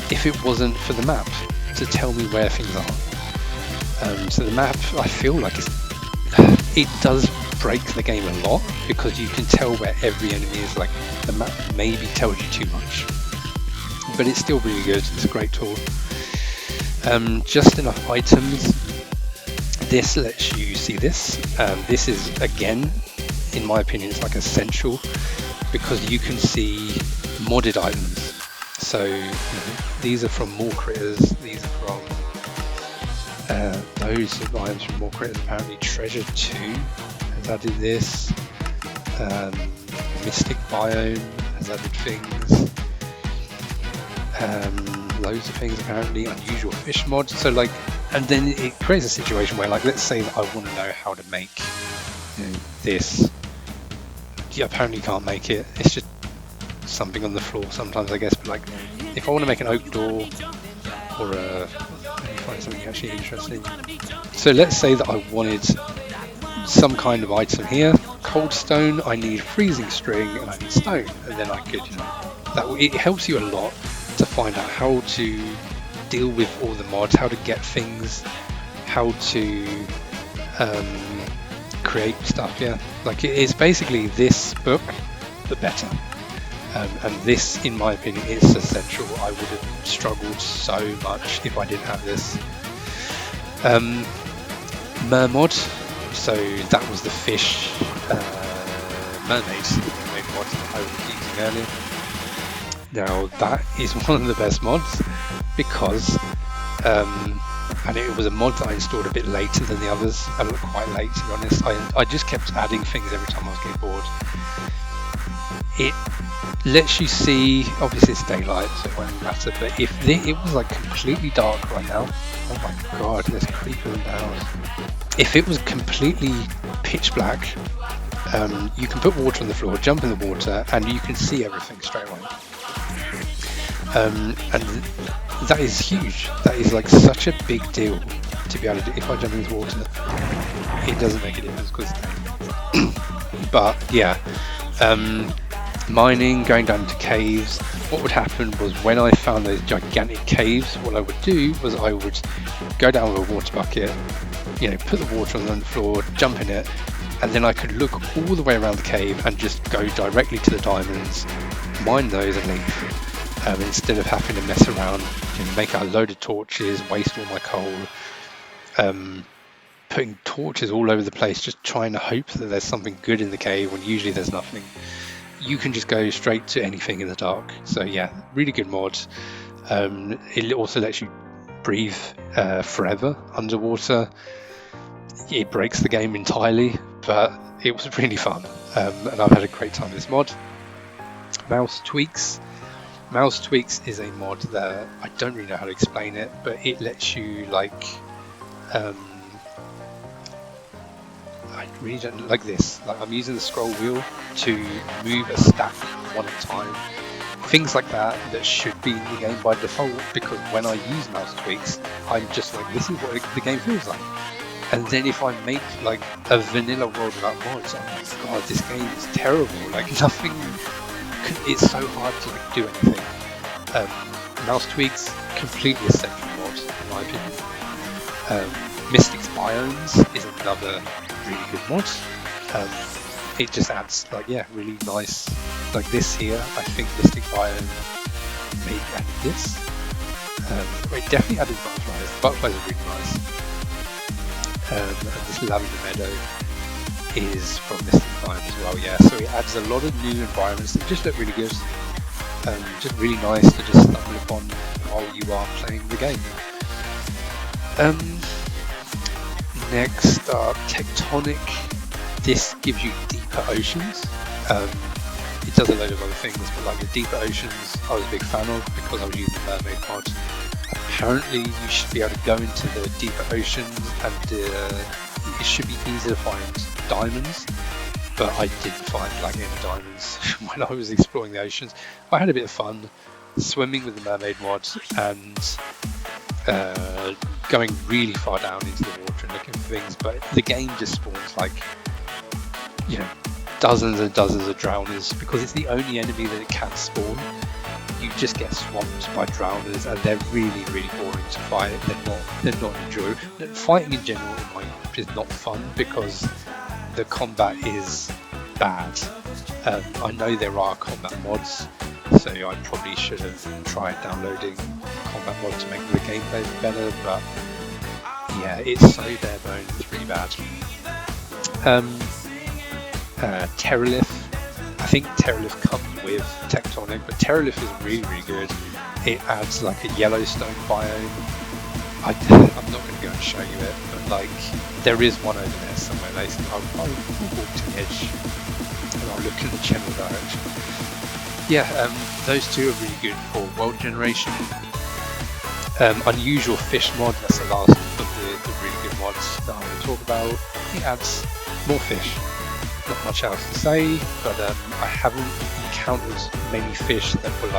if it wasn't for the map to tell me where things are. So the map, I feel like it does break the game a lot because you can tell where every enemy is. Like the map maybe tells you too much, but it's still really good. It's a great tool. Just enough items. This lets you see this. This is, again, in my opinion, it's like essential because you can see modded items. So these are from More Critters. These are from those items from More Critters. Apparently, Treasure 2 has added this. Mystic Biome has added things. Loads of things apparently. Unusual Fish mod. So like. And then it creates a situation where, like, let's say that I want to know how to make this. You apparently can't make it. It's just something on the floor sometimes, I guess. But like, if I want to make an oak door or let me find something actually interesting. So let's say that I wanted some kind of item here. Cold stone. I need freezing string and I need stone, and then I could, it helps you a lot to find out how to deal with all the mods, how to get things, how to create stuff. Yeah, like it's basically this book but better, and this, in my opinion, is essential. I would have struggled so much if I didn't have this. Mermod. So that was the fish mermaid mod I was using earlier. Now that is one of the best mods because and it was a mod that I installed a bit later than the others, quite late to be honest. I just kept adding things every time I was getting bored. It lets you see, obviously it's daylight so it won't matter, but if it was like completely dark right now, oh my god, there's creepers in the house. If it was completely pitch black, you can put water on the floor, jump in the water, and you can see everything straight away. And that is huge. That is like such a big deal to be able to do. If I jump into water, it doesn't make a difference because but yeah, mining, going down into caves. What would happen was when I found those gigantic caves, what I would do was I would go down with a water bucket, put the water on the floor, jump in it, and then I could look all the way around the cave and just go directly to the diamonds, mine those and leave. Instead of having to mess around, make out a load of torches, waste all my coal, putting torches all over the place, just trying to hope that there's something good in the cave when usually there's nothing. You can just go straight to anything in the dark. So yeah, really good mod. It also lets you breathe forever underwater. It breaks the game entirely, but it was really fun, and I've had a great time with this mod. Mouse Tweaks. Mouse Tweaks is a mod that I don't really know how to explain it, but it lets you I really don't like this. I'm using the scroll wheel to move a stack one at a time. Things like that should be in the game by default, because when I use Mouse Tweaks, I'm just like, this is what the game feels like. And then if I make like a vanilla world without mods, I'm like, god, this game is terrible. Like nothing. It's so hard to do anything. Mouse Tweaks, completely essential mod in my opinion. Mystics Biomes is another really good mod. It just adds really nice, like this here. I think Mystic Biome maybe added this. It definitely added butterflies. The butterflies are really nice. And this Lavender Meadow is from Mystic Biome as well, yeah. So it adds a lot of new environments that just look really good. Just really nice to just stumble upon while you are playing the game. Next up, Tectonic. This gives you deeper oceans. It does a load of other things, but like the deeper oceans I was a big fan of because I was using the mermaid mod. Apparently you should be able to go into the deeper oceans and it should be easy to find diamonds, but I didn't find any diamonds when I was exploring the oceans. I had a bit of fun swimming with the mermaid mod and going really far down into the water and looking for things, but the game just spawns dozens and dozens of drowners because it's the only enemy that it can spawn. You just get swamped by drowners and they're really, really boring to fight. They're not enjoyable. Fighting in general is not fun because the combat is bad. I know there are combat mods, so I probably should have tried downloading combat mod to make the gameplay better, but yeah, it's so bare bones, it's really bad. Terralith. I think Terralith comes with Tectonic, but Terralith is really, really good. It adds like a Yellowstone biome. I'm not going to go and show you it, but there is one over there somewhere later. I'll walk to the edge and I'll look in the general direction. Yeah, those two are really good for world generation. Unusual Fish mod, that's the last of the really good mods that I'm going to talk about. It adds more fish. Not much else to say, but I haven't encountered many fish that were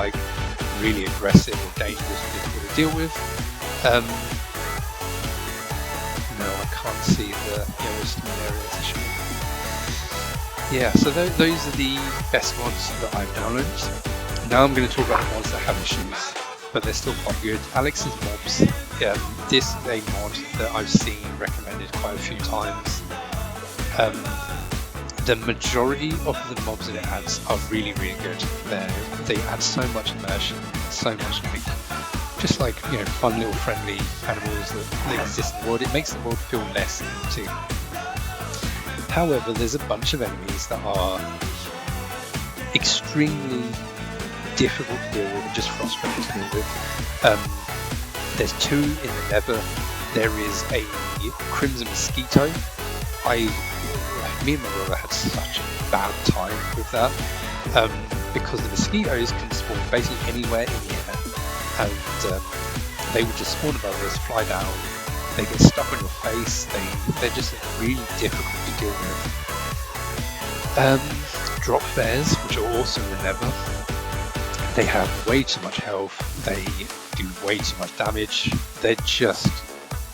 really aggressive or dangerous or difficult to deal with. No, I can't see the Yellowstone area to show. Yeah, so those are the best mods that I've downloaded. Now I'm going to talk about the mods that have issues, but they're still quite good. Alex's Mobs. This is a mod that I've seen recommended quite a few times. The majority of the mobs that it adds are really, really good. They add so much immersion, so much just like, you know, fun little friendly animals that exist in the world. It makes the world feel less empty. However, there's a bunch of enemies that are extremely difficult to deal with and just frustrating to deal with. There's two in the Nether. There is a Crimson Mosquito. Me and my brother had such a bad time with that, because the mosquitoes can spawn basically anywhere in the air, and they would just spawn above us, fly down, they get stuck on your face, they're just really difficult to deal with. Drop bears, which are also in the Nether, they have way too much health, they do way too much damage, they're just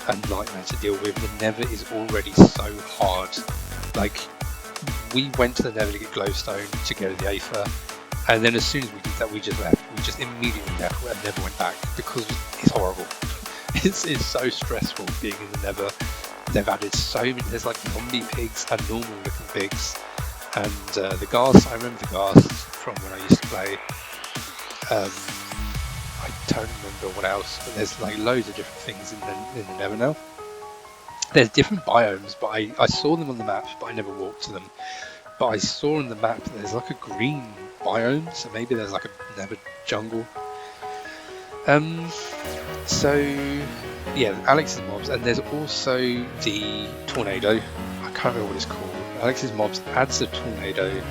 a nightmare to deal with. The Nether is already so hard. Like, we went to the Nether to get glowstone to go to the Aether, and then as soon as we did that, we just left. We just immediately left and never went back because it's horrible. It's so stressful being in the Nether. They've added so many. There's like zombie pigs and normal looking pigs, and the ghasts. I remember the ghasts from when I used to play. I don't remember what else, but there's like loads of different things in the Nether now. There's different biomes, but I saw them on the map, but I never walked to them. But I saw on the map that there's like a green biome, so maybe there's like a Nether jungle. So yeah, Alex's mobs, and there's also the tornado. I can't remember what it's called. Alex's mobs adds a tornado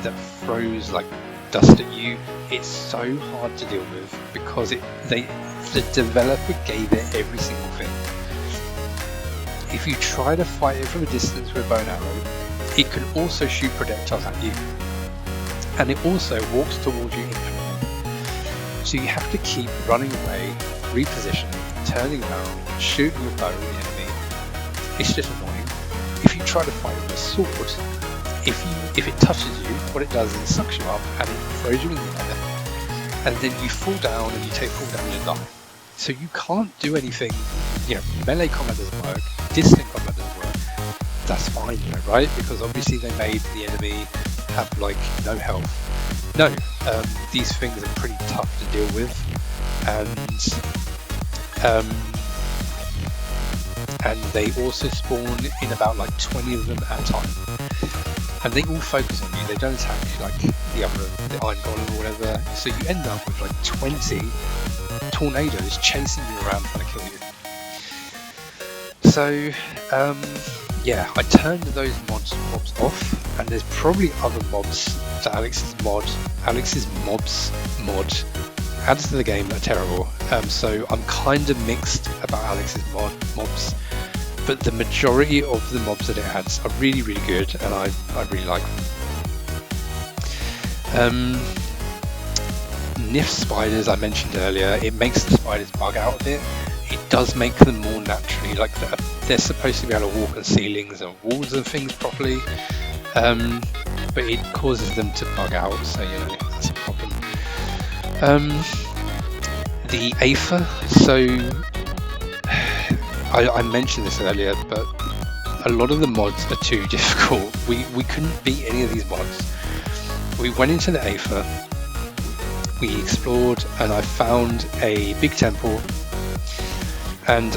that throws like dust at you. It's so hard to deal with because the developer gave it every single thing. If you try to fight it from a distance with a bow and arrow, it can also shoot projectiles at you, and it also walks towards you infinitely. So you have to keep running away, repositioning, turning around, shooting your bow at the enemy. It's just annoying. If you try to fight with a sword, if it touches you, what it does is it sucks you up and it throws you in the air, and then you fall down and you take full damage and die. So you can't do anything. You know, melee combat doesn't work, distant combat doesn't work. That's fine, you know, right? Because obviously they made the enemy have like no health. No, these things are pretty tough to deal with, and they also spawn in about like 20 of them at a time, and they all focus on you. They don't attack like the Iron Golem or whatever. So you end up with like 20 tornadoes chasing you around trying to kill you. So yeah, I turned those mobs off, and there's probably other mobs that Alex's mobs mod adds to the game that are terrible. So I'm kind of mixed about Alex's mobs, but the majority of the mobs that it adds are really, really good, and I really like them. Nif spiders, I mentioned earlier, it makes the spiders bug out a bit. It does make them more naturally, like they're supposed to be able to walk on ceilings and walls and things properly, but it causes them to bug out, so you know, that's a problem. The Aether, so I mentioned this earlier, but a lot of the mods are too difficult. We couldn't beat any of these mods. We went into the Aether, we explored, and I found a big temple, and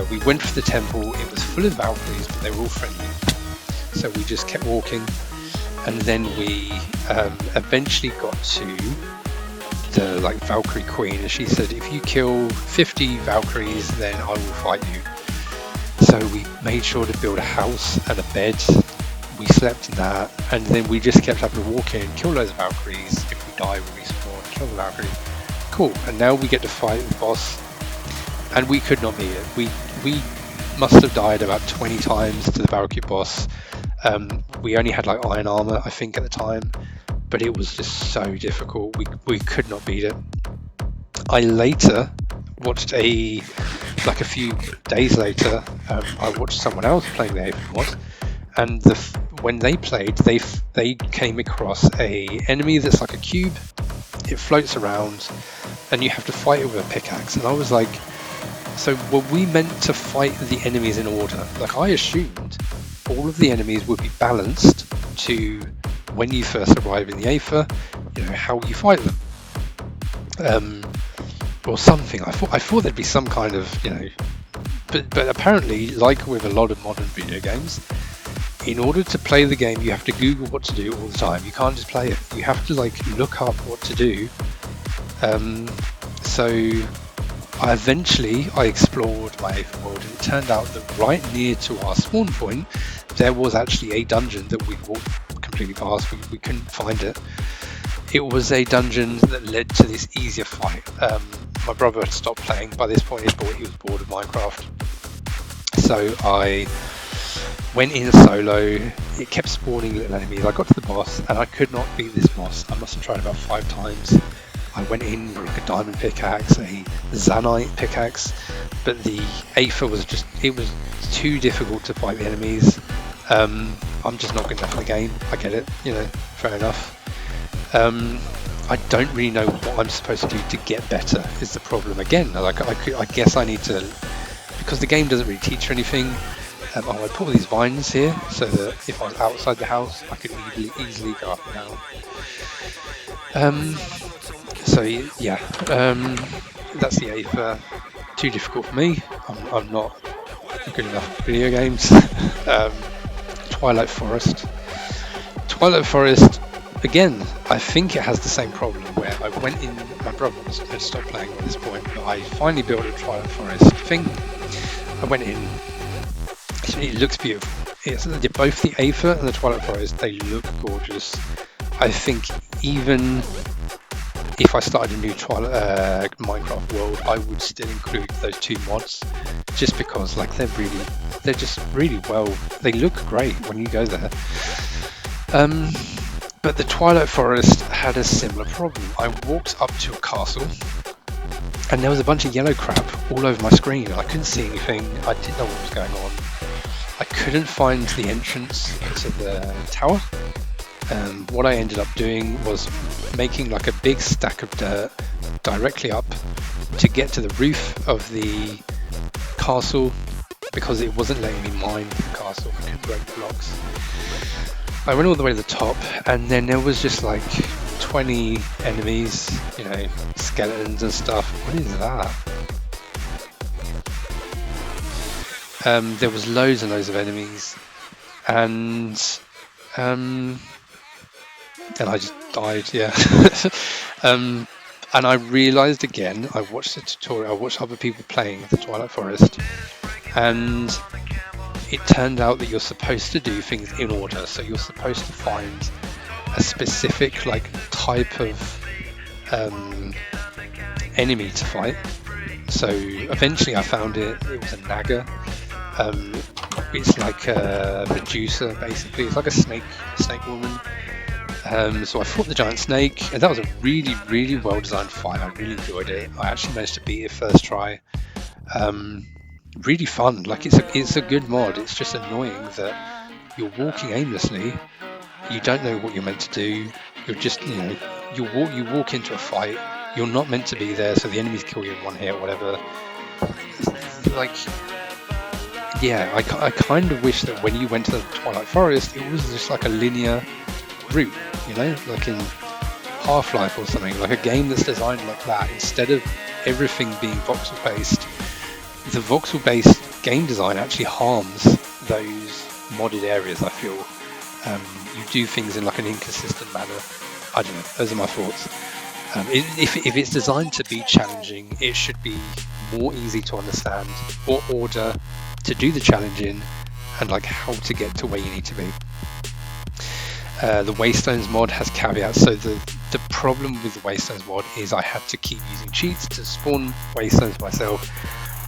we went for the temple. It was full of Valkyries, but they were all friendly, so we just kept walking, and then we eventually got to the like Valkyrie Queen, and she said, if you kill 50 Valkyries, then I will fight you. So we made sure to build a house and a bed. We slept in that, and then we just kept having to walk in, kill loads of Valkyries. If we die, we respawn, kill the Valkyrie. Cool. And now we get to fight the boss, and we could not beat it. We must have died about 20 times to the Valkyrie boss. We only had like iron armor, I think, at the time, but it was just so difficult. We could not beat it. I later watched a few days later, I watched someone else playing the Aether mod, and when they played, they came across a enemy that's like a cube. It floats around, and you have to fight it with a pickaxe. And I was like, so were we meant to fight the enemies in order? Like, I assumed all of the enemies would be balanced to when you first arrive in the Aether, you know, how you fight them. or something. I thought there'd be some kind of, but apparently, like with a lot of modern video games, in order to play the game, you have to Google what to do all the time. You can't just play it. You have to look up what to do. So I explored my Aether world, and it turned out that right near to our spawn point, there was actually a dungeon that we walked completely past. We couldn't find it. It was a dungeon that led to this easier fight. My brother had stopped playing. By this point, he was bored of Minecraft. So I went in solo. It kept spawning little enemies. I got to the boss, and I could not beat this boss. I must have tried about 5 times. I went in with a diamond pickaxe, a Zanite pickaxe, but the Aether was too difficult to fight the enemies. I'm just not good enough in the game. I get it, fair enough. I don't really know what I'm supposed to do to get better is the problem. Again, I guess I need to, because the game doesn't really teach you anything. I put all these vines here so that if I was outside the house, I could easily go up and down. So yeah, that's the Aether. Too difficult for me. I'm not good enough at video games. Twilight Forest. Again, I think it has the same problem where I went in. My brother had stopped playing at this point, but I finally built a Twilight Forest thing. I went in. It looks beautiful. Both the Aether and the Twilight Forest, they look gorgeous. I think even if I started a new Minecraft world, I would still include those 2 mods, just because they're just really well. They look great when you go there. But the Twilight Forest had a similar problem. I walked up to a castle, and there was a bunch of yellow crap all over my screen. I couldn't see anything. I didn't know what was going on. I couldn't find the entrance to the tower. What I ended up doing was making a big stack of dirt directly up to get to the roof of the castle, because it wasn't letting me mine the castle. I couldn't break the blocks. I went all the way to the top, and then there was just 20 enemies, skeletons and stuff. What is that? There was loads and loads of enemies, and I just died, yeah. And I realised again, I watched the tutorial, I watched other people playing the Twilight Forest, and it turned out that you're supposed to do things in order. So you're supposed to find a specific type of enemy to fight. So eventually I found it was a Naga. It's like a Medusa, basically. It's like a snake woman. So I fought the giant snake, and that was a really, really well designed fight. I really enjoyed it. I actually managed to beat it first try. Really fun. It's a good mod. It's just annoying that you're walking aimlessly. You don't know what you're meant to do. You're just, you walk into a fight. You're not meant to be there, so the enemies kill you in one hit or whatever. Yeah, I kind of wish that when you went to the Twilight Forest, it was just a linear route, like in Half-Life or something, like a game that's designed like that, instead of everything being voxel-based. The voxel-based game design actually harms those modded areas, I feel. You do things in an inconsistent manner. I don't know, those are my thoughts. If it's designed to be challenging, it should be more easy to understand what order to do the challenge in, and how to get to where you need to be. The Waystones mod has caveats. So the problem with the Waystones mod is I had to keep using cheats to spawn Waystones myself,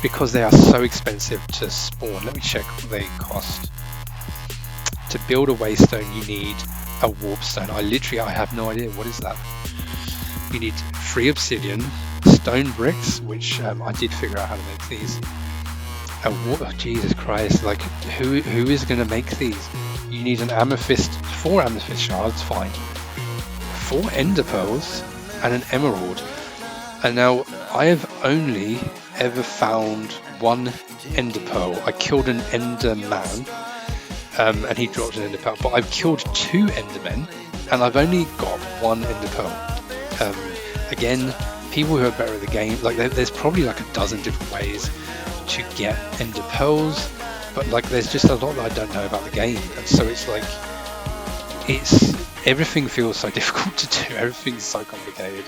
because they are so expensive to spawn. Let me check what they cost. To build a Waystone, you need a Warpstone. I have no idea. What is that? You need 3 obsidian, stone bricks, which I did figure out how to make these. Jesus Christ, who is going to make these? You need an amethyst, 4 amethyst shards, fine. 4 ender pearls, and an emerald. And now, I have only ever found 1 ender pearl. I killed an ender man, and he dropped an ender pearl. But I've killed 2 endermen, and I've only got 1 ender pearl. Again, people who are better at the game, like there's probably like a dozen different ways to get ender pearls, but like there's just a lot that I don't know about the game, and so it's like everything feels so difficult to do. Everything's so complicated.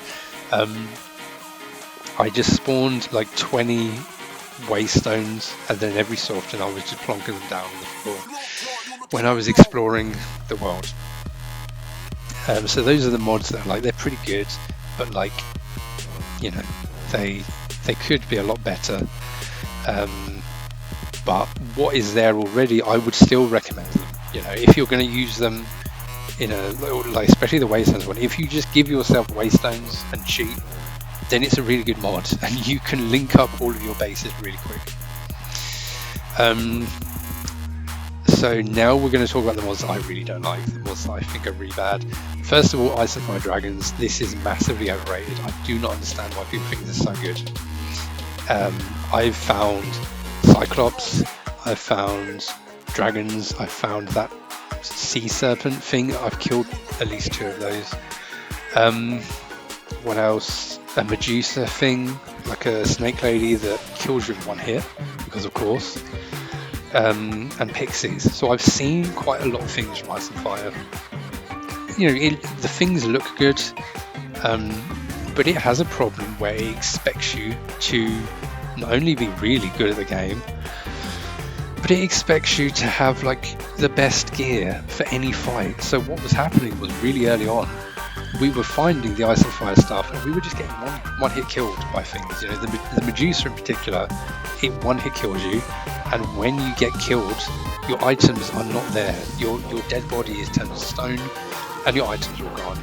I just spawned like 20 waystones, and then every so often I was just plonking them down on the floor when I was exploring the world. So those are the mods that they're pretty good, but like, you know, they could be a lot better. But what is there already, I would still recommend them. You know, if you're going to use them in a, like, especially the waystones one, if you just give yourself waystones and cheat, then it's a really good mod, and you can link up all of your bases really quick. So now we're going to talk about the mods that I really don't like, the mods that I think are really bad. First of all, Ice and Fire Dragons. This is massively overrated. I do not understand why people think this is so good. I've found Cyclops, I've found dragons, I've found that sea serpent thing. I've killed at least 2 of those. What else? A Medusa thing, like a snake lady that kills you in 1 hit, because of course. And pixies. So I've seen quite a lot of things from Ice and Fire. You know, the things look good, but it has a problem where it expects you to not only be really good at the game, but it expects you to have like the best gear for any fight. So what was happening was, really early on, we were finding the Ice and Fire stuff, and we were just getting one hit killed by things. You know, the Medusa in particular, it 1-hit kills you, and when you get killed, your items are not there. Your dead body is turned to stone, and your items are all gone.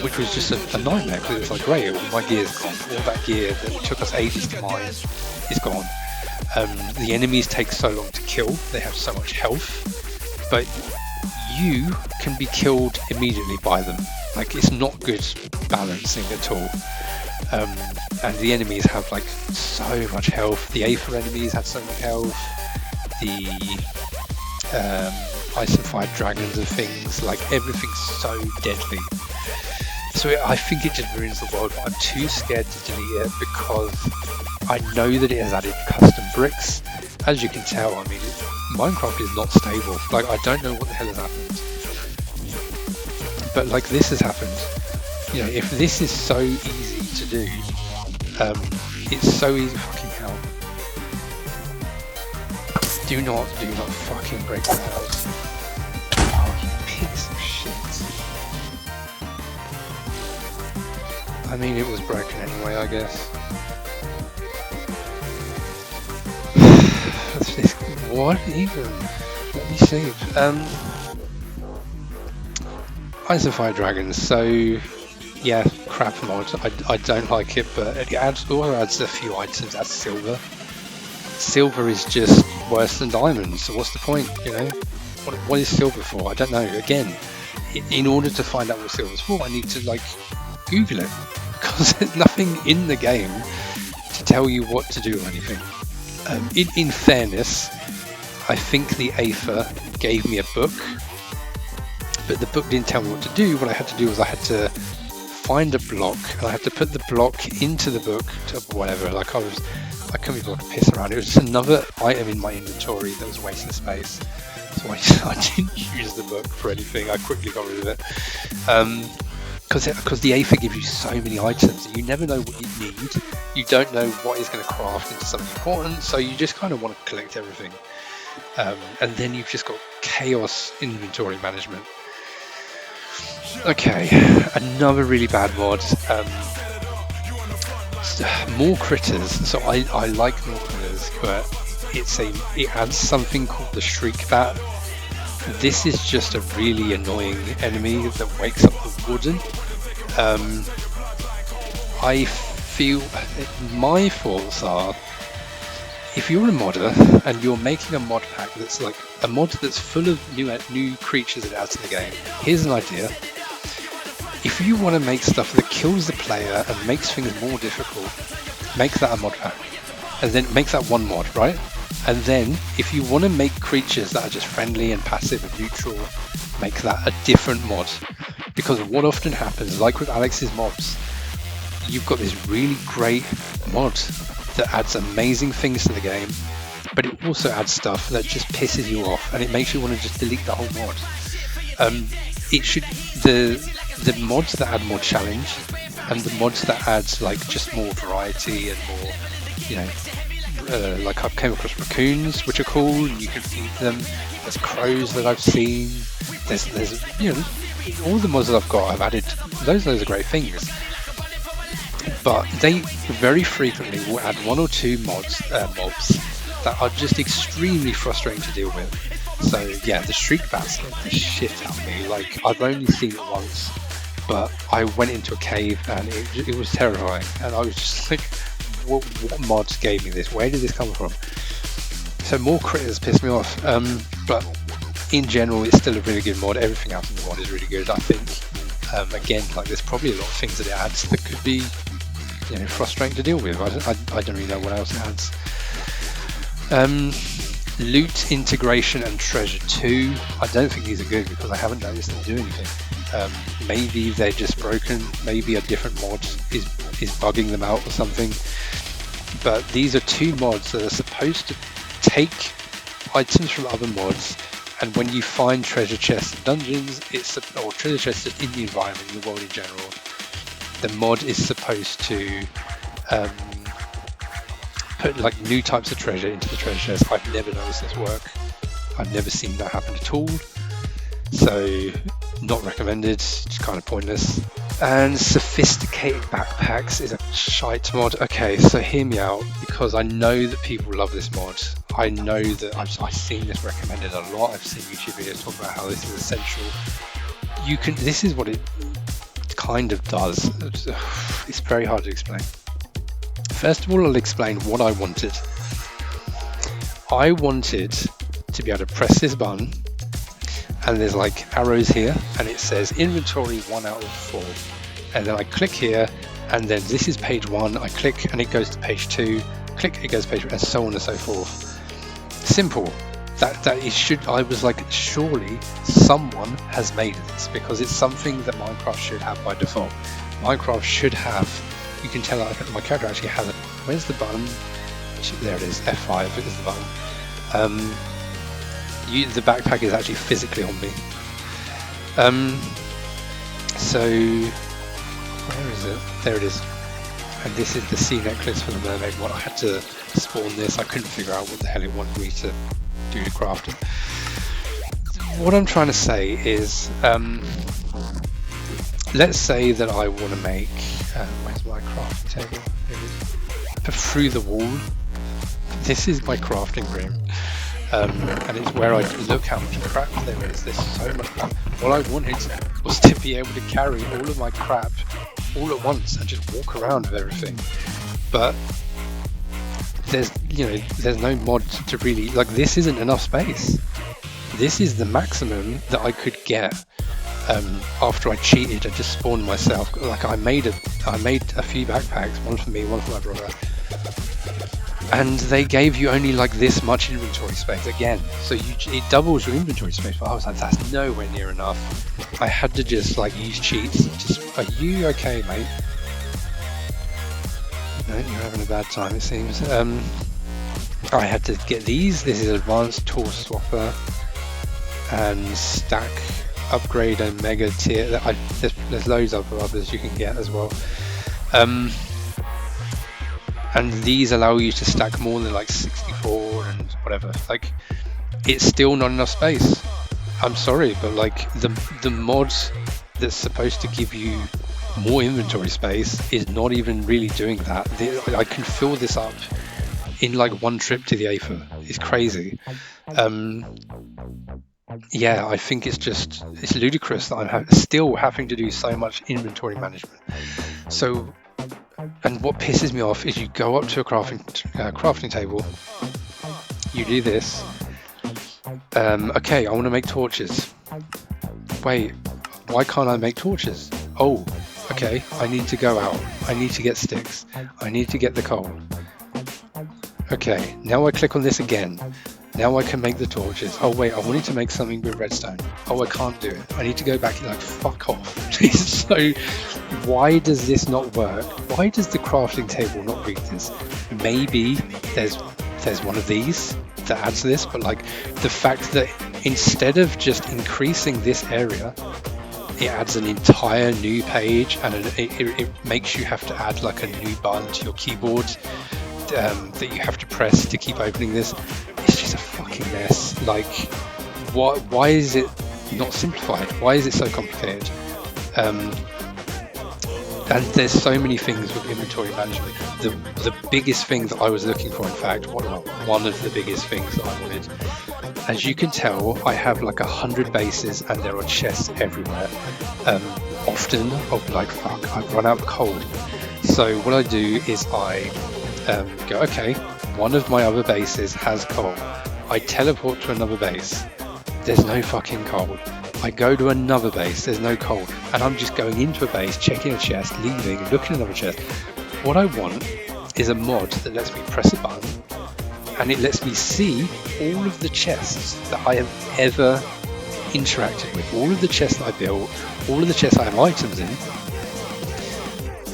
Which was just a nightmare, because it's like, great, all my gear's gone. All that gear that took us ages to mine is gone. The enemies take so long to kill, they have so much health, but you can be killed immediately by them. Like, it's not good balancing at all. And the enemies have like so much health. The Aether enemies had so much health. The Ice and Fire Dragons and things, like everything's so deadly. So I think it just ruins the world, but I'm too scared to delete it because I know that it has added custom bricks. As you can tell, I mean, Minecraft is not stable. Like, I don't know what the hell has happened. But like, this has happened. You know, if this is so easy to do, it's so easy. Fucking hell. Do not fucking break the house. Oh, you piece of shit. I mean, it was broken anyway, I guess. What even? Let me see. Ice and Fire Dragons. So, yeah, crap mod. I don't like it, but it also adds a few items. Adds silver. Silver is just worse than diamonds. So what's the point? You know, what is silver for? I don't know. Again, in order to find out what silver's for, I need to like Google it, because there's nothing in the game to tell you what to do or anything. In fairness, I think the Aether gave me a book, but the book didn't tell me what to do. What I had to do was I had to find a block, and I had to put the block into the book to whatever. Like I couldn't be able to piss around. It was just another item in my inventory that was wasting space. So I didn't use the book for anything. I quickly got rid of it. Because the Aether gives you so many items, you never know what you need. You don't know what is going to craft into something important, so you just kind of want to collect everything. And then you've just got chaos inventory management. Okay, another really bad mod. More critters. So I like more critters, but it adds something called the Shriek Bat. This is just a really annoying enemy that wakes up the wooden. I feel my thoughts are, if you're a modder and you're making a mod pack that's like a mod that's full of new creatures that adds to the game, here's an idea. If you want to make stuff that kills the player and makes things more difficult, make that a mod pack, and then make that one mod, right? And then if you want to make creatures that are just friendly and passive and neutral, make that a different mod. Because what often happens, like with Alex's mobs, you've got this really great mod that adds amazing things to the game, but it also adds stuff that just pisses you off and it makes you want to just delete the whole mod. The mods that add more challenge and the mods that adds like just more variety and more, you know, like I've came across raccoons which are cool and you can feed them. There's crows that I've seen. There's you know, all the mods that I've got, I've added those are great things. But they very frequently will add one or two mobs that are just extremely frustrating to deal with. So yeah, the Shriek Bats scared the shit out of me. Like, I've only seen it once, but I went into a cave and it was terrifying. And I was just like, what mods gave me this? Where did this come from? So more critters piss me off. But in general, it's still a really good mod. Everything else in the mod is really good, I think. Again, like, there's probably a lot of things that it adds that could be, you know, frustrating to deal with. I don't really know what else it adds. Loot integration and treasure 2. I don't think these are good because I haven't noticed them do anything. Maybe they're just broken. Maybe a different mod is bugging them out or something. But these are two mods that are supposed to take items from other mods, and when you find treasure chests in dungeons, or treasure chests in the environment, in the world in general, the mod is supposed to put like new types of treasure into the treasure chest. I've never noticed this work. I've never seen that happen at all. So not recommended, it's kind of pointless. And sophisticated backpacks is a shite mod. Okay, so hear me out, because I know that people love this mod. I know that I've seen this recommended a lot. I've seen YouTube videos talk about how this is essential. This is what it kind of does. It's very hard to explain. First of all, I'll explain what I wanted. I wanted to be able to press this button, and there's like arrows here, and it says inventory 1 out of 4. And then I click here, and then this is page 1. I click, and it goes to page 2. Click, it goes to page, and so on and so forth. Simple. I was like, surely someone has made this, because it's something that Minecraft should have by default. Minecraft should have. You can tell my character actually has it. Where's the button? There it is, F5 is the button. The backpack is actually physically on me. So, where is it? There it is. And this is the sea necklace for the mermaid one. I had to spawn this. I couldn't figure out what the hell it wanted me to do to craft it. What I'm trying to say is, let's say that I want to make, where's my crafting table? Here it is. Through the wall. This is my crafting room. And it's where I look how much crap there is. There's so much crap. What I wanted was to be able to carry all of my crap all at once and just walk around with everything. But there's no mod to really, like, this isn't enough space. This is the maximum that I could get after I cheated. I just spawned myself. Like, I made a few backpacks, one for me, one for my brother. And they gave you only like this much inventory space again, so it doubles your inventory space. But I was like, that's nowhere near enough. I had to just like use cheats. Are you okay, mate? No, you're having a bad time, it seems. I had to get these. This is advanced tool swapper and stack upgrade and mega tier. There's loads of others you can get as well. And these allow you to stack more than like 64 and whatever. Like, it's still not enough space. I'm sorry, but like the mod that's supposed to give you more inventory space is not even really doing that. I can fill this up in like one trip to the Aether. It's crazy. Yeah, I think it's ludicrous that I'm still having to do so much inventory management. So. And what pisses me off is you go up to a crafting table, you do this, okay, I want to make torches. Wait, why can't I make torches? Oh, okay, I need to go out, I need to get sticks, I need to get the coal. Okay, now I click on this again, Now I can make the torches. Oh wait, I wanted to make something with redstone. Oh, I can't do it. I need to go back and like, fuck off. So why does this not work? Why does the crafting table not read this? Maybe there's one of these that adds this, but like the fact that instead of just increasing this area, it adds an entire new page, and it makes you have to add like a new button to your keyboard that you have to press to keep opening this. It's just a fucking mess. Like, why is it not simplified? Why is it so complicated? And there's so many things with inventory management. The biggest thing that I was looking for, in fact, one of the biggest things that I wanted, as you can tell, I have like 100 bases and there are chests everywhere. Often I'll be like, fuck, I've run out of coal. So what I do is I go, okay, one of my other bases has coal. I teleport to another base. There's no fucking coal. I go to another base, there's no coal, and I'm just going into a base, checking a chest, leaving, looking at another chest. What I want is a mod that lets me press a button, and it lets me see all of the chests that I have ever interacted with, all of the chests that I built, all of the chests I have items in,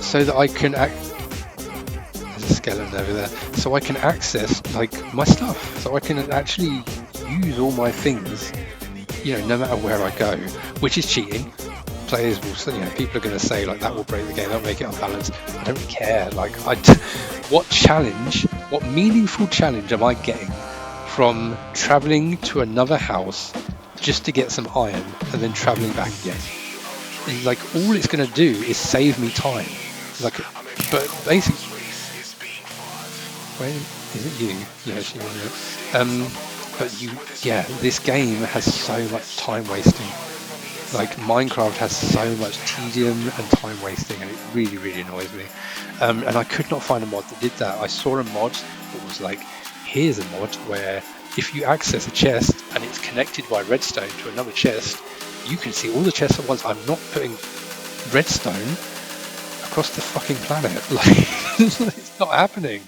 so that I can there's a skeleton over there, so I can access like my stuff, so I can actually use all my things, you know, no matter where I go, which is cheating. Players will, you know, people are going to say like that will break the game, that'll make it unbalanced. I don't care. Like, what meaningful challenge am I getting from traveling to another house just to get some iron and then traveling back again? And, like, all it's going to do is save me time. Like, but basically, wait, is it you? Yes, you are. But yeah, this game has so much time wasting. Like, Minecraft has so much tedium and time wasting, and it really, really annoys me. And I could not find a mod that did that. I saw a mod that was like, here's a mod where if you access a chest and it's connected by redstone to another chest, you can see all the chests at once. I'm not putting redstone across the fucking planet. Like, it's not happening.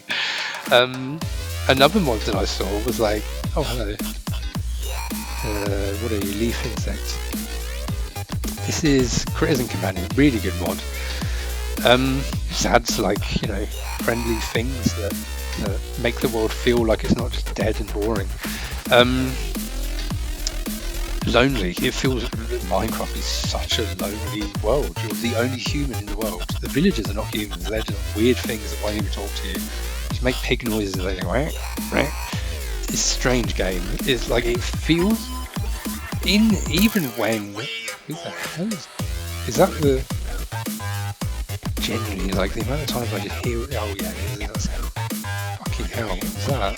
Another mod that I saw was like, oh hello, what are you, leaf insects? This is Critters and Companions, really good mod. Just adds like, you know, friendly things that make the world feel like it's not just dead and boring. Lonely, it feels, Minecraft is such a lonely world. You're the only human in the world. The villagers are not humans, they're just weird things that won't even talk to you. Just make pig noises and they right. It's a strange game. It's like, it feels, even when, who the hell is that the, genuinely, like, the amount of times I just hear, oh yeah, it is that sound. Fucking hell, what was that?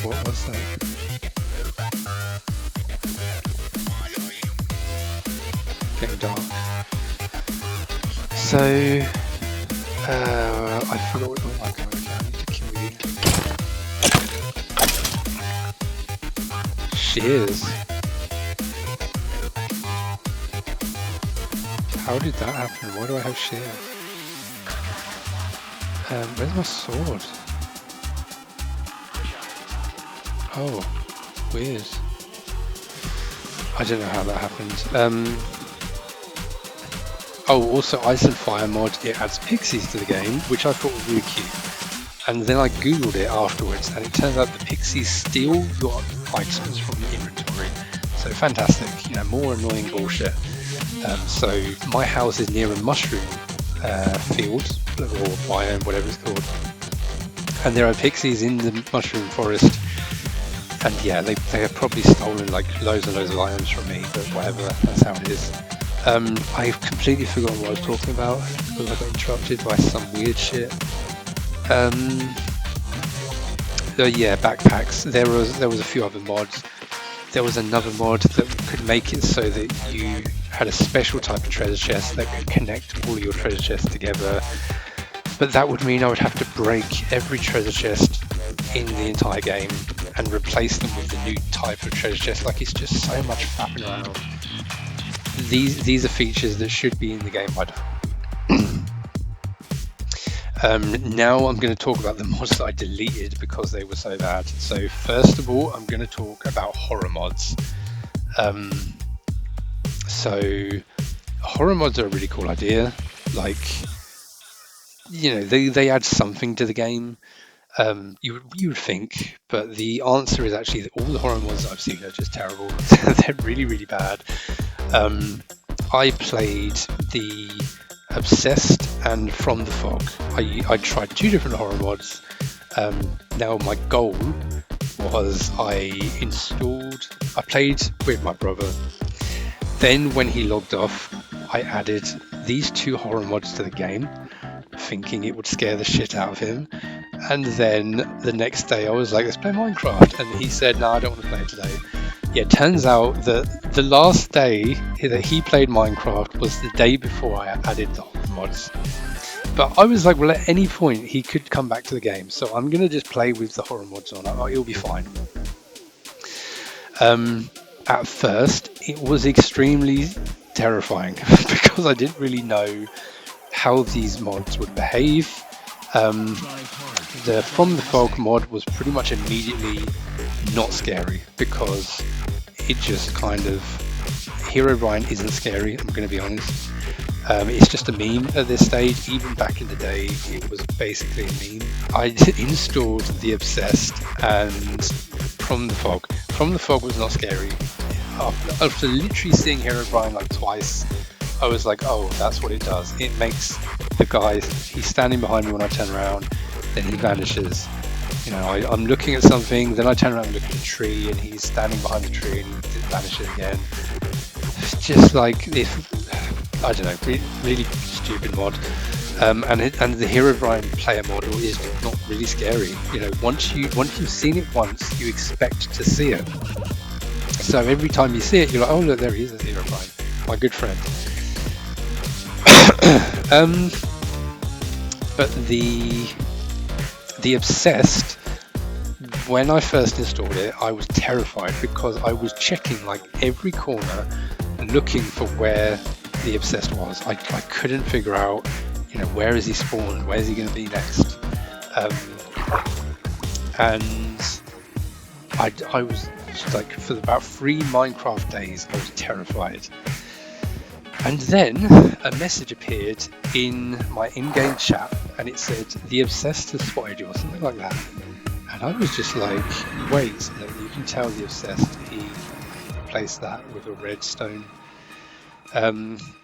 What was that? Getting dark. So, I forgot what it was like. Okay, I need to kill you. Shears. How did that happen? Why do I have shears? Where's my sword? Oh, weird. I don't know how that happened. Oh, also Ice and Fire mod, it adds pixies to the game, which I thought was really cute. And then I googled it afterwards, and it turns out the pixies steal your items from the inventory. So fantastic, you know, more annoying bullshit. So my house is near a mushroom field, or biome, whatever it's called. And there are pixies in the mushroom forest. And yeah, they have probably stolen like loads and loads of items from me, but whatever, that's how it is. I've completely forgotten what I was talking about because I got interrupted by some weird shit. Yeah, backpacks. There was a few other mods. There was another mod that could make it so that you had a special type of treasure chest that could connect all your treasure chests together. But that would mean I would have to break every treasure chest in the entire game and replace them with the new type of treasure chest. Like, it's just so much fapping around. These are features that should be in the game by default. Now I'm going to talk about the mods that I deleted because they were so bad. So first of all, I'm going to talk about horror mods. So horror mods are a really cool idea. Like, you know, they add something to the game. You would think, but the answer is actually that all the horror mods that I've seen are just terrible. They're really, really bad. I played the Obsessed and From the Fog. I tried 2 different horror mods. Now my goal was I played with my brother. Then when he logged off, I added these 2 horror mods to the game, thinking it would scare the shit out of him. And then the next day I was like, let's play Minecraft. And he said, no, I don't want to play it today. Yeah, it turns out that the last day that he played Minecraft was the day before I added the horror mods. But I was like, well, at any point he could come back to the game. So I'm going to just play with the horror mods on. It'll be fine. At first, it was extremely terrifying because I didn't really know how these mods would behave. The From the Fog mod was pretty much immediately not scary because it just kind of... Herobrine isn't scary, I'm going to be honest. It's just a meme at this stage. Even back in the day, it was basically a meme. I installed the Obsessed and From the Fog. From the Fog was not scary. After literally seeing Herobrine like twice, I was like, oh, that's what it does. It makes the guy, he's standing behind me when I turn around, then he vanishes. You know, I'm looking at something, then I turn around and look at a tree, and he's standing behind the tree and he vanishes again. It's just like, I don't know, really stupid mod. And the Herobrine player model is not really scary. You know, once you've seen it once, you expect to see it. So every time you see it, you're like, oh look, there he is, that's Herobrine, my good friend. But the Obsessed, when I first installed it, I was terrified because I was checking like every corner, looking for where the Obsessed was. I couldn't figure out, you know, where is he spawned? Where's he going to be next? And I was like, for about 3 Minecraft days, I was terrified. And then a message appeared in my in-game chat, and it said, "The Obsessed has spotted you," or something like that. And I was just like, wait, no, you can tell the Obsessed, he replaced that with a redstone.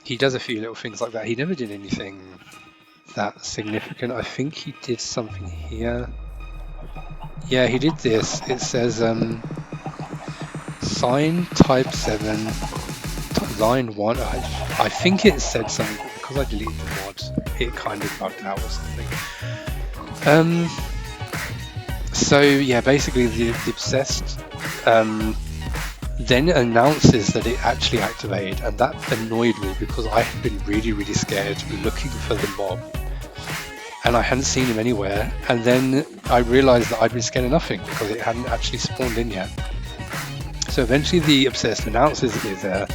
He does a few little things like that. He never did anything that significant. I think he did something here. Yeah, he did this. It says, sign type 7, line 1. I think it said something, but because I deleted the mod, it kind of bugged out or something. So yeah, basically the Obsessed then announces that it actually activated, and that annoyed me because I had been really, really scared looking for the mob, and I hadn't seen him anywhere. And then I realized that I'd been scared of nothing because it hadn't actually spawned in yet. So eventually the Obsessed announces it is there.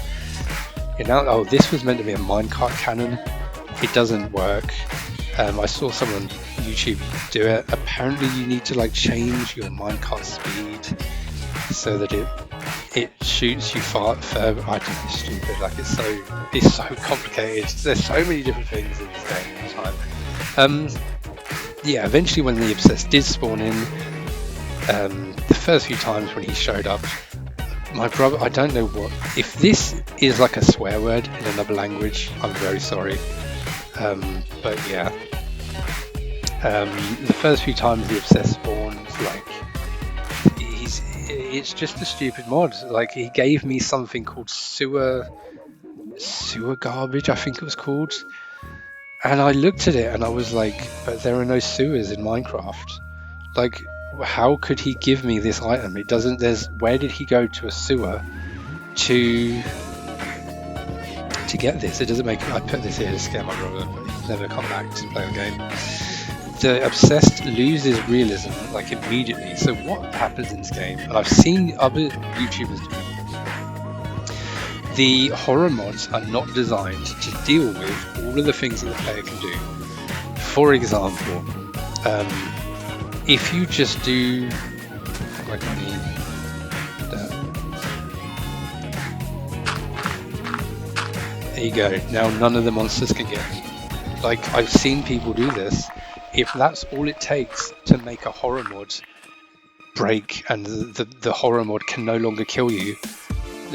Oh, this was meant to be a minecart cannon. It doesn't work. I saw someone on YouTube do it. Apparently you need to like change your minecart speed so that it shoots you far further. I think it's stupid. Like it's so complicated. There's so many different things in this game all the time. Yeah, eventually when the Obsessed did spawn in, the first few times when he showed up, my brother, I don't know what, if this is like a swear word in another language, I'm very sorry. But yeah, the first few times the Obsessed spawns, like, it's just a stupid mod. Like, he gave me something called sewer garbage, I think it was called. And I looked at it and I was like, but there are no sewers in Minecraft. Like, how could he give me this item? It doesn't, where did he go to a sewer to get this? It doesn't make, I put this here to scare my brother, but he's never come back to play the game. The Obsessed loses realism like immediately. So what happens in this game, and I've seen other YouTubers do it, the horror mods are not designed to deal with all of the things that the player can do. for example, if you just do like there you go. Now none of the monsters can get me. Like, I've seen people do this. If that's all it takes to make a horror mod break and the horror mod can no longer kill you,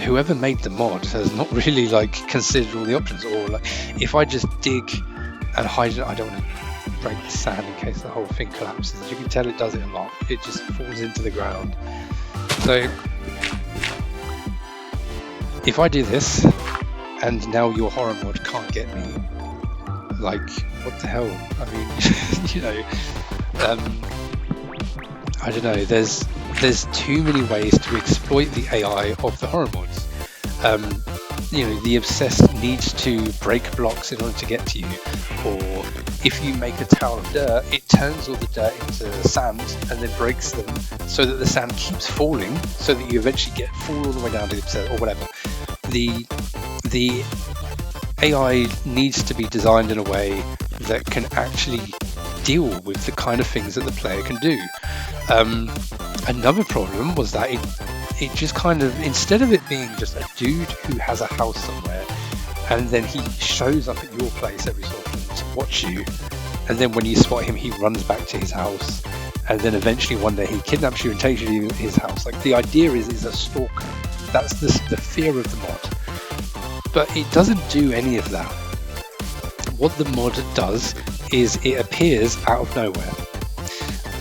whoever made the mod has not really like considered all the options. Or like, if I just dig and hide it, I don't want to break the sand in case the whole thing collapses. You can tell it does it a lot. It just falls into the ground. So if I do this and now your horror mod can't get me, like, what the hell? I mean, you know, I don't know. There's too many ways to exploit the AI of the horror mods. You know, the Obsessed needs to break blocks in order to get to you, or if you make a tower of dirt, it turns all the dirt into sand and then breaks them so that the sand keeps falling, so that you eventually fall all the way down to the Obsessed or whatever. The AI needs to be designed in a way that can actually deal with the kind of things that the player can do. Another problem was that it just kind of, instead of it being just a dude who has a house somewhere and then he shows up at your place every so often to watch you, and then when you spot him he runs back to his house, and then eventually one day he kidnaps you and takes you to his house. Like, the idea is a stalker. That's the fear of the mod. But it doesn't do any of that. What the mod does is it appears out of nowhere.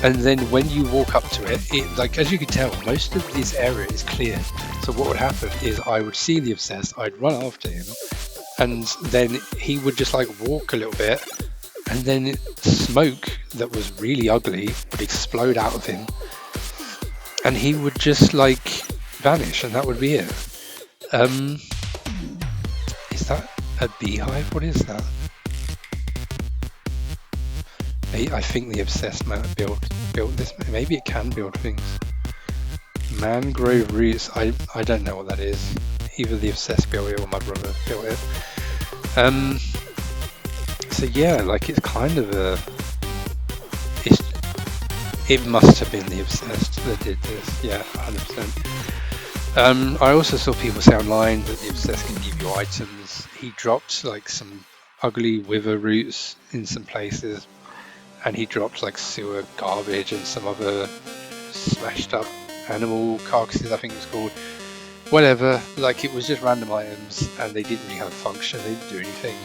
And then when you walk up to it, like, as you can tell, most of this area is cleared. So what would happen is I would see the Obsessed, I'd run after him, and then he would just like walk a little bit, and then smoke that was really ugly would explode out of him, and he would just like vanish, and that would be it. Is that a beehive? What is that? I think the Obsessed might have built this. Maybe it can build things. Mangrove roots. I don't know what that is. Either the Obsessed built it or my brother built it. So yeah, like, it's kind of it must have been the Obsessed that did this. Yeah, 100%. I also saw people say online that the Obsessed can give you items. He dropped like some ugly wither roots in some places, and he dropped like sewer garbage and some other smashed up animal carcasses, I think it's called. Whatever, like, it was just random items and they didn't really have a function, they didn't do anything.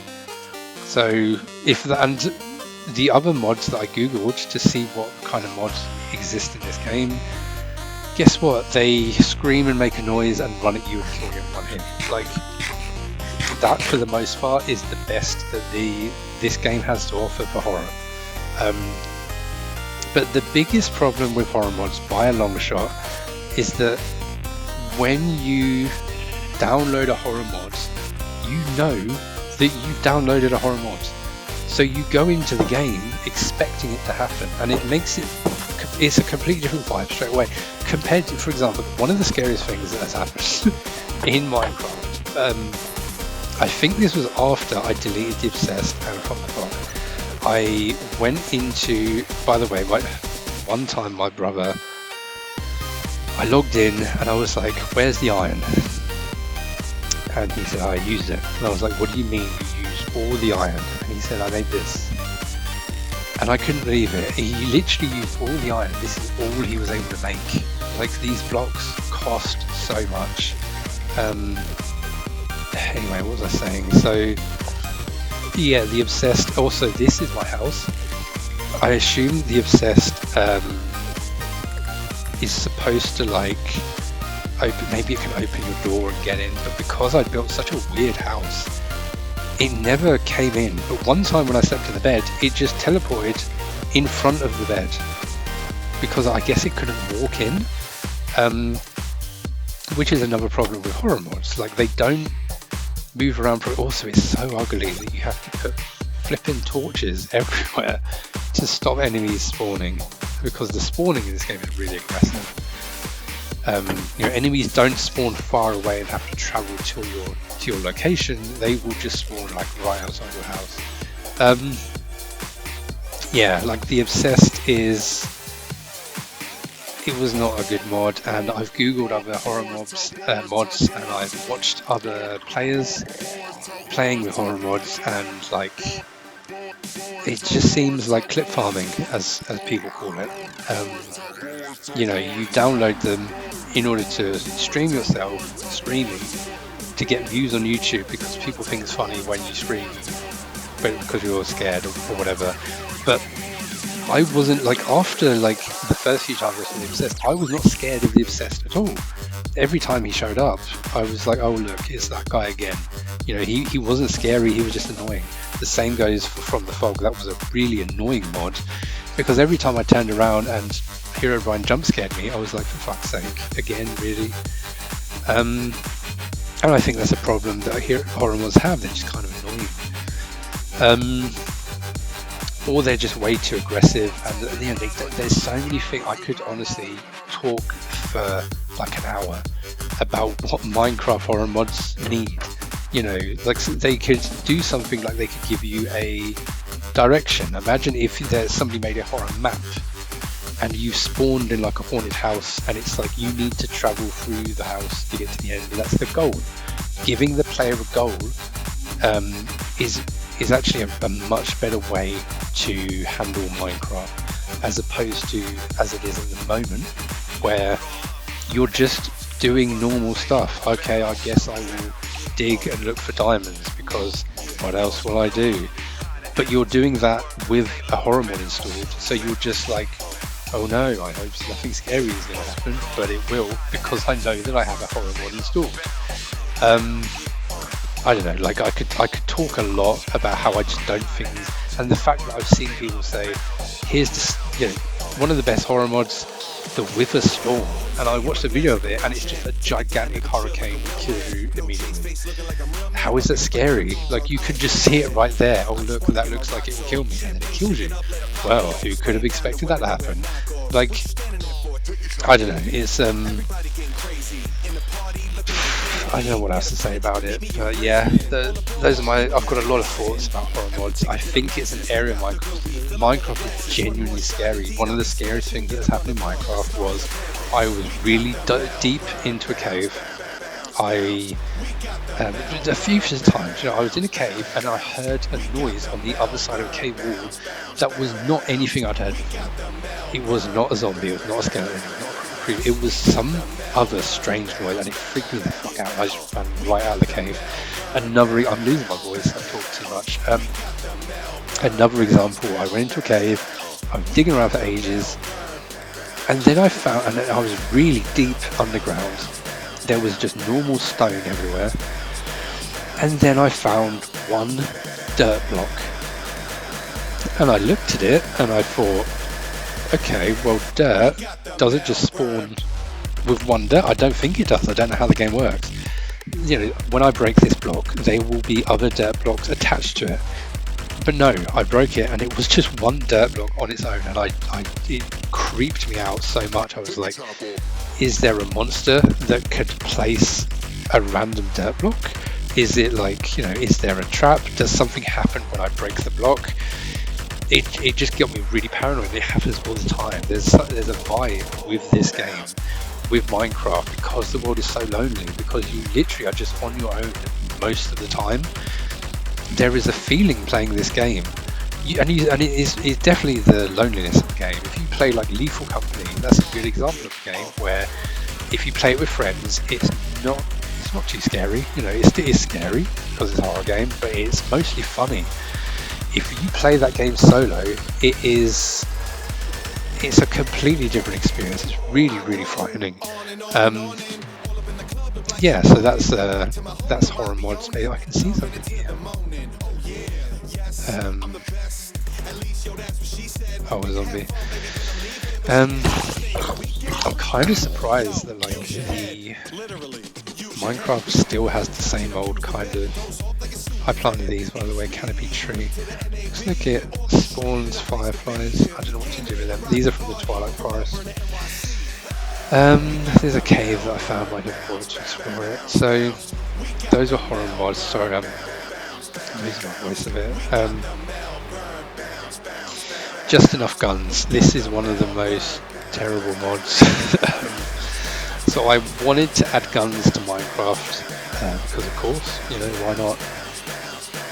So if that, and the other mods that I googled to see what kind of mods exist in this game, guess what? They scream and make a noise and run at you and kill you in one hit. Like, that for the most part is the best that this game has to offer for horror. But the biggest problem with horror mods by a long shot is that when you download a horror mod, you know that you downloaded a horror mod. So you go into the game expecting it to happen, and it makes it's a completely different vibe straight away. Compared to, for example, one of the scariest things that has happened in Minecraft, I think this was after I deleted the Obsessed and from the clock. I went into, by the way, one time my brother, I logged in and I was like, where's the iron? And he said, I used it. And I was like, what do you mean you used all the iron? And he said, I made this. And I couldn't believe it. He literally used all the iron. This is all he was able to make. Like, these blocks cost so much. Anyway, what was I saying? So, yeah, the Obsessed. Also, this is my house. I assume the Obsessed is supposed to like open. Maybe it can open your door and get in. But because I built such a weird house, it never came in. But one time when I slept in the bed, it just teleported in front of the bed because I guess it couldn't walk in. Which is another problem with horror mods. Like, they don't move around. Also, it's so ugly that you have to put flipping torches everywhere to stop enemies spawning, because the spawning in this game is really aggressive. Enemies don't spawn far away and have to travel to your location. They will just spawn like right outside your house. yeah, like the Obsessed it was not a good mod, and I've googled other horror mods, and I've watched other players playing with horror mods, and like it just seems like clip farming, as people call it. You know, you download them in order to stream yourself, streaming, to get views on YouTube because people think it's funny when you stream, but because you're scared or whatever. But I wasn't, like, after like the first few times I saw the Obsessed, I was not scared of the Obsessed at all. Every time he showed up, I was like, oh look, it's that guy again. You know, he wasn't scary, he was just annoying. The same goes for From the Fog. That was a really annoying mod, because every time I turned around and Herobrine jump scared me, I was like, for fuck's sake, again, really? And I think that's a problem that horror mods have. They're just kind of annoying. Or they're just way too aggressive, and you know, there's so many things. I could honestly talk for like an hour about what Minecraft horror mods need. You know, like they could do something like they could give you a direction. Imagine if there's somebody made a horror map and you spawned in like a haunted house, and it's like you need to travel through the house to get to the end. That's the goal. Giving the player a goal is actually a much better way to handle Minecraft, as opposed to as it is at the moment, where you're just doing normal stuff. Okay, I guess I will dig and look for diamonds, because what else will I do? But you're doing that with a horror mod installed, so you're just like, oh no, I hope nothing scary is going to happen, but it will, because I know that I have a horror mod installed. I don't know, like I could talk a lot about how I just don't think these, and the fact that I've seen people say, here's this, you know, one of the best horror mods, the Wither Storm, and I watched a video of it, and it's just a gigantic hurricane that kills you immediately. How is that scary? Like, you could just see it right there. Oh look, that looks like it will kill me, and then it kills you. Well, who could have expected that to happen? Like, I don't know, it's I don't know what else to say about it, but yeah, those are I've got a lot of thoughts about horror mods. I think it's an area of Minecraft is genuinely scary. One of the scariest things that's happened in Minecraft was I was really deep into a cave. A few times, you know, I was in a cave and I heard a noise on the other side of a cave wall that was not anything I'd heard before. It was not a zombie, it was not a skeleton, it was not a creep, it was some other strange noise, and it freaked me the fuck out. I just ran right out of the cave. I'm losing my voice, I talk too much. Another example, I went into a cave, I was digging around for ages, and then I found, and I was really deep underground, there was just normal stone everywhere, and then I found one dirt block, and I looked at it and I thought, okay, well, dirt doesn't just spawn with one dirt. I don't think it does. I don't know how the game works. You know, when I break this block, there will be other dirt blocks attached to it. But no, I broke it and it was just one dirt block on its own, and it creeped me out so much. I was like, is there a monster that could place a random dirt block? Is it like, you know, is there a trap? Does something happen when I break the block? It just got me really paranoid. It happens all the time. There's a vibe with this game, with Minecraft, because the world is so lonely, because you literally are just on your own most of the time. There is a feeling playing this game, and it's definitely the loneliness of the game. If you play like Lethal Company, that's a good example of a game where if you play it with friends, it's not too scary. You know, it is scary because it's a horror game, but it's mostly funny. If you play that game solo, it's a completely different experience. It's really, really frightening. Yeah, so that's horror mods. I can see something here. Oh, a zombie. I'm kind of surprised that like the Minecraft still has the same old kind of. I planted these, by the way, canopy tree. Looks like it spawns fireflies. I don't know what to do with them. These are from the Twilight Forest. There's a cave that I found, but I didn't bother to explore it. So those are horror mods. Sorry, I'm losing my voice a bit. Just Enough Guns. This is one of the most terrible mods. So I wanted to add guns to Minecraft because, of course, you know, why not?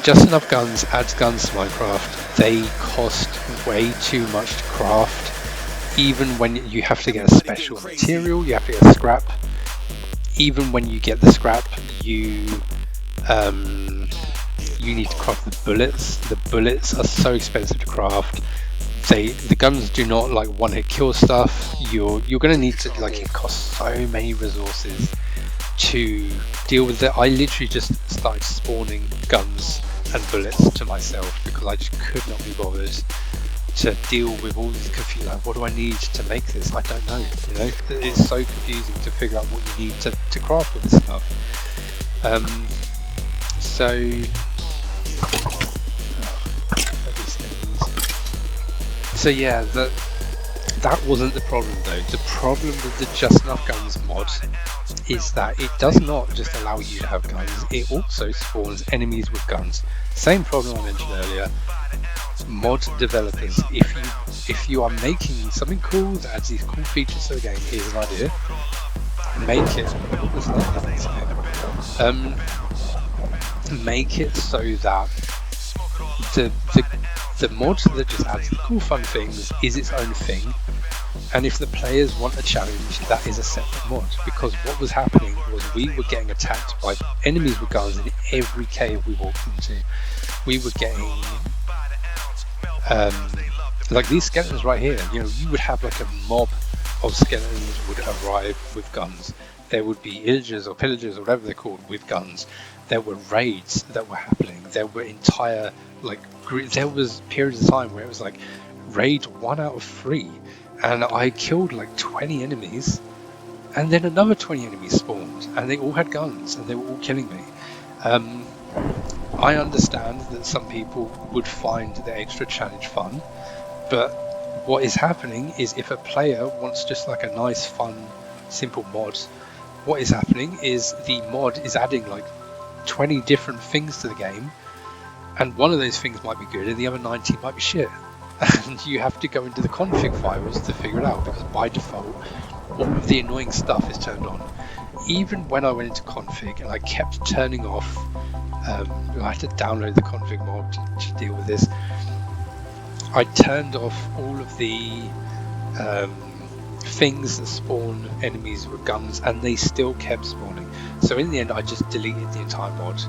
Just Enough Guns adds guns to Minecraft. They cost way too much to craft. Even when you have to get a special material, you have to get a scrap. Even when you get the scrap, you need to craft the bullets. The bullets are so expensive to craft. The guns do not like one-hit kill stuff. You're gonna need to, like, it costs so many resources to deal with it. I literally just started spawning guns and bullets to myself because I just could not be bothered to deal with all these confusing, like, what do I need to make this? I don't know, you know? It's so confusing to figure out what you need to craft all this stuff. So yeah, that wasn't the problem though. The problem with the Just Enough Guns mod is that it does not just allow you to have guns, it also spawns enemies with guns. Same problem I mentioned earlier. Mod developers, if you are making something cool that adds these cool features to the game, here's an idea. Make it make it so that the mod that just adds the cool fun things is its own thing, and if the players want a challenge, that is a separate mod. Because what was happening was we were getting attacked by enemies with guns in every cave we walked into. We were getting like these skeletons right here, you know, you would have like a mob of skeletons would arrive with guns. There would be illagers or pillagers or whatever they're called with guns. There were raids that were happening. There were entire, like, there was periods of time where it was like raid 1 out of 3, and I killed like 20 enemies, and then another 20 enemies spawned, and they all had guns, and they were all killing me. I understand that some people would find the extra challenge fun, but what is happening is if a player wants just like a nice, fun, simple mod, what is happening is the mod is adding like 20 different things to the game, and one of those things might be good and the other 19 might be shit, and you have to go into the config files to figure it out, because by default all of the annoying stuff is turned on. Even when I went into config and I kept turning off, I had to download the config mod to deal with this. I turned off all of the things that spawn enemies with guns, and they still kept spawning. So in the end I just deleted the entire mod,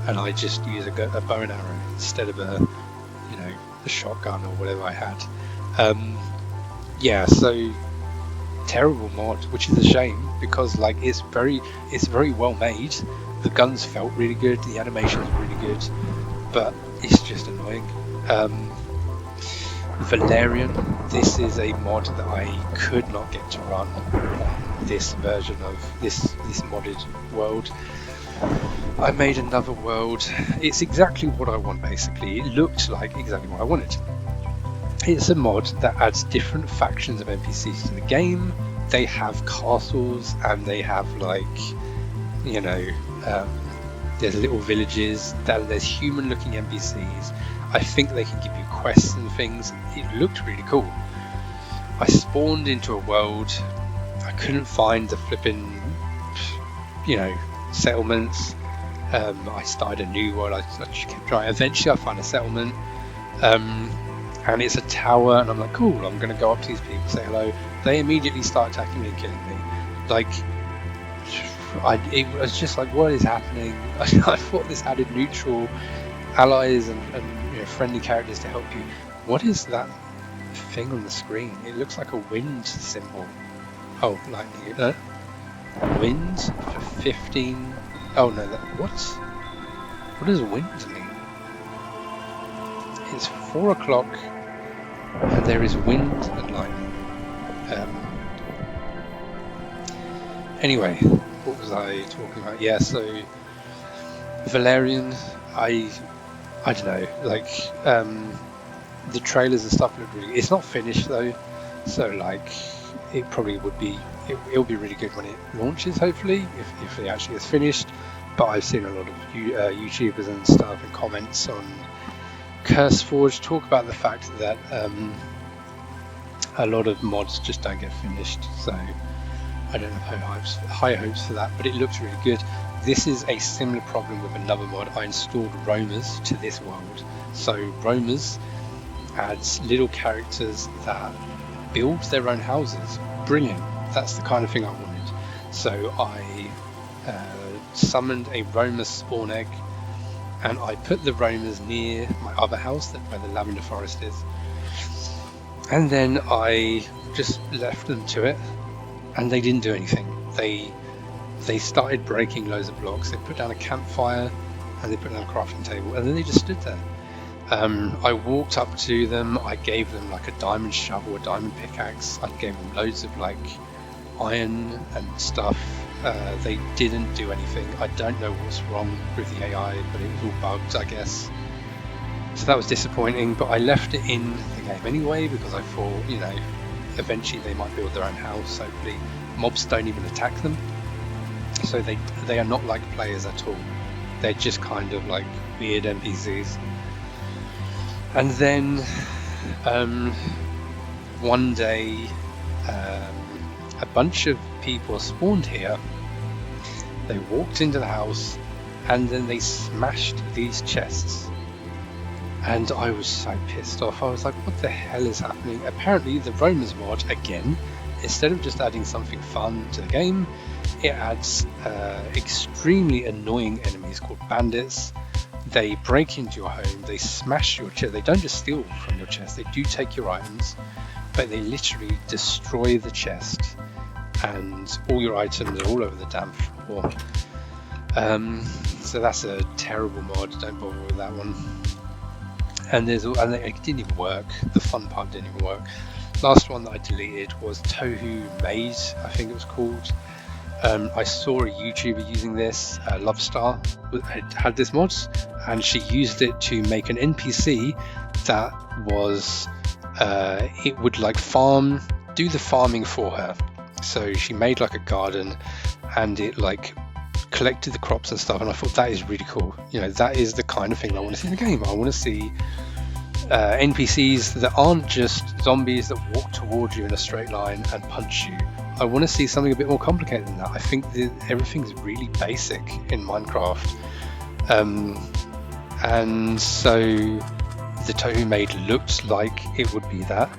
and I just used a bow and arrow instead of a shotgun or whatever I had. Yeah, so terrible mod, which is a shame, because like it's very well made. The guns felt really good, the animation was really good, but it's just annoying. Valerian, this is a mod that I could not get to run on this version of this modded world. I made another world. It's exactly what I want, basically. It looked like exactly what I wanted. It's a mod that adds different factions of NPCs to the game. They have castles, and they have, like, you know, there's little villages, there's human looking NPCs. I think they can give you quests and things. It looked really cool. I spawned into a world. I couldn't find the flipping, settlements. I started a new world. I just kept trying. Eventually I found a settlement, and it's a tower, and I'm like, cool, I'm gonna go up to these people, say hello. They immediately start attacking me and killing me. Like, it was just like, what is happening? I thought this added neutral allies and friendly characters to help you. What is that thing on the screen? It looks like a wind symbol. Oh, lightning. Wind for 15. Oh no, what does wind mean? It's 4 o'clock and there is wind and lightning. Anyway, what was I talking about? Yeah, so Valerian, I don't know, like, the trailers and stuff look really, it's not finished though, so like, it probably would be, it'll be really good when it launches, hopefully, if it actually is finished. But I've seen a lot of YouTubers and stuff and comments on CurseForge talk about the fact that a lot of mods just don't get finished, so I don't have high hopes for that, but it looks really good. This is a similar problem with another mod. I installed roamers to this world. So roamers adds little characters that build their own houses. Brilliant. That's the kind of thing I wanted. So I summoned a roamer spawn egg, and I put the roamers near my other house, where the lavender forest is. And then I just left them to it, and they didn't do anything. They started breaking loads of blocks. They put down a campfire, and they put down a crafting table, and then they just stood there. I walked up to them. I gave them like a diamond shovel, a diamond pickaxe. I gave them loads of like iron and stuff. They didn't do anything. I don't know what's wrong with the AI, but it was all bugged, I guess. So that was disappointing, but I left it in the game anyway because I thought, you know, eventually they might build their own house. Hopefully mobs don't even attack them. So they are not like players at all. They're just kind of like weird NPCs. And then one day a bunch of people spawned here. They walked into the house and then they smashed these chests. And I was so pissed off. I was like, what the hell is happening? Apparently the roamers mod, again, instead of just adding something fun to the game, it adds extremely annoying enemies called bandits. They break into your home, they smash your chest. They don't just steal from your chest, they do take your items, but they literally destroy the chest, and all your items are all over the damn floor. So that's a terrible mod, don't bother with that one. And it didn't even work. The fun part didn't even work. Last one that I deleted was Tohu Maze, I think it was called. I saw a YouTuber using this, Lovestar, had this mod, and she used it to make an NPC that was, it would like do the farming for her. So she made like a garden, and it like collected the crops and stuff, and I thought that is really cool. You know, that is the kind of thing I want to see in the game. I want to see NPCs that aren't just zombies that walk towards you in a straight line and punch you. I want to see something a bit more complicated than that. I think that everything's really basic in Minecraft. And so the Tohu Maid looked like it would be that.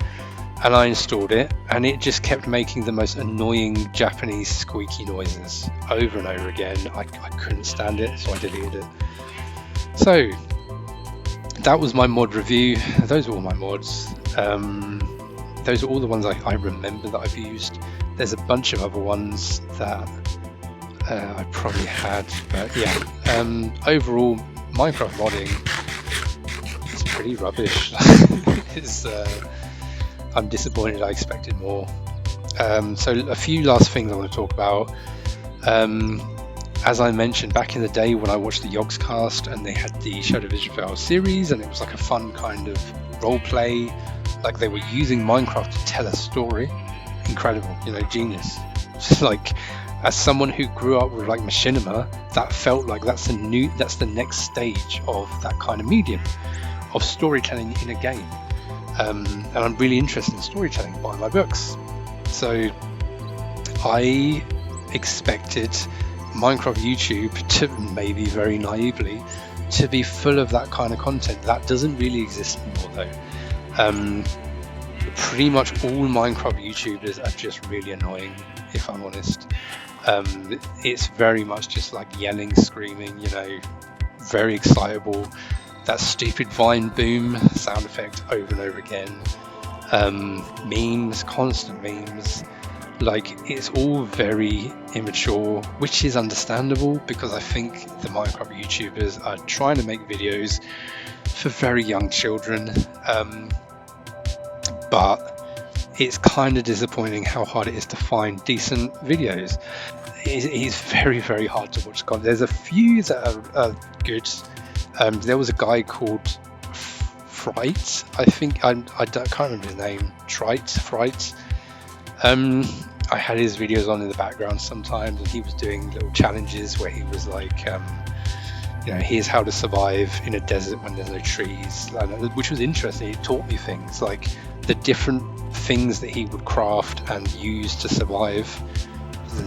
And I installed it, and it just kept making the most annoying Japanese squeaky noises over and over again. I couldn't stand it, so I deleted it. So that was my mod review. Those are all my mods. Those are all the ones I remember that I've used. There's a bunch of other ones that I probably had, but yeah. Overall, Minecraft modding is pretty rubbish. I'm disappointed. I expected more. So a few last things I want to talk about. As I mentioned back in the day when I watched the Yogscast and they had the Shadow Vision Files series, and it was like a fun kind of role play, like they were using Minecraft to tell a story. Incredible, you know, genius. Just like, as someone who grew up with like Machinima, that felt like that's the next stage of that kind of medium of storytelling in a game. And I'm really interested in storytelling, buying my books. So I expected Minecraft YouTube to, maybe very naively, to be full of that kind of content. That doesn't really exist anymore though. Pretty much all Minecraft YouTubers are just really annoying, if I'm honest. It's very much just like yelling, screaming, you know, very excitable. That stupid Vine boom sound effect over and over again. Memes, constant memes. Like, it's all very immature, which is understandable because I think the Minecraft YouTubers are trying to make videos for very young children. But it's kind of disappointing how hard it is to find decent videos. It is very, very hard to watch content. There's a few that are good. There was a guy called Fright, I think. I can't remember his name. Fright. I had his videos on in the background sometimes, and he was doing little challenges where he was like, here's how to survive in a desert when there's no trees, which was interesting. It taught me things like the different things that he would craft and use to survive.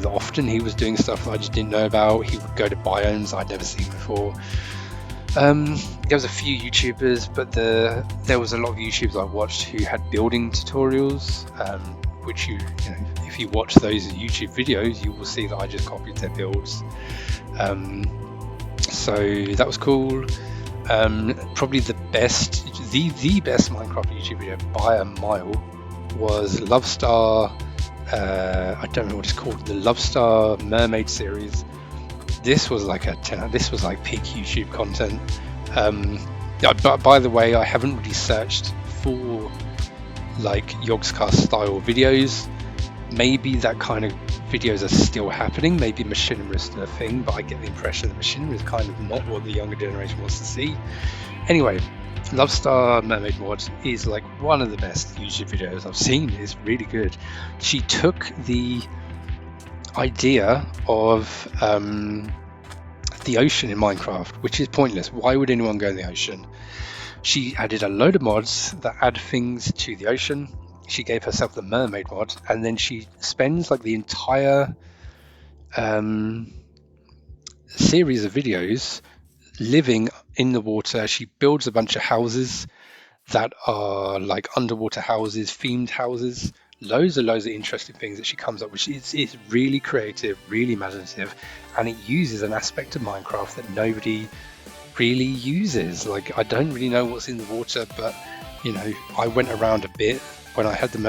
Often he was doing stuff that I just didn't know about. He would go to biomes I'd never seen before. There was a few YouTubers, but there was a lot of YouTubers I watched who had building tutorials, which if you watch those YouTube videos, you will see that I just copied their builds. So that was cool. Probably the best Minecraft YouTube video by a mile was Lovestar. I don't know what it's called. The Lovestar Mermaid series. This was like this was like peak YouTube content. But by the way, I haven't really searched for like Yogscast style videos. Maybe that kind of videos are still happening. Maybe Machinima is still a thing, but I get the impression that Machinima is kind of not what the younger generation wants to see. Anyway, Lovestar Mermaid Mod is like one of the best YouTube videos I've seen. It's really good. She took the idea of the ocean in Minecraft, which is pointless. Why would anyone go in the ocean? She added a load of mods that add things to the ocean. She gave herself the mermaid mod, and then she spends like the entire series of videos living in the water. She builds a bunch of houses that are like underwater houses, themed houses, loads of interesting things that she comes up with. It's really creative, really imaginative, and it uses an aspect of Minecraft that nobody really uses. Like, I don't really know what's in the water, but I went around a bit when I had the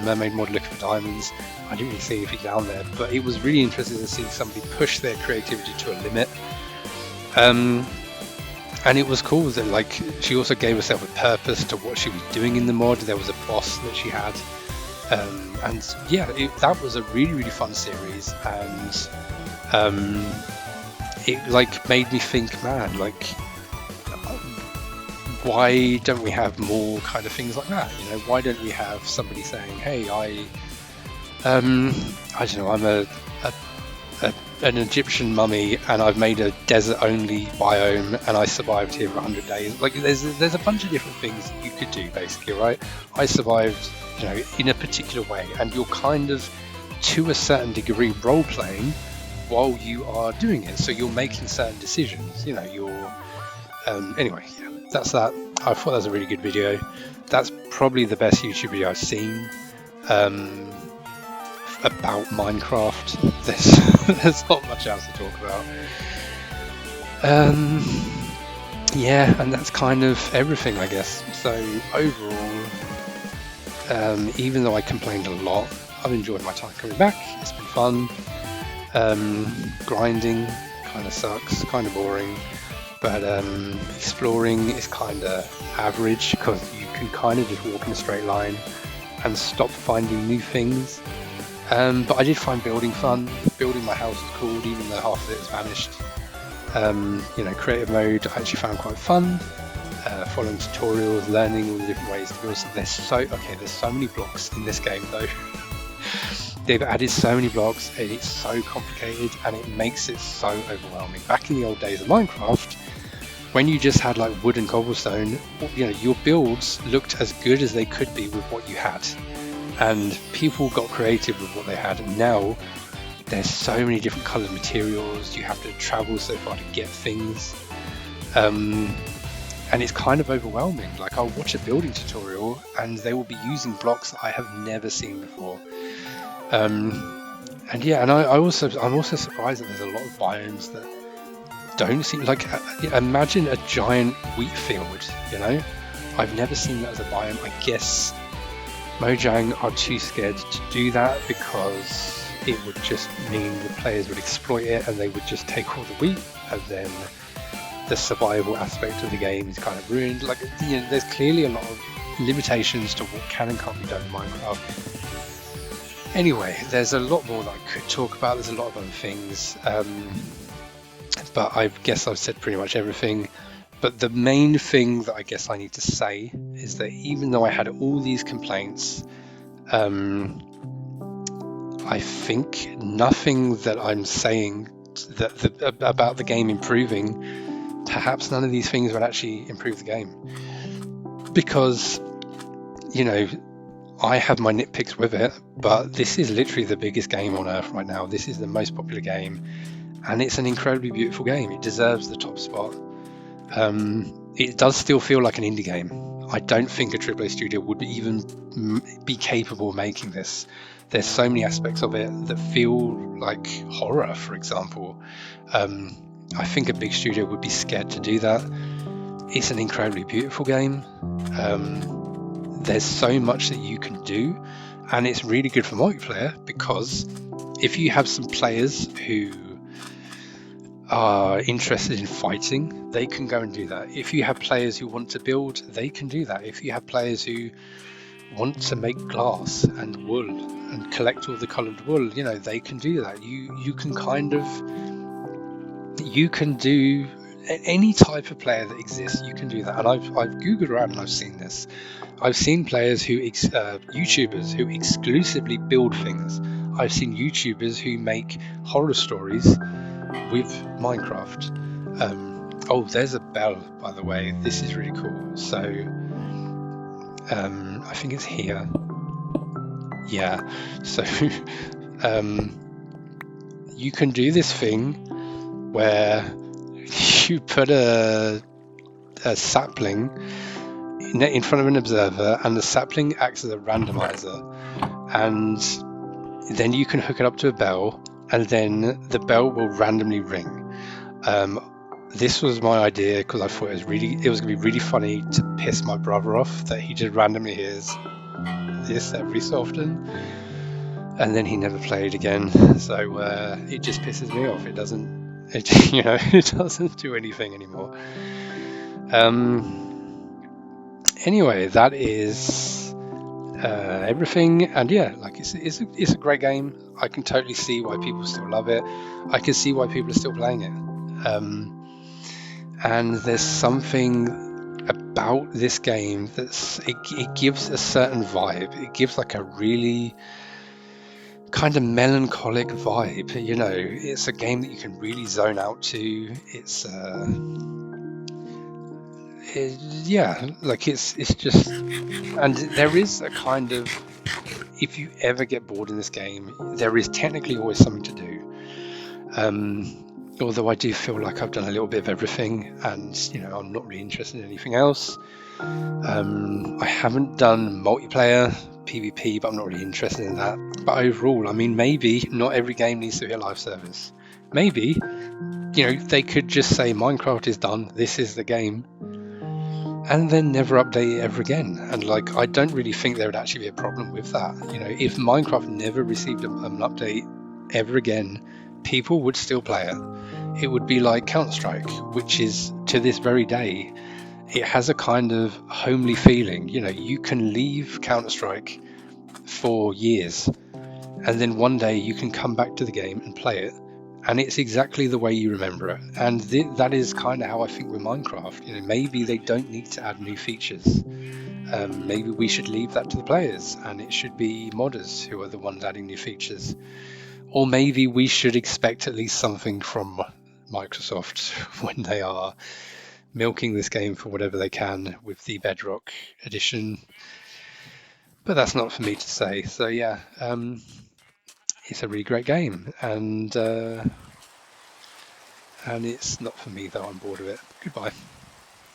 mermaid mod looking for diamonds. I didn't really see anything down there, but it was really interesting to see somebody push their creativity to a limit. And it was cool that like she also gave herself a purpose to what she was doing in the mod. There was a boss that she had, and yeah, that was a really fun series, and it like made me think, man, like, why don't we have more kind of things like that? Why don't we have somebody saying, hey, I don't know, I'm an Egyptian mummy and I've made a desert only biome and I survived here for 100 days. Like, there's a bunch of different things you could do, basically, right? I survived, in a particular way, and you're kind of, to a certain degree, role playing while you are doing it. So you're making certain decisions, you're anyway, yeah, that's that. I thought that was a really good video. That's probably the best YouTube video I've seen about Minecraft. There's not much else to talk about. Yeah, and that's kind of everything, I guess. So overall, even though I complained a lot, I've enjoyed my time coming back. It's been fun. Grinding kind of sucks, kind of boring, but exploring is kind of average because you can kind of just walk in a straight line and stop finding new things. But I did find building fun. Building my house was cool, even though half of it has vanished. Creative mode I actually found quite fun. Following tutorials, learning all the different ways to build. There's so many blocks in this game though. They've added so many blocks, and it's so complicated, and it makes it so overwhelming. Back in the old days of Minecraft, when you just had like wood and cobblestone, your builds looked as good as they could be with what you had. And people got creative with what they had, and now there's so many different coloured materials. You have to travel so far to get things, and it's kind of overwhelming. Like, I'll watch a building tutorial and they will be using blocks that I have never seen before. And I'm also surprised that there's a lot of biomes that don't seem like. Imagine a giant wheat field. I've never seen that as a biome. I guess Mojang are too scared to do that because it would just mean the players would exploit it and they would just take all the wheat, and then the survival aspect of the game is kind of ruined. Like, there's clearly a lot of limitations to what can and can't be done in Minecraft. Anyway, there's a lot more that I could talk about. There's a lot of other things, but I guess I've said pretty much everything. But the main thing that I guess I need to say is that even though I had all these complaints, I think nothing that I'm saying about the game improving perhaps none of these things would actually improve the game, because, you know, I have my nitpicks with it, but this is literally the biggest game on earth right now. This is the most popular game, and it's an incredibly beautiful game. It deserves the top spot. It does still feel like an indie game. I don't think a AAA studio would even be capable of making this. There's so many aspects of it that feel like horror, for example. I think a big studio would be scared to do that. It's an incredibly beautiful game. There's so much that you can do, and it's really good for multiplayer, because if you have some players who are interested in fighting, they can go and do that. If you have players who want to build, they can do that. If you have players who want to make glass and wool and collect all the colored wool, you know, they can do that. You can do any type of player that exists. You can do that, and I've googled around and I've seen this. I've seen players who YouTubers who exclusively build things. I've seen YouTubers who make horror stories with Minecraft. Oh, there's a bell, by the way. This is really cool. So I think it's here. Yeah. So you can do this thing where you put a sapling in front of an observer, and the sapling acts as a randomizer, and then you can hook it up to a bell, and then the bell will randomly ring. This was my idea because I thought it was going to be really funny to piss my brother off, that he just randomly hears this every so often, and then he never played again. So it just pisses me off. It doesn't do anything anymore. Anyway, that is everything, and yeah, like it's a great game. I can totally see why people still love it. I can see why people are still playing it. And there's something about this game it gives a certain vibe. It gives like a really kind of melancholic vibe. You know, it's a game that you can really zone out to. It's just, and there is a kind of, if you ever get bored in this game, there is technically always something to do. Although I do feel like I've done a little bit of everything, and you know, I'm not really interested in anything else. I haven't done multiplayer PvP, but I'm not really interested in that. But overall, I mean, maybe not every game needs to be a live service. Maybe, you know, they could just say Minecraft is done, this is the game, and then never update it ever again. And like, I don't really think there would actually be a problem with that. You know, if Minecraft never received an update ever again, people would still play it. It would be like Counter-Strike, which is, to this very day, it has a kind of homely feeling. You know, you can leave Counter-Strike for years, and then one day you can come back to the game and play it, and it's exactly the way you remember it. And that is kind of how I think with Minecraft. You know, maybe they don't need to add new features. Maybe we should leave that to the players, and it should be modders who are the ones adding new features. Or maybe we should expect at least something from Microsoft when they are milking this game for whatever they can with the Bedrock edition. But that's not for me to say. So yeah, it's a really great game, and it's not for me, though I'm bored of it. Goodbye.